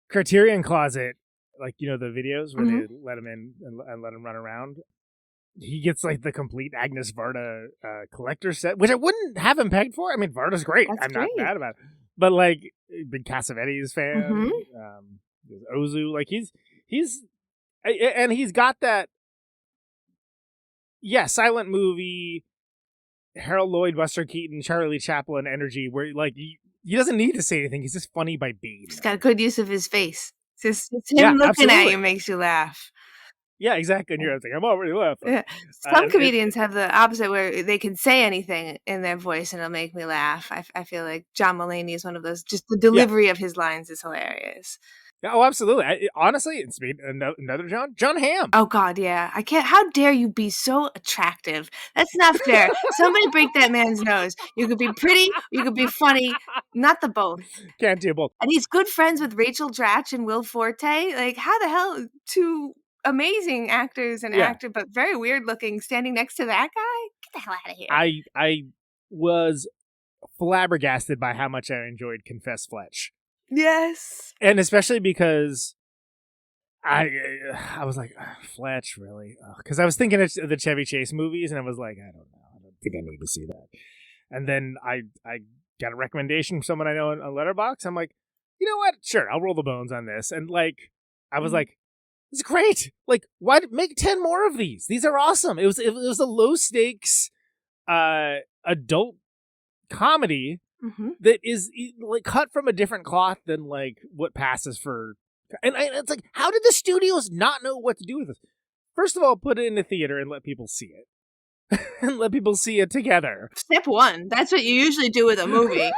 Speaker 2: Criterion Closet, like, the videos where they let him in and let him run around. He gets like the complete Agnes Varda collector set, which I wouldn't have him pegged for. I mean, Varda's great.
Speaker 3: That's
Speaker 2: I'm
Speaker 3: great.
Speaker 2: not bad about it. But like, big Cassavetes fan, Ozu, like he's and he's got that, silent movie, Harold Lloyd, Buster Keaton, Charlie Chaplin energy, where like he doesn't need to say anything. He's just funny by being.
Speaker 3: He's got good use of his face. It's him looking at you makes you laugh.
Speaker 2: Yeah, exactly. And you're like, I'm already laughing.
Speaker 3: Yeah. Some comedians have the opposite, where they can say anything in their voice and it'll make me laugh. I feel like John Mulaney is one of those. Just the delivery of his lines is hilarious.
Speaker 2: Oh, absolutely. Honestly, it's another John Hamm.
Speaker 3: Oh, God, yeah. I can't. How dare you be so attractive? That's not fair. Somebody break that man's nose. You could be pretty, you could be funny, not the both.
Speaker 2: Can't do both.
Speaker 3: And he's good friends with Rachel Dratch and Will Forte. Like, how the hell two amazing actors and actor, but very weird looking, standing next to that guy? Get the hell out of here.
Speaker 2: I was flabbergasted by how much I enjoyed Confess Fletch.
Speaker 3: Yes.
Speaker 2: And especially because I was like, Fletch, really? Because I was thinking of the Chevy Chase movies, and I was like, I don't know. I don't think I need to see that. And then I got a recommendation from someone I know on Letterboxd. I'm like, you know what? Sure, I'll roll the bones on this. And like, I was like, this is great. Like, why make 10 more of these? These are awesome. It was a low stakes adult comedy that is like cut from a different cloth than like what passes for. And it's like, how did the studios not know what to do with this? First of all, put it in the theater and let people see it. And let people see it together.
Speaker 3: Step one. That's what you usually do with a movie.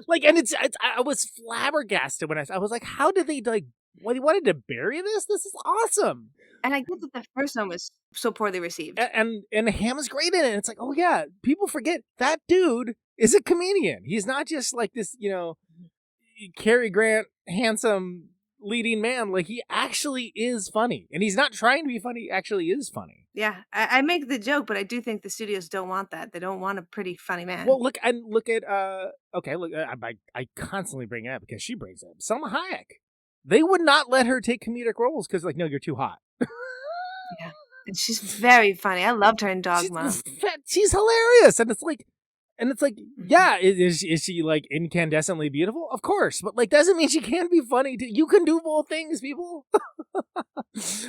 Speaker 2: Like, and I was flabbergasted when I was like, how did they like? What, he wanted to bury this? This is awesome.
Speaker 3: And I get that the first one was so poorly received.
Speaker 2: And Ham is great in it. It's like, oh yeah, people forget that dude is a comedian. He's not just like this, Cary Grant, handsome leading man. Like, he actually is funny. And he's not trying to be funny, he actually is funny.
Speaker 3: Yeah, I make the joke, but I do think the studios don't want that. They don't want a pretty funny man.
Speaker 2: Well, look at I constantly bring it up because she brings it up. Salma Hayek. They would not let her take comedic roles because, like, no, you're too hot.
Speaker 3: Yeah, and she's very funny. I loved her in Dogma.
Speaker 2: She's hilarious, and it's like, yeah, is she like incandescently beautiful? Of course, but like, doesn't mean she can't be funny. You can do both things, people.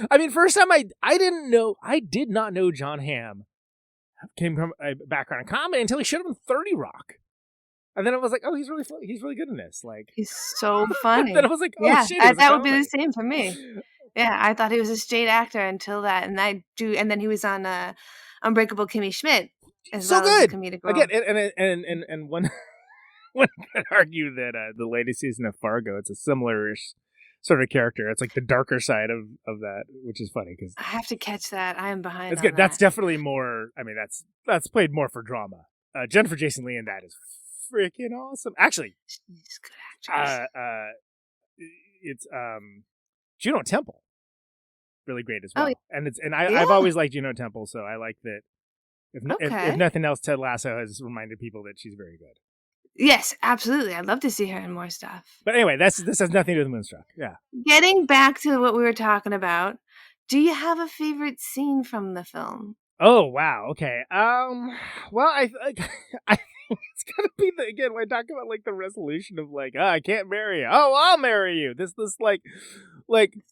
Speaker 2: I mean, first time I did not know John Hamm came from a background in comedy until he showed up in 30 Rock. And then I was like, oh, he's really good in this. Like,
Speaker 3: he's so funny.
Speaker 2: Then I was like, oh,
Speaker 3: yeah,
Speaker 2: shit.
Speaker 3: that would be the same for me. Yeah, I thought he was a straight actor until that, and then he was on Unbreakable Kimmy Schmidt as
Speaker 2: so
Speaker 3: well
Speaker 2: good.
Speaker 3: as a comedic role.
Speaker 2: Again, and one could argue that the latest season of Fargo, it's a similar sort of character. It's like the darker side of that, which is funny because
Speaker 3: I have to catch that. I am behind.
Speaker 2: It's good. That's definitely more. I mean, that's played more for drama. Jennifer Jason Leigh in that is freaking awesome. Actually,
Speaker 3: she's a good actress.
Speaker 2: It's Juno Temple really great as
Speaker 3: Oh,
Speaker 2: well.
Speaker 3: yeah.
Speaker 2: And
Speaker 3: Yeah.
Speaker 2: I've always liked Juno Temple, so I like that. If
Speaker 3: Okay.
Speaker 2: nothing else, Ted Lasso has reminded people that she's very good.
Speaker 3: Yes, absolutely. I'd love to see her in more stuff.
Speaker 2: But anyway, this has nothing to do with Moonstruck. Yeah.
Speaker 3: Getting back to what we were talking about, do you have a favorite scene from the film?
Speaker 2: Oh wow. Okay. Well, I think it's gotta be again when I talk about like the resolution of like, oh, I can't marry you. Oh, I'll marry you. This like,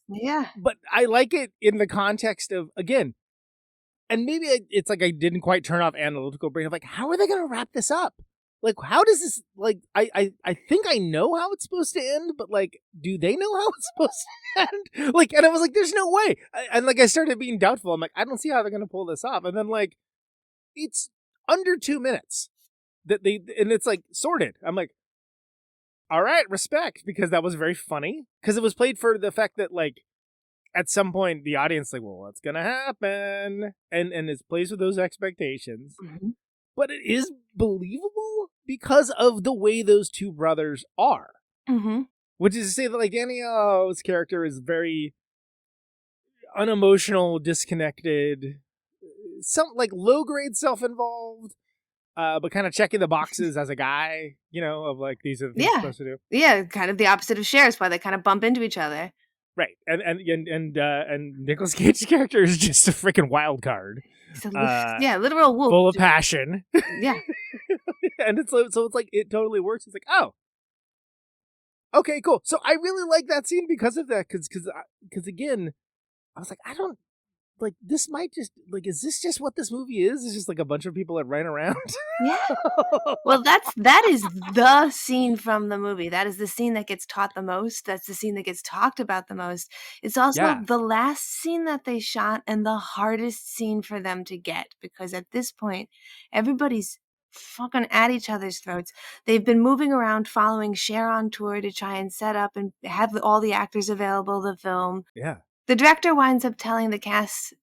Speaker 3: Yeah.
Speaker 2: but I like it in the context of again, and maybe it's like I didn't quite turn off analytical brain of like, how are they gonna wrap this up? Like, how does this like? I think I know how it's supposed to end, but like, do they know how it's supposed to end? Like, and I was like, there's no way. And like, I started being doubtful. I'm like, I don't see how they're gonna pull this off. And then like, it's under 2 minutes that and it's like sorted. I'm like, all right, respect, because that was very funny because it was played for the fact that like at some point the audience like, well, what's gonna happen? And it plays with those expectations.
Speaker 3: Mm-hmm.
Speaker 2: But it is believable because of the way those two brothers are.
Speaker 3: Mm-hmm.
Speaker 2: Which is to say that like Danielle's character is very unemotional, disconnected, some like low grade self-involved, but kind of checking the boxes as a guy, you know, of like these are the things you're supposed to do.
Speaker 3: Yeah, kind of the opposite of Cher's, why they kind of bump into each other.
Speaker 2: Right. And Nicolas Cage's character is just a freaking wild card.
Speaker 3: Literal wolf.
Speaker 2: Full of passion.
Speaker 3: Yeah.
Speaker 2: And so it's like it totally works. It's like, oh, okay, cool. So I really like that scene because of that, because again, I was like, I don't like this. Might just like, is this just what this movie is? It's just like a bunch of people that ran around.
Speaker 3: Yeah. Well, that is the scene from the movie. That is the scene that gets taught the most. That's the scene that gets talked about the most. It's also the last scene that they shot and the hardest scene for them to get, because at this point, everybody's fucking at each other's throats. They've been moving around following Cher on tour to try and set up and have all the actors available to film.
Speaker 2: Yeah.
Speaker 3: The director winds up telling the cast,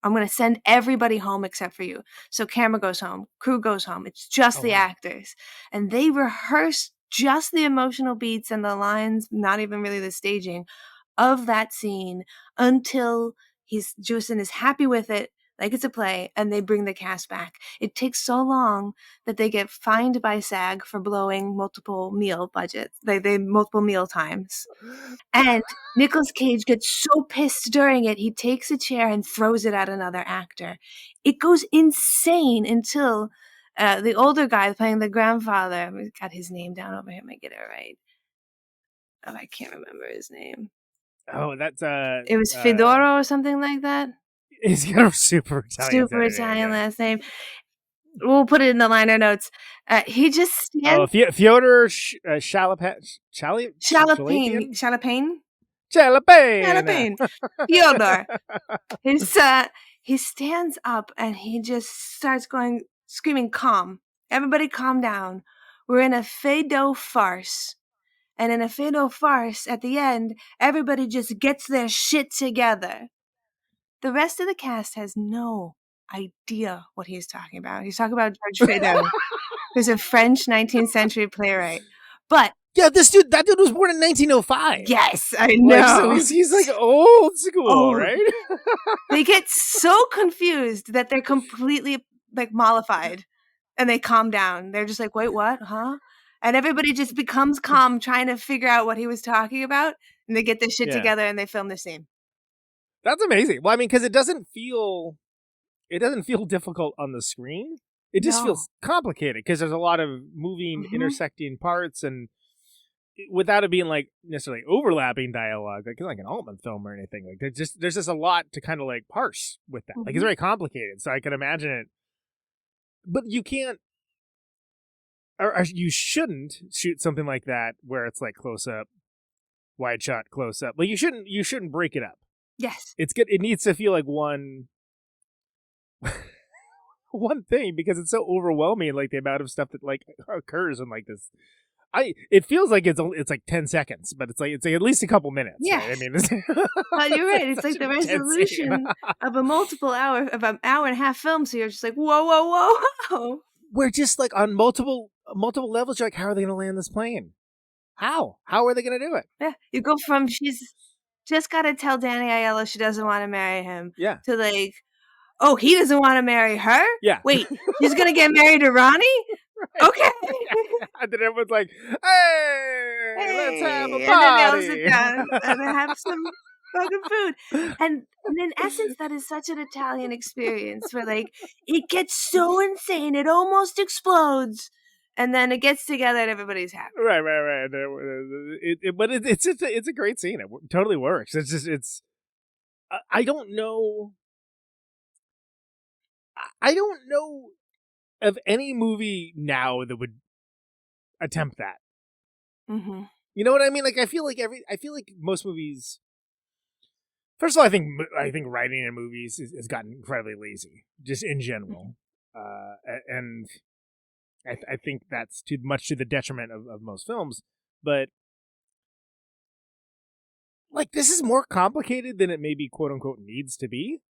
Speaker 3: I'm going to send everybody home except for you. So camera goes home, crew goes home. It's just the actors. And they rehearse just the emotional beats and the lines, not even really the staging of that scene until Jewison is happy with it, like it's a play, and they bring the cast back. It takes so long that they get fined by SAG for blowing multiple meal budgets. They multiple meal times. And Nicolas Cage gets so pissed during it, he takes a chair and throws it at another actor. It goes insane until the older guy playing the grandfather, I got his name down over here, I might get it right. Oh, I can't remember his name.
Speaker 2: Oh, that's
Speaker 3: it was Fedoro or something like that.
Speaker 2: He's got a super Italian
Speaker 3: last name. We'll put it in the liner notes. He just stands.
Speaker 2: Oh, Fyodor Shalapane.
Speaker 3: Fyodor. He stands up and he just starts screaming, "Calm! Everybody, calm down. We're in a Feydeau farce." And in a Feydeau farce, at the end, everybody just gets their shit together. The rest of the cast has no idea what he's talking about. He's talking about Georges Feydeau, who's a French 19th century playwright. But
Speaker 2: yeah, that dude was born in 1905.
Speaker 3: Yes, I know.
Speaker 2: Like, so he's like old school, right?
Speaker 3: They get so confused that they're completely like mollified, and they calm down. They're just like, "Wait, what? Huh?" And everybody just becomes calm, trying to figure out what he was talking about, and they get their shit together and they film the scene.
Speaker 2: That's amazing. Well, I mean, because it doesn't feel difficult on the screen. It just feels complicated because there's a lot of moving, intersecting parts, and without it being like necessarily overlapping dialogue, like an Altman film or anything. Like there's just a lot to kind of like parse with that. Like it's very complicated, so I can imagine it. But you can't, or you shouldn't shoot something like that where it's like close up, wide shot, close up. Like you shouldn't break it up.
Speaker 3: Yes.
Speaker 2: It's good. It needs to feel like one thing, because it's so overwhelming, like the amount of stuff that like occurs in like this. It feels like it's like 10 seconds, but it's like at least a couple minutes.
Speaker 3: Yeah.
Speaker 2: Right? I mean,
Speaker 3: well, you're right. It's like the resolution of an hour and a half film. So you're just like, whoa.
Speaker 2: We're just like on multiple levels. You're like, how are they going to land this plane? How are they going to do it?
Speaker 3: Yeah. You go from she's just got to tell Danny Aiello she doesn't want to marry him.
Speaker 2: Yeah.
Speaker 3: To like, oh, he doesn't want to marry her?
Speaker 2: Yeah.
Speaker 3: Wait, she's going to get married to Ronnie?
Speaker 2: Right.
Speaker 3: Okay.
Speaker 2: And then everyone's like, hey, let's have a party.
Speaker 3: And then they'll sit down and have some fucking food. And in essence, that is such an Italian experience where like it gets so insane, it almost explodes. And then it gets together and everybody's happy.
Speaker 2: Right. But it's a great scene. It totally works. It's just, I don't know. I don't know of any movie now that would attempt that.
Speaker 3: Mm-hmm.
Speaker 2: You know what I mean? Like, I feel like most movies. First of all, I think writing in movies has gotten incredibly lazy, just in general, and I think that's too much to the detriment of most films. But like, this is more complicated than it maybe quote unquote needs to be.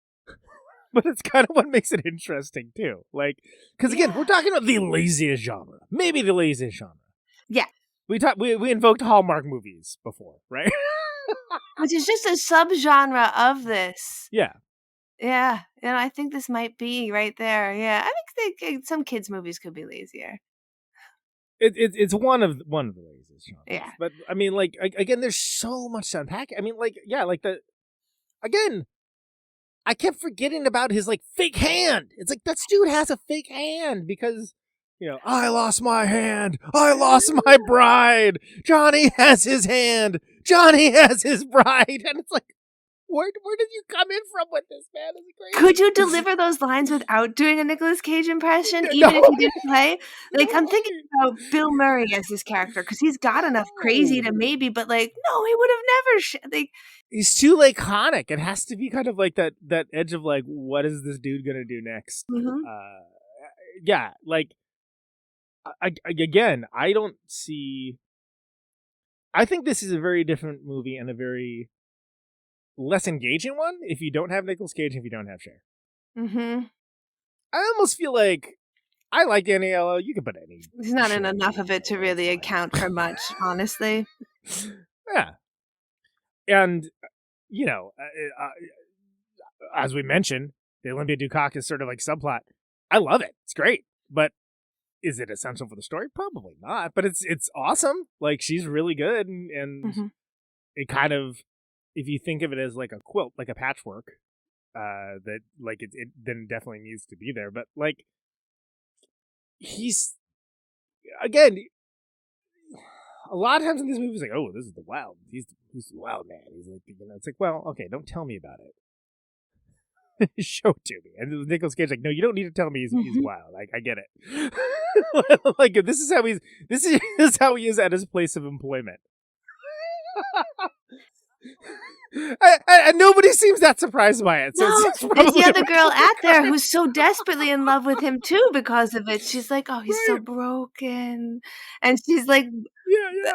Speaker 2: But it's kind of what makes it interesting too. Like, because again, we're talking about the laziest genre, maybe the laziest genre.
Speaker 3: Yeah,
Speaker 2: we invoked Hallmark movies before, right?
Speaker 3: which is just a subgenre of this.
Speaker 2: Yeah.
Speaker 3: Yeah, and I think this might be right there. Yeah, I think some kids' movies could be lazier.
Speaker 2: It's one of the laziest genres.
Speaker 3: Yeah,
Speaker 2: but I mean, like again, there's so much to unpack. I mean, like again. I kept forgetting about his like fake hand. It's like that dude has a fake hand because, you know, I lost my hand. I lost my bride. Johnny has his hand. Johnny has his bride. And it's like, where did you come in from with this, man? Is it crazy?
Speaker 3: Could you deliver those lines without doing a Nicolas Cage impression, even if you didn't play? Like, I'm thinking about Bill Murray as this character because he's got enough crazy to maybe, but like, no, he would have never.
Speaker 2: He's too iconic. It has to be kind of like that edge of like, what is this dude gonna do next?
Speaker 3: Mm-hmm.
Speaker 2: Yeah, like again, I don't see. I think this is a very different movie and a very less engaging one if you don't have Nicolas Cage and if you don't have Cher.
Speaker 3: Mm-hmm.
Speaker 2: I almost feel like I like Danny Aiello. You can put any.
Speaker 3: There's not enough of it to really account for much, honestly.
Speaker 2: Yeah. And, you know, as we mentioned, the Olympia Dukakis sort of like subplot. I love it. It's great. But is it essential for the story? Probably not. But it's awesome. Like, she's really good. And it kind of, if you think of it as like a quilt, like a patchwork, that like it then definitely needs to be there. But like, he's, again, a lot of times in this movie, it's like, oh, this is the wild. He's the wild man. He's like, you know, it's like, well, okay, don't tell me about it. Show it to me. And Nicolas Cage, like, no, you don't need to tell me he's wild. Like, I get it. Like, this is how he is at his place of employment. And nobody seems that surprised by it. So
Speaker 3: no, there's the other girl at there who's so desperately in love with him too because of it. She's like, oh, he's so broken. And she's like,
Speaker 2: yeah.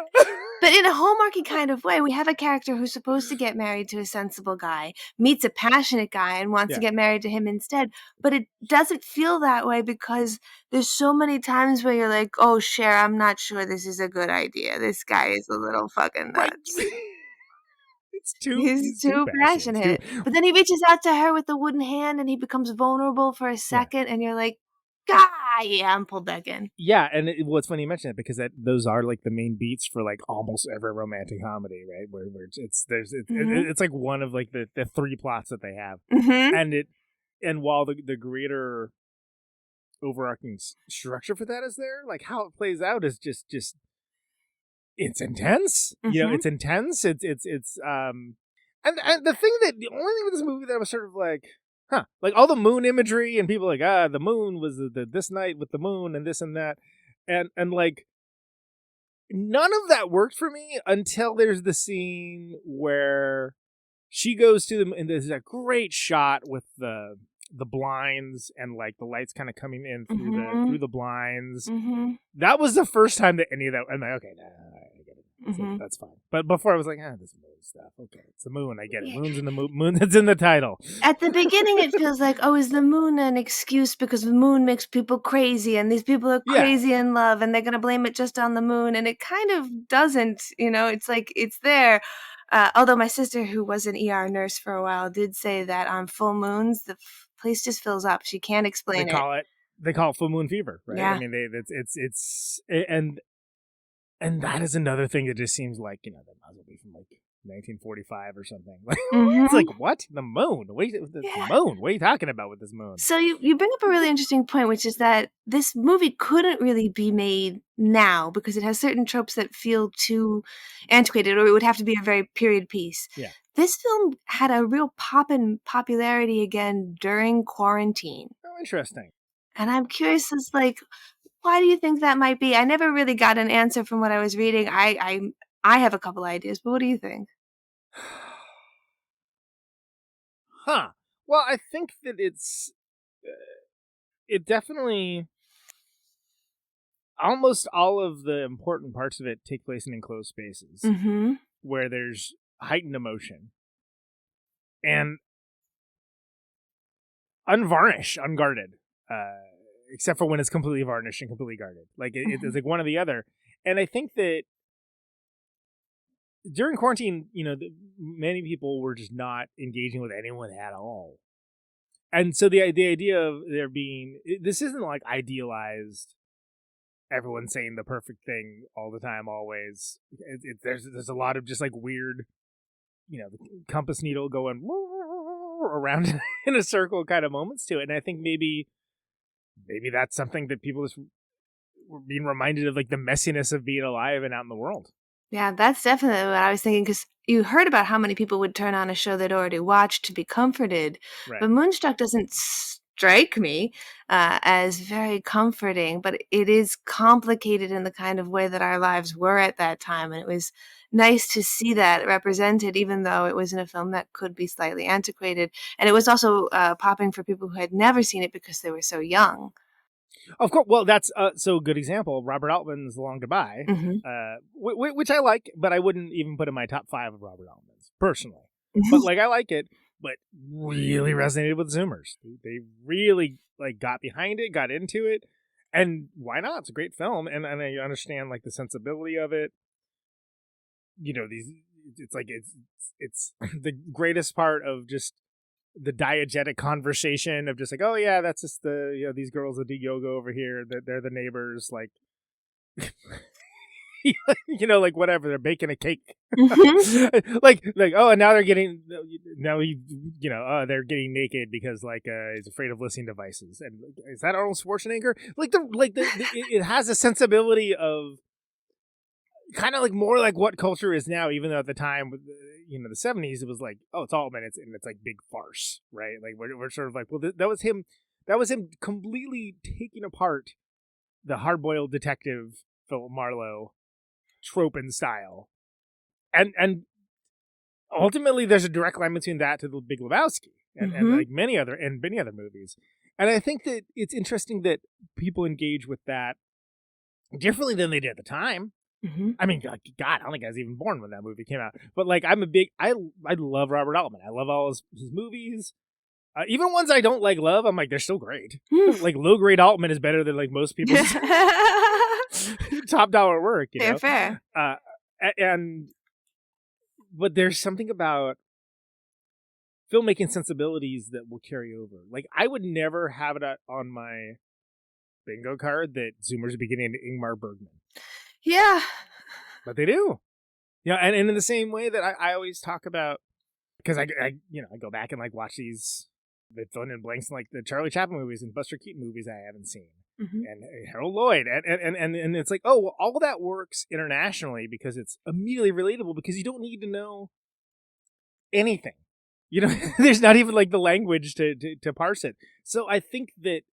Speaker 3: But in a Hallmarky kind of way, we have a character who's supposed to get married to a sensible guy, meets a passionate guy and wants to get married to him instead. But it doesn't feel that way because there's so many times where you're like, oh, Cher, I'm not sure this is a good idea. This guy is a little fucking nuts.
Speaker 2: Right.
Speaker 3: He's too passionate. But then he reaches out to her with the wooden hand and he becomes vulnerable for a second and you're like, yeah, I'm pulled back in.
Speaker 2: Yeah, and it's funny you mention it because those are like the main beats for like almost every romantic comedy, right? Where it's like one of like the three plots that they have, and while the greater overarching structure for that is there, like how it plays out is just it's intense. You know, it's intense. It's and the only thing with this movie that I was sort of like, like all the moon imagery and people like, the moon was the this night with the moon and this and that. And like none of that worked for me until there's the scene where she goes to them and there's a great shot with the blinds and like the lights kind of coming in through the blinds. That was the first time that any of that, I'm like, okay, nah, I get it. So that's fine. But before I was like, this moon stuff. Okay, it's the moon. I get it. Moon's in the moon that's in the title.
Speaker 3: At the beginning, it feels like, is the moon an excuse because the moon makes people crazy and these people are crazy in love and they're going to blame it just on the moon. And it kind of doesn't, you know, it's like, it's there. Although my sister, who was an ER nurse for a while, did say that on full moons, the place just fills up. She can't explain it.
Speaker 2: They call it full moon fever, right?
Speaker 3: Yeah.
Speaker 2: I mean, and that is another thing that just seems like, that might as well be from like 1945 or something. It's like, what? The moon? Wait, the moon? What are you talking about with this moon?
Speaker 3: So you bring up a really interesting point, which is that this movie couldn't really be made now because it has certain tropes that feel too antiquated, or it would have to be a very period piece.
Speaker 2: Yeah.
Speaker 3: This film had a real pop in popularity again during quarantine.
Speaker 2: Oh, interesting.
Speaker 3: And I'm curious as like, why do you think that might be? I never really got an answer from what I was reading. I have a couple ideas, but what do you think?
Speaker 2: Huh. Well, I think that it definitely, almost all of the important parts of it take place in enclosed spaces where there's heightened emotion and unvarnished, unguarded, except for when it's completely varnished and completely guarded. Like it's like one or the other. And I think that during quarantine, many people were just not engaging with anyone at all. And so the idea of there being, this isn't like idealized, everyone saying the perfect thing all the time, always. There's a lot of just like weird, the compass needle going around in a circle kind of moments to it. And I think maybe that's something that people just were being reminded of, like the messiness of being alive and out in the world.
Speaker 3: Yeah, that's definitely what I was thinking, because you heard about how many people would turn on a show they'd already watched to be comforted. Right. But Moonstruck doesn't strike me as very comforting, but it is complicated in the kind of way that our lives were at that time. And it was nice to see that represented, even though it was in a film that could be slightly antiquated. And it was also popping for people who had never seen it because they were so young.
Speaker 2: Of course. Well, that's so a good example. Robert Altman's Long Goodbye, which I like, but I wouldn't even put in my top 5 of Robert Altman's personally. But like, I like it, but really resonated with Zoomers. They really like got behind it, got into it, and why not? It's a great film, and I understand like the sensibility of it. It's like it's the greatest part of just the diegetic conversation of just like, oh yeah, that's just these girls that do yoga over here, they're the neighbors, like like whatever, they're baking a cake. like oh, and now they're getting they're getting naked because like he's afraid of listening devices. And is that Arnold Schwarzenegger? It has a sensibility of kind of like more like what culture is now, even though at the time, the 70s, it was like, oh, it's all men, it's like big farce, right? Like we're sort of like, well, that was him completely taking apart the hard-boiled detective Philip Marlowe trope and style, and ultimately there's a direct line between that to The Big Lebowski and like many other movies. And I think that it's interesting that people engage with that differently than they did at the time. I mean, God, I don't think I was even born when that movie came out. But like, I love Robert Altman. I love all his movies. Even ones I don't love, I'm like, they're still great. Like, low-grade Altman is better than like most people's top dollar work.
Speaker 3: Fair.
Speaker 2: But there's something about filmmaking sensibilities that will carry over. Like, I would never have it on my bingo card that Zoomers are beginning to Ingmar Bergman.
Speaker 3: Yeah.
Speaker 2: But they do. Yeah, and in the same way that I always talk about, because I go back and like watch these, the fill in blanks in like the Charlie Chaplin movies and Buster Keaton movies I haven't seen. And Harold Lloyd. And it's like, oh, well, all that works internationally because it's immediately relatable, because you don't need to know anything. There's not even like the language to parse it. So I think that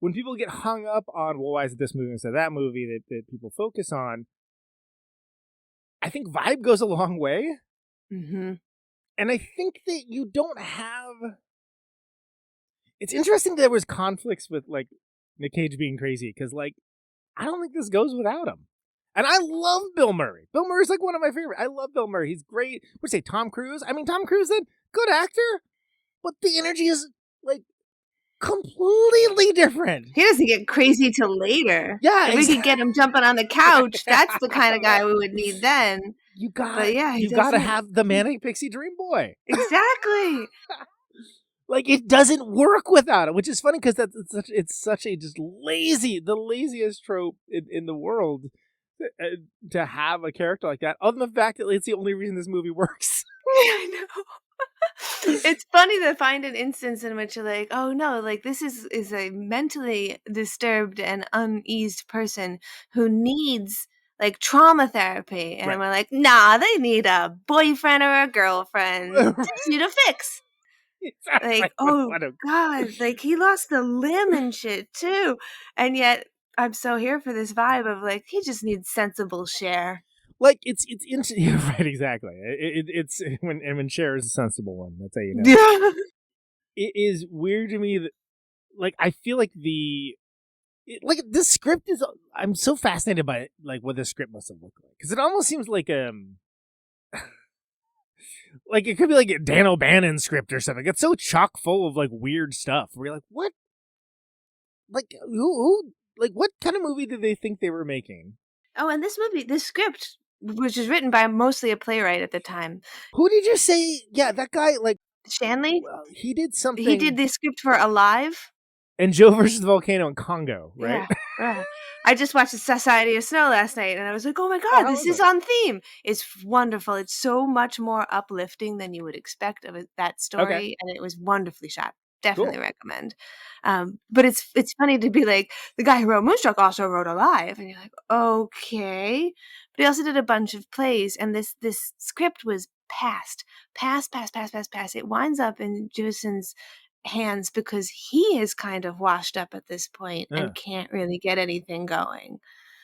Speaker 2: when people get hung up on, well, why is it this movie instead of that movie that people focus on, I think vibe goes a long way. And I think that you don't have... It's interesting that there was conflicts with, like, Nick Cage being crazy, because, like, I don't think this goes without him. And I love Bill Murray. Bill Murray's, like, one of my favorite. I love Bill Murray. He's great. Would say Tom Cruise. I mean, Tom Cruise, then, good actor, but the energy is, like, completely different.
Speaker 3: He doesn't get crazy till later.
Speaker 2: Yeah,
Speaker 3: if we could get him jumping on the couch, that's the kind of guy we would need then.
Speaker 2: You
Speaker 3: But yeah, he
Speaker 2: gotta
Speaker 3: doesn't.
Speaker 2: have the Manic Pixie Dream Boy.
Speaker 3: Exactly.
Speaker 2: Like, it doesn't work without it, which is funny because it's such a just the laziest trope in the world to have a character like that. Other than the fact that it's the only reason this movie works.
Speaker 3: I know. It's funny to find an instance in which you're like, oh no, like this is a mentally disturbed and uneased person who needs like trauma therapy. And
Speaker 2: Right.
Speaker 3: we're like, nah, they need a boyfriend or a girlfriend. They just need a fix. Like, oh God, like he lost the limb and shit too. And yet I'm so here for this vibe of like, he just needs sensible Cher.
Speaker 2: Like, it's right, exactly. It's when Cher is a sensible one. That's how you know.
Speaker 3: Yeah.
Speaker 2: It is weird to me that, like, I feel like like this script is. I'm so fascinated by it, like what this script must have looked like, because it almost seems like like it could be like a Dan O'Bannon script or something. It's so chock full of like weird stuff. Where you're like, what? Like who? Like, what kind of movie did they think they were making?
Speaker 3: Oh, and this script, which was written by mostly a playwright at the time.
Speaker 2: Who did you say? Yeah, that guy. Like
Speaker 3: Shanley.
Speaker 2: He did something.
Speaker 3: He did the script for Alive.
Speaker 2: And Joe versus the Volcano in Congo, right?
Speaker 3: Yeah. I just watched the Society of Snow last night, and I was like, oh my God, this is on theme. It's wonderful. It's so much more uplifting than you would expect of that story, and it was wonderfully shot. Definitely recommend. But it's funny to be like, the guy who wrote Moonstruck also wrote Alive, and you're like, okay. But he also did a bunch of plays, and this script was passed. It winds up in Jewison's hands because he is kind of washed up at this point and can't really get anything going.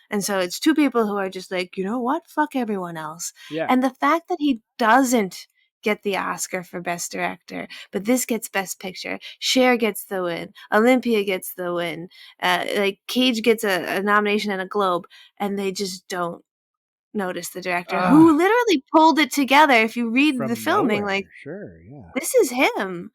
Speaker 3: And so it's two people who are just like, you know what? Fuck everyone else.
Speaker 2: Yeah.
Speaker 3: And the fact that he doesn't get the Oscar for Best Director, but this gets Best Picture. Cher gets the win. Olympia gets the win. Like Cage gets a nomination and a Globe, and they just don't notice the director who literally pulled it together. If you read the filming, like,
Speaker 2: sure, yeah,
Speaker 3: this is him.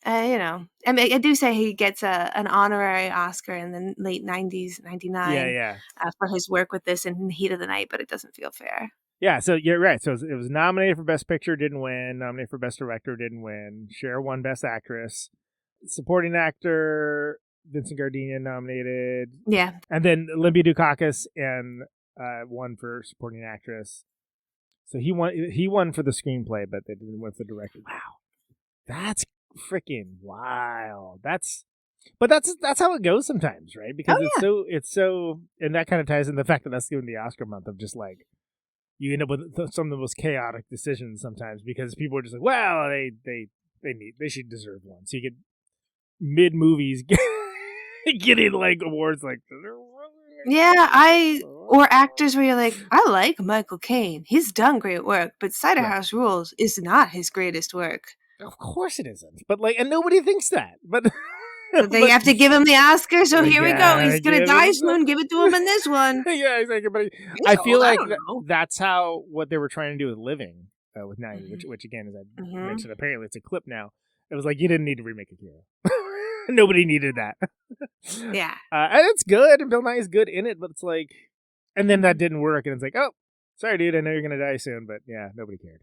Speaker 3: You know, I mean, I do say he gets an honorary Oscar in the late 90s, 99, for his work with this in Heat of the Night, but it doesn't feel fair.
Speaker 2: Yeah, so you're right. So it was nominated for Best Picture, didn't win. Nominated for Best Director, didn't win. Cher won Best Actress. Supporting Actor, Vincent Gardenia nominated.
Speaker 3: Yeah.
Speaker 2: And then Olympia Dukakis and won for Supporting Actress. So he won for the screenplay, but they didn't win for the director. Wow. That's freaking wild. That's how it goes sometimes, right? Because it's so, and that kind of ties in the fact that that's given the Oscar month of just like, you end up with some of the most chaotic decisions sometimes because people are just like, well, they should deserve one. So you get mid movies getting like awards like,
Speaker 3: or actors where you're like, I like Michael Caine. He's done great work, but Cider House Rules is not his greatest work.
Speaker 2: Of course it isn't. But like, and nobody thinks that. But
Speaker 3: so they have to give him the Oscar. So here we go. He's gonna die soon. Give it to him in this one.
Speaker 2: Yeah, exactly. But I feel like that's how what they were trying to do with Living with 90, which again, as I mentioned, apparently it's a clip now. It was like you didn't need to remake a hero. Nobody needed that.
Speaker 3: Yeah,
Speaker 2: and it's good, and Bill Nye is good in it. But it's like, and then that didn't work, and it's like, oh, sorry, dude. I know you're gonna die soon, but yeah, nobody cared.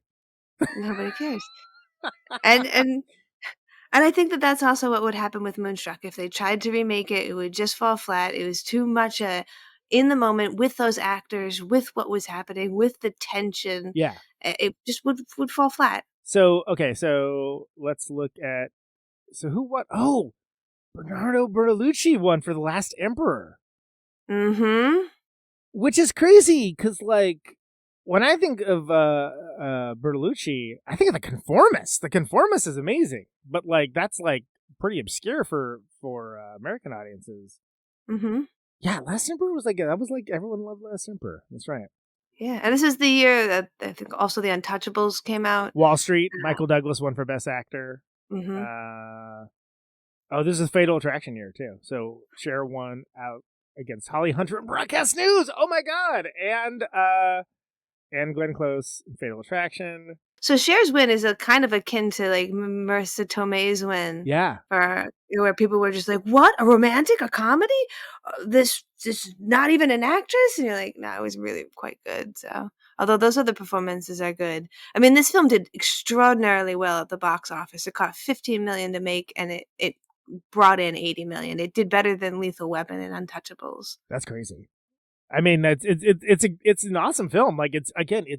Speaker 3: Nobody cares. And I think that that's also what would happen with Moonstruck. If they tried to remake it, it would just fall flat. It was too much in the moment with those actors, with what was happening, with the tension.
Speaker 2: Yeah.
Speaker 3: It just would fall flat.
Speaker 2: So, okay, so let's look at... So who won? Oh! Bernardo Bertolucci won for The Last Emperor.
Speaker 3: Mm-hmm.
Speaker 2: Which is crazy, because, like, when I think of Bertolucci, I think of The Conformist. The Conformist is amazing, but like that's like pretty obscure for American audiences.
Speaker 3: Mm-hmm.
Speaker 2: Yeah, Last Emperor was like everyone loved Last Emperor. That's right.
Speaker 3: Yeah, and this is the year that I think also The Untouchables came out.
Speaker 2: Wall Street. Michael Douglas won for Best Actor.
Speaker 3: Mm-hmm.
Speaker 2: This is Fatal Attraction year too. So Cher won out against Holly Hunter in Broadcast News. Oh my God! And Glenn Close in Fatal Attraction.
Speaker 3: So Cher's win is a kind of akin to like Marissa Tomei's win.
Speaker 2: Yeah.
Speaker 3: For where people were just like, "What? A romantic? A comedy? This not even an actress?" And you're like, "No, it was really quite good." So, although those other performances are good, I mean, this film did extraordinarily well at the box office. It cost $15 million to make, and it brought in $80 million. It did better than Lethal Weapon and Untouchables.
Speaker 2: That's crazy. I mean, it's an awesome film. Like it's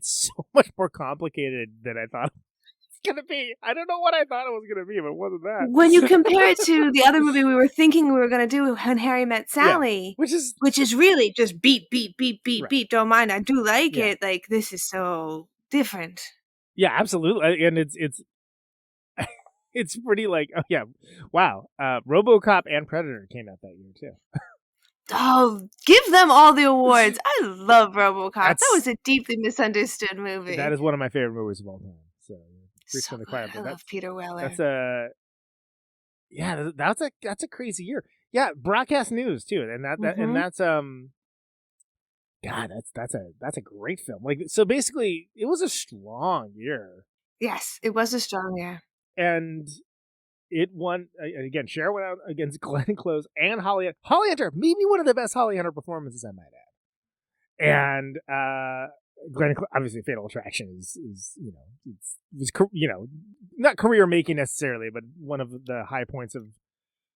Speaker 2: so much more complicated than I thought it's gonna be. I don't know what I thought it was gonna be, but it wasn't that.
Speaker 3: When you compare it to the other movie we were thinking we were gonna do, When Harry Met Sally,
Speaker 2: which is
Speaker 3: really just beat. Don't mind, I do like
Speaker 2: Yeah.
Speaker 3: it. Like this is so different.
Speaker 2: Yeah, absolutely, and it's it's pretty like wow. RoboCop and Predator came out that year too.
Speaker 3: Oh, give them all the awards. I love RoboCop. That was a deeply misunderstood movie.
Speaker 2: That is one of my favorite movies of all time. So,
Speaker 3: so good. I love Peter Weller.
Speaker 2: That's a crazy year. Yeah, broadcast news too, and that's God, that's a great film. Like, so basically, it was a strong year.
Speaker 3: Yes, it was a strong year,
Speaker 2: and it won again. Cher went out against Glenn Close and Holly Hunter, maybe one of the best Holly Hunter performances I might add. And Glenn, obviously, Fatal Attraction is not career making necessarily, but one of the high points of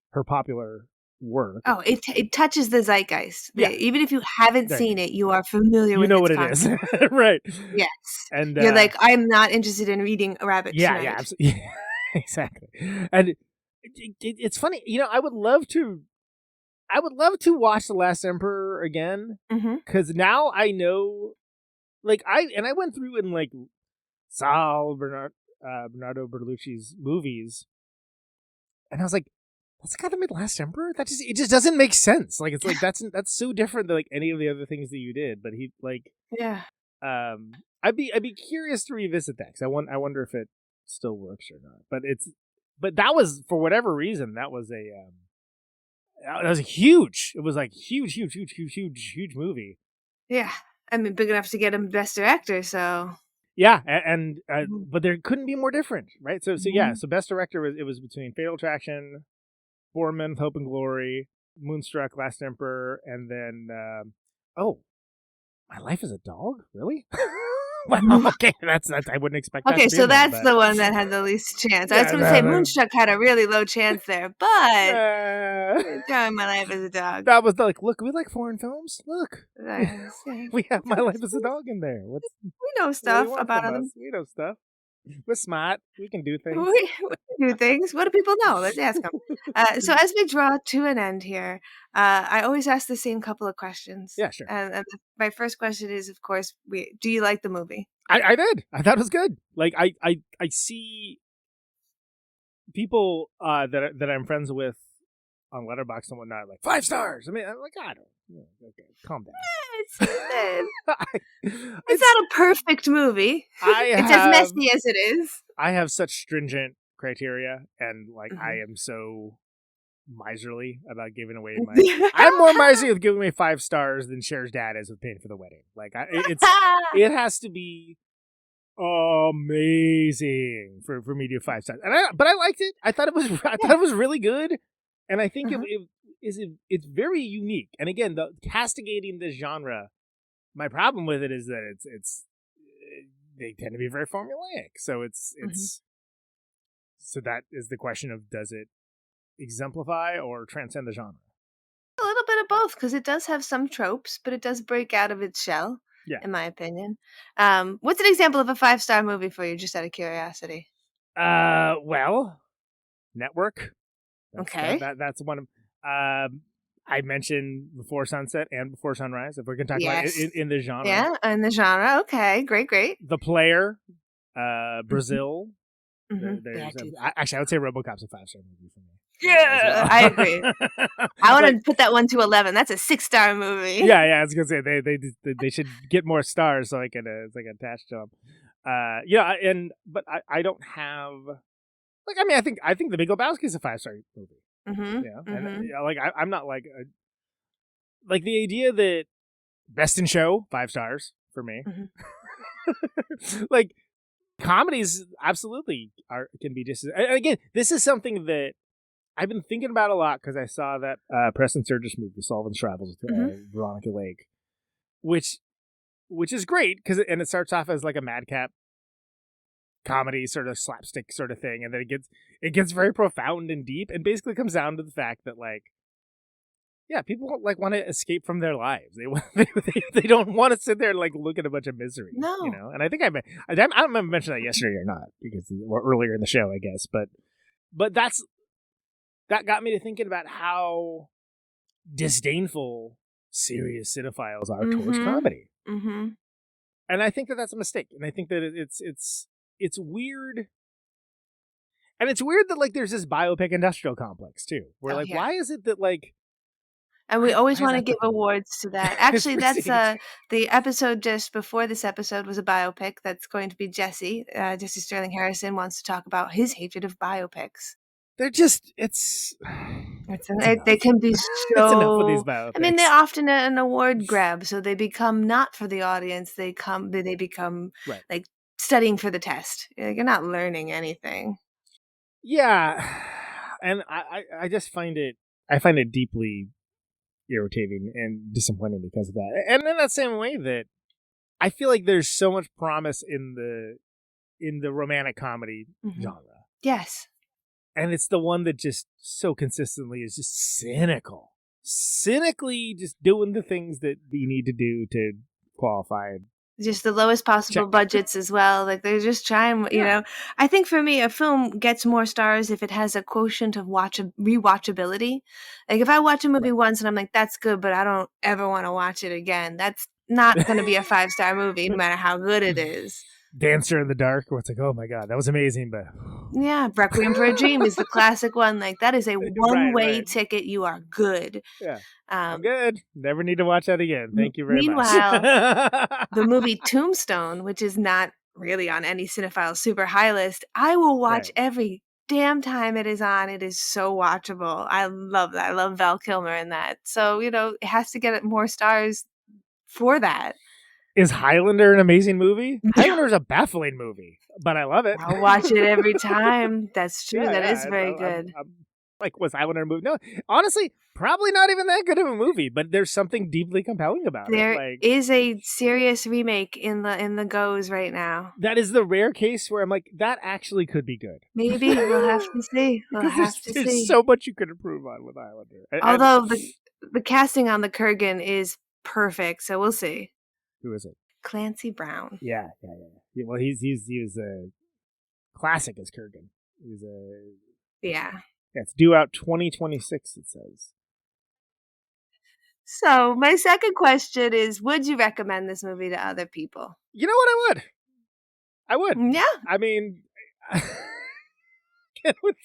Speaker 2: her popular work.
Speaker 3: Oh, it touches the zeitgeist.
Speaker 2: Yeah.
Speaker 3: Even if you haven't seen it, you are familiar with it.
Speaker 2: You know what it is. Right.
Speaker 3: Yes.
Speaker 2: And
Speaker 3: you're like, I'm not interested in reading a rabbit tonight.
Speaker 2: Yeah, absolutely. Exactly. And it's funny, I would love to watch The Last Emperor again, because now I know, like, I went through and like saw Bernardo Bertolucci's movies, and I was like, that's the guy that made Last Emperor. It just doesn't make sense. Like, it's like that's so different than like any of the other things that you did. But he like, I'd be curious to revisit that, because I wonder if it still works or not. But that was, for whatever reason, that was huge. It was like huge movie.
Speaker 3: Yeah, I mean, big enough to get him Best Director. So
Speaker 2: yeah, and but there couldn't be more different, right? So Best Director was between Fatal Attraction, Four Men with Hope and Glory, Moonstruck, Last Emperor, and then My Life as a Dog. Really? Wow, okay, that's I wouldn't expect that.
Speaker 3: Okay,
Speaker 2: to be
Speaker 3: so
Speaker 2: in there,
Speaker 3: that's the one that had the least chance. I was going to
Speaker 2: Yeah,
Speaker 3: say
Speaker 2: no.
Speaker 3: Moonstruck had a really low chance there, but throwing My Life as a Dog.
Speaker 2: That was like, look, we like foreign films. Look,
Speaker 3: Yes.
Speaker 2: we have My Life as a Dog in there.
Speaker 3: We know stuff about them.
Speaker 2: We know stuff. We're smart. We can do things.
Speaker 3: We do things. What do people know? Let's ask them. So as we draw to an end here, I always ask the same couple of questions.
Speaker 2: Yeah, sure.
Speaker 3: And my first question is, of course, do you like the movie?
Speaker 2: I did. I thought it was good. Like, I see people that I'm friends with on Letterboxd and whatnot, like 5 stars. I mean, I'm like, I don't. Okay, calm down.
Speaker 3: It's not a perfect movie. It's as messy as it is.
Speaker 2: I have such stringent criteria, and like I am so miserly about giving away my. I'm more miserly with giving away 5 stars than Cher's dad is with Paying for the Wedding. Like it has to be amazing for me to do 5 stars. But I liked it. I thought it was really good, and I think it's very unique. And again, the castigating this genre, my problem with it is that it's they tend to be very formulaic. So it's so that is the question of, does it exemplify or transcend the genre?
Speaker 3: A little bit of both, because it does have some tropes, but it does break out of its shell.
Speaker 2: Yeah.
Speaker 3: In my opinion. What's an example of a 5-star movie for you, just out of curiosity?
Speaker 2: Well, Network. That's one of. I mentioned Before Sunset and Before Sunrise. If we're going to talk about it in the genre.
Speaker 3: Yeah, in the genre. Okay, great.
Speaker 2: The Player, Brazil. Actually, I would say RoboCop's a 5-star movie for me.
Speaker 3: Yeah, I agree. I want to put that one to 11. That's a 6-star movie.
Speaker 2: Yeah. I was gonna say they should get more stars so I can attach to them. But I don't have, like, I mean, I think The Big Lebowski is a 5-star movie. And like I'm not like like the idea that Best in Show 5 stars for me. Like comedies absolutely can be just. And again, this is something that I've been thinking about a lot because I saw that Preston Sturges movie, Sullivan's Travels, with Veronica Lake, which is great because it starts off as like a madcap comedy sort of slapstick sort of thing, and then it gets very profound and deep, and basically comes down to the fact that like, yeah, people like want to escape from their lives. They don't want to sit there and like look at a bunch of misery.
Speaker 3: No.
Speaker 2: You know, and I think I don't remember if I mentioned that yesterday or not or earlier in the show, I guess, but that got me to thinking about how disdainful serious cinephiles are towards comedy.
Speaker 3: Mm-hmm.
Speaker 2: And I think that that's a mistake. And I think that it's weird. And it's weird that like there's this biopic industrial complex too. Where why is it that like,
Speaker 3: and we always want to give awards to that. Actually, that's the episode just before this episode was a biopic. That's going to be Jesse. Jesse Sterling Harrison wants to talk about his hatred of biopics.
Speaker 2: They're just
Speaker 3: they can be so.
Speaker 2: It's enough with these biopics.
Speaker 3: I mean, they're often an award grab, so they become not for the audience. They become like studying for the test. You're not learning anything.
Speaker 2: Yeah, and I just find it deeply irritating and disappointing because of that. And in that same way that I feel like there's so much promise in the romantic comedy genre.
Speaker 3: Yes.
Speaker 2: And it's the one that just so consistently is just cynically just doing the things that you need to do to qualify.
Speaker 3: Just the lowest possible budgets as well. Like they're just trying, you know. I think for me, a film gets more stars if it has a quotient of rewatchability. Like if I watch a movie once and I'm like, that's good, but I don't ever want to watch it again. That's not going to be a 5-star movie, no matter how good it is.
Speaker 2: Dancer in the Dark, where it's like, oh my god, that was amazing, but
Speaker 3: yeah, Requiem for a Dream is the classic one. Like that is a one-way ticket. You are good.
Speaker 2: Yeah, I'm good. Never need to watch that again. Thank you very much.
Speaker 3: Meanwhile, the movie Tombstone, which is not really on any cinephile super high list, I will watch every damn time it is on. It is so watchable. I love that. I love Val Kilmer in that. So it has to get more stars for that.
Speaker 2: Is Highlander an amazing movie? Highlander is a baffling movie, but I love it.
Speaker 3: I'll watch it every time. That's true. That is very good.
Speaker 2: Like, was Highlander a movie? No, honestly, probably not even that good of a movie, but there's something deeply compelling about it.
Speaker 3: There is a serious remake in the goes right now.
Speaker 2: That is the rare case where I'm like, that actually could be good.
Speaker 3: Maybe. We'll have to see.
Speaker 2: There's so much you could improve on with Highlander.
Speaker 3: Although the casting on the Kurgan is perfect, so we'll see.
Speaker 2: Who is it?
Speaker 3: Clancy Brown.
Speaker 2: Yeah. Well, he was a classic as Kurgan.
Speaker 3: Yeah.
Speaker 2: It's due out 2026. It says.
Speaker 3: So my second question is: would you recommend this movie to other people?
Speaker 2: You know what? I would.
Speaker 3: Yeah.
Speaker 2: I mean, with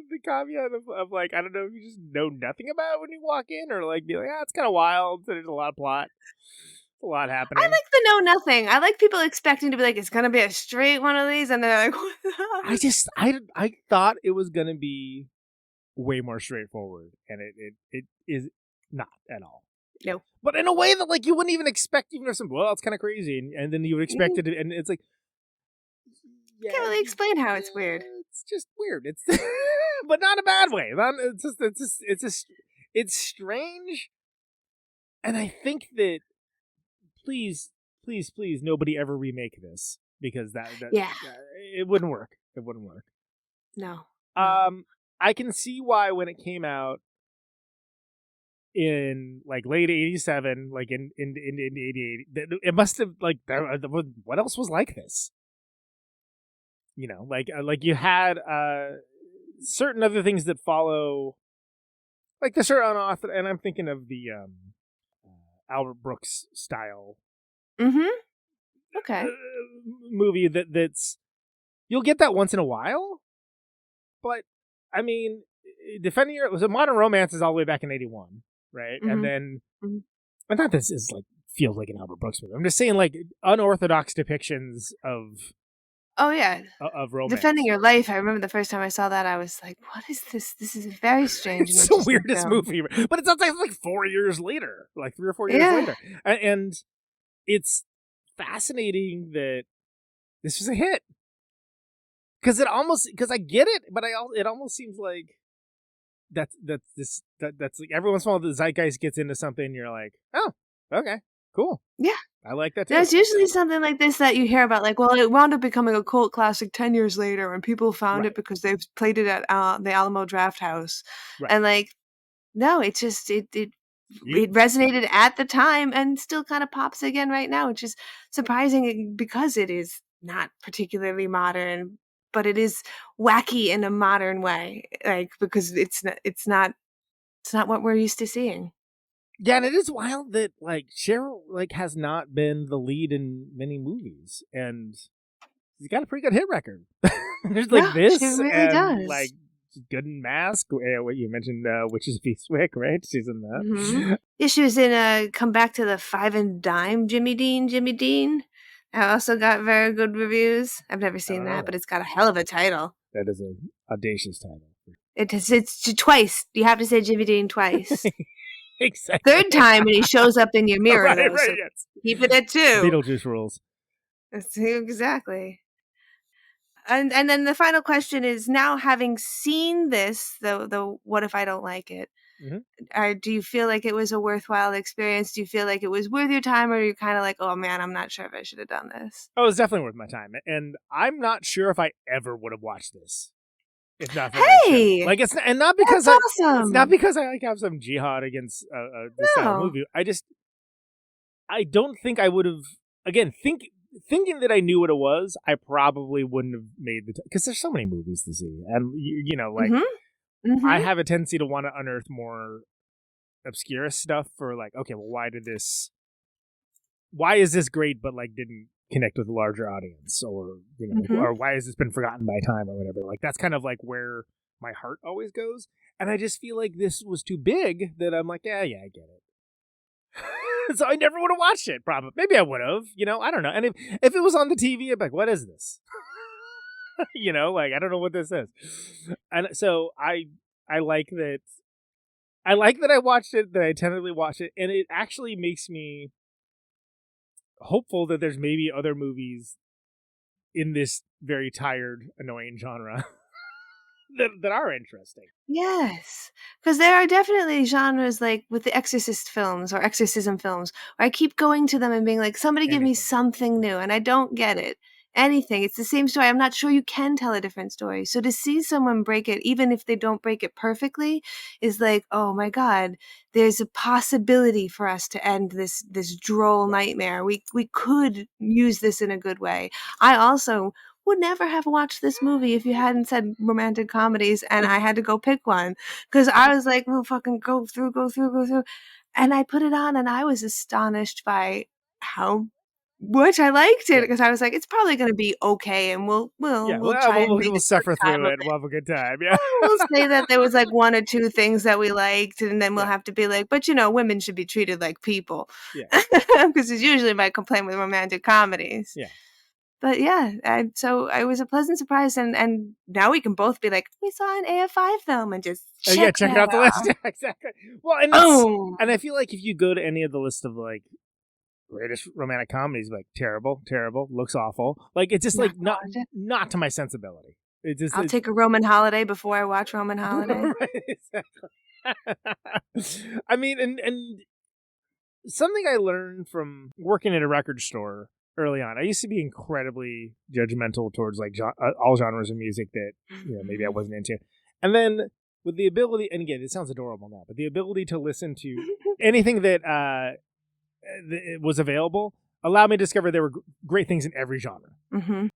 Speaker 2: the caveat of like, I don't know if you just know nothing about it when you walk in, or like be like, it's kind of wild. There's a lot of plot. A lot happening.
Speaker 3: I like the know nothing. I like people expecting to be like, it's gonna be a straight one of these, and they're like, what the
Speaker 2: I thought it was gonna be way more straightforward, and it is not at all.
Speaker 3: No.
Speaker 2: But in a way that like you wouldn't even expect, even if it's kind of crazy, and then you would expect it, and it's like,
Speaker 3: can't really explain how it's weird.
Speaker 2: It's just weird. It's but not a bad way. It's strange, and I think that. Please, nobody ever remake this because that it wouldn't work. It wouldn't work.
Speaker 3: No.
Speaker 2: I can see why when it came out in like late '87, like in '88, it must have like what else was like this? You know, like you had certain other things that follow, like the certain author, and I'm thinking of the Albert Brooks style movie that's you'll get that once in a while, but I mean, defending your Modern Romance is all the way back in '81, right? And then I thought this is like feels like an Albert Brooks movie. I'm just saying like unorthodox depictions of of romance.
Speaker 3: Defending Your Life. I remember the first time I saw that, I was like, "What is this? This is very strange."
Speaker 2: It's the weirdest movie, but it's like 4 years later, like 3 or 4 years later, and it's fascinating that this was a hit. because I get it, but it almost seems like that's like every once in a while the zeitgeist gets into something and you're like, oh, okay, cool.
Speaker 3: Yeah.
Speaker 2: I like that too.
Speaker 3: There's usually something like this that you hear about, like, well, it wound up becoming a cult classic 10 years later, and people found
Speaker 2: Right.
Speaker 3: it because they've played it at the Alamo Draft House.
Speaker 2: Right.
Speaker 3: And, like, no, it just, it resonated at the time and still kind of pops again right now, which is surprising because it is not particularly modern, but it is wacky in a modern way, like, because it's not what we're used to seeing.
Speaker 2: Yeah, and it is wild that like Cheryl like has not been the lead in many movies, and she's got a pretty good hit record. There's like this,
Speaker 3: she really
Speaker 2: and
Speaker 3: does.
Speaker 2: like she's good in Mask. What you mentioned, Witches of Eastwick, right? She's in that.
Speaker 3: Mm-hmm. Yeah, she was in Come Back to the Five and Dime, Jimmy Dean. I also got very good reviews. I've never seen that, but it's got a hell of a title.
Speaker 2: That is an audacious title.
Speaker 3: It's twice. You have to say Jimmy Dean twice.
Speaker 2: Exactly.
Speaker 3: Third time when he shows up in your mirror.
Speaker 2: Right,
Speaker 3: though, so
Speaker 2: yes.
Speaker 3: keep it at 2.
Speaker 2: Beetlejuice rules.
Speaker 3: Exactly. And then the final question is, now having seen this, the what if I don't like it?
Speaker 2: Mm-hmm.
Speaker 3: Do you feel like it was a worthwhile experience? Do you feel like it was worth your time, or are you kind of like, oh man, I'm not sure if I should have done this?
Speaker 2: Oh, it's definitely worth my time, and I'm not sure if I ever would have watched this. It's not for like it's not, and not because
Speaker 3: that's awesome.
Speaker 2: It's not because I like have some jihad against this style of movie. I don't think I would have. Again, thinking that I knew what it was, I probably wouldn't have made the because there's so many movies to see, and you know, like I have a tendency to want to unearth more obscure stuff for like, okay, well, why is this great, but like didn't connect with a larger audience, or you know, or why has this been forgotten by time or whatever. Like that's kind of like where my heart always goes, and I just feel like this was too big that I'm like, yeah, I get it. So I never would have watched it. Probably, maybe I would have. You know, I don't know. And if it was on the TV, I'd be like, what is this? You know, like I don't know what this is. And so I like that. I like that I watched it. That I tentatively watched it, and it actually makes me hopeful that there's maybe other movies in this very tired, annoying genre that are interesting.
Speaker 3: Yes, because there are definitely genres like with the Exorcist films or exorcism films where I keep going to them and being like, somebody give me something new, and I don't get it. Anything. It's the same story. I'm not sure you can tell a different story. So to see someone break it, even if they don't break it perfectly, is like, oh my God, there's a possibility for us to end this droll nightmare. We could use this in a good way. I also would never have watched this movie if you hadn't said romantic comedies and I had to go pick one. Because I was like, well, fucking go through. And I put it on and I was astonished by how much I liked it, because I was like, it's probably going to be okay, and we'll try and
Speaker 2: we'll suffer through it. We'll have a good time. Yeah,
Speaker 3: we'll say that there was like 1 or 2 things that we liked, and then we'll have to be like, but you know, women should be treated like people. Yeah, because it's usually my complaint with romantic comedies.
Speaker 2: Yeah.
Speaker 3: But yeah, so I was a pleasant surprise, and now we can both be like, we saw an AFI film and just check
Speaker 2: out the list. Yeah, exactly. Well, and I feel like if you go to any of the list of like greatest romantic comedies, like terrible, looks awful. Like it's just like not to my sensibility.
Speaker 3: I'll take a Roman Holiday before I watch Roman Holiday.
Speaker 2: Right, exactly. I mean, and something I learned from working at a record store early on. I used to be incredibly judgmental towards like all genres of music that maybe I wasn't into, and then with the ability, and again, it sounds adorable now, but the ability to listen to anything that it was available allowed me to discover there were great things in every genre.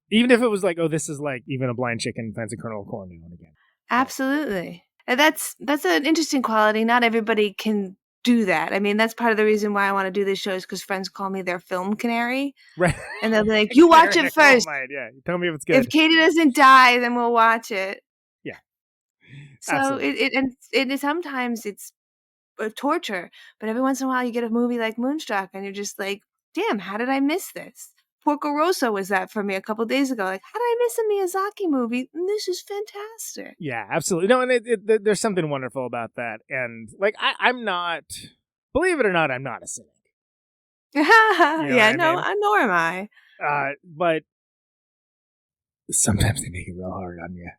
Speaker 2: Even if it was like, oh, this is like even a blind chicken finds a kernel of corn now and again.
Speaker 3: Absolutely. And that's an interesting quality. Not everybody can do that. I mean, that's part of the reason why I want to do this show, is because friends call me their film canary. Right. And they'll be like, you watch it first.
Speaker 2: Yeah. Tell me if it's good.
Speaker 3: If Katie doesn't die, then we'll watch it.
Speaker 2: Yeah.
Speaker 3: So it sometimes it's torture, but every once in a while you get a movie like Moonstruck and you're just like, damn, how did I miss this? Porco Rosso was that for me a couple days ago. Like, how did I miss a Miyazaki movie? This is fantastic.
Speaker 2: Yeah, absolutely. No, and there's something wonderful about that. And like, I'm not, believe it or not, I'm not a cynic.
Speaker 3: Yeah, no, nor am I.
Speaker 2: But sometimes they make it real hard on you.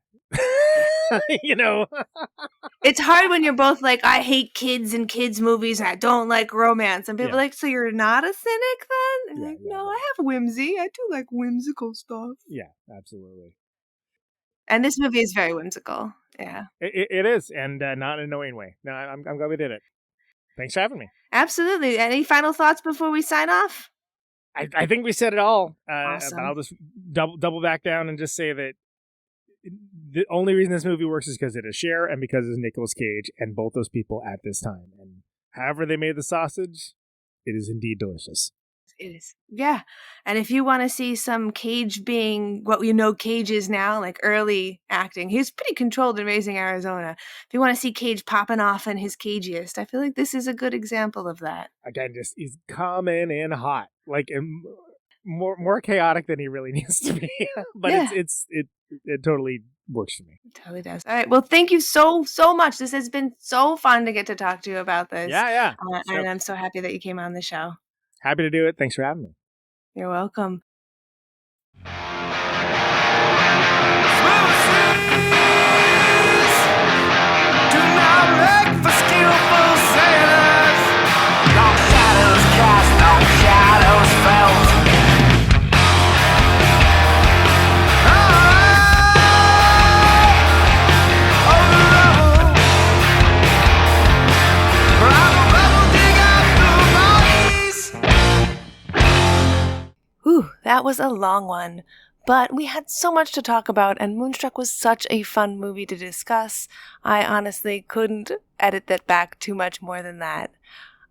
Speaker 3: It's hard when you're both like, I hate kids and kids movies and I don't like romance. And people are like, so you're not a cynic then? And no, I have whimsy. I do like whimsical stuff.
Speaker 2: Yeah, absolutely.
Speaker 3: And this movie is very whimsical. Yeah.
Speaker 2: It is, and not in an annoying way. No, I'm glad we did it. Thanks for having me.
Speaker 3: Absolutely. Any final thoughts before we sign off?
Speaker 2: I think we said it all.
Speaker 3: Awesome.
Speaker 2: But I'll just double back down and just say that the only reason this movie works is because it is Cher and because it's Nicolas Cage and both those people at this time. And however they made the sausage, it is indeed delicious.
Speaker 3: It is. Yeah. And if you want to see some Cage being what we know Cage is now, like early acting, he was pretty controlled in Raising Arizona. If you want to see Cage popping off in his cagiest, I feel like this is a good example of that.
Speaker 2: Again, just he's coming in hot, like more chaotic than he really needs to be. But it totally works for me.
Speaker 3: It totally does. All right. Well, thank you so much. This has been so fun to get to talk to you about this.
Speaker 2: Yeah.
Speaker 3: And I'm so happy that you came on the show.
Speaker 2: Happy to do it. Thanks for having me.
Speaker 3: You're welcome. That was a long one, but we had so much to talk about, and Moonstruck was such a fun movie to discuss. I honestly couldn't edit that back too much more than that.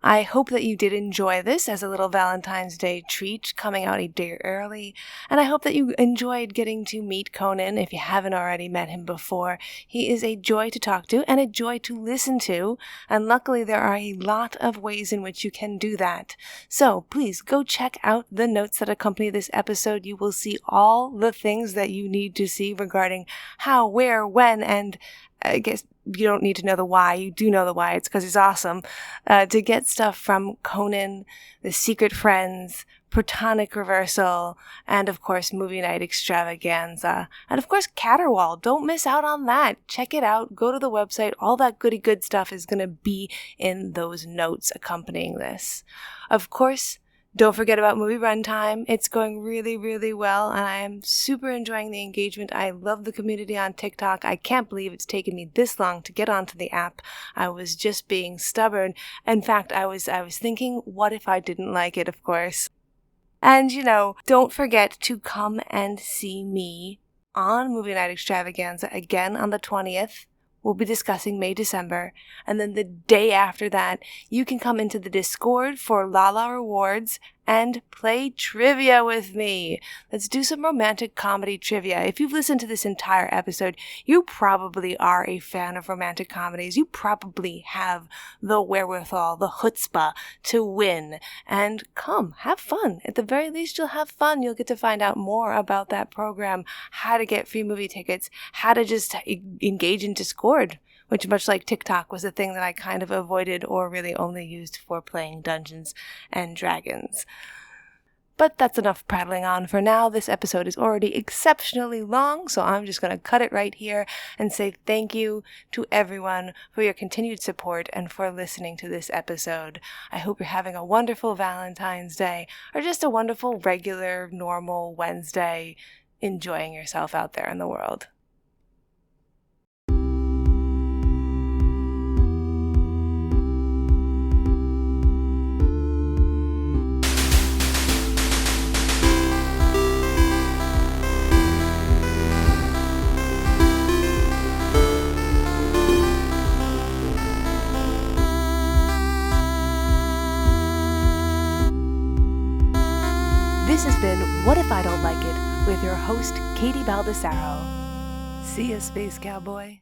Speaker 3: I hope that you did enjoy this as a little Valentine's Day treat coming out a day early, and I hope that you enjoyed getting to meet Conan if you haven't already met him before. He is a joy to talk to and a joy to listen to, and luckily there are a lot of ways in which you can do that. So please go check out the notes that accompany this episode. You will see all the things that you need to see regarding how, where, when, and I guess you don't need to know the why. You do know the why. It's because he's awesome. To get stuff from Conan, The Secret Friends, Protonic Reversal, and of course Movie Night Extravaganza, and of course Caterwaul. Don't miss out on that. Check it out. Go to the website. All that goody good stuff is going to be in those notes accompanying this. Of course, don't forget about Movie Runtime. It's going really, really well, and I am super enjoying the engagement. I love the community on TikTok. I can't believe it's taken me this long to get onto the app. I was just being stubborn. In fact, I was thinking, what if I didn't like it, of course. And, don't forget to come and see me on Movie Night Extravaganza again on the 20th. We'll be discussing May, December, and then the day after that, you can come into the Discord for Lala Rewards and play trivia with me. Let's do some romantic comedy trivia. If you've listened to this entire episode, you probably are a fan of romantic comedies. You probably have the wherewithal, the chutzpah to win. And come, have fun. At the very least, you'll have fun. You'll get to find out more about that program, how to get free movie tickets, how to just engage in Discord, which, much like TikTok, was a thing that I kind of avoided or really only used for playing Dungeons and Dragons. But that's enough prattling on for now. This episode is already exceptionally long, so I'm just going to cut it right here and say thank you to everyone for your continued support and for listening to this episode. I hope you're having a wonderful Valentine's Day, or just a wonderful, regular, normal Wednesday, enjoying yourself out there in the world. This has been What If I Don't Like It with your host, Katie Baldessaro. See ya, Space Cowboy.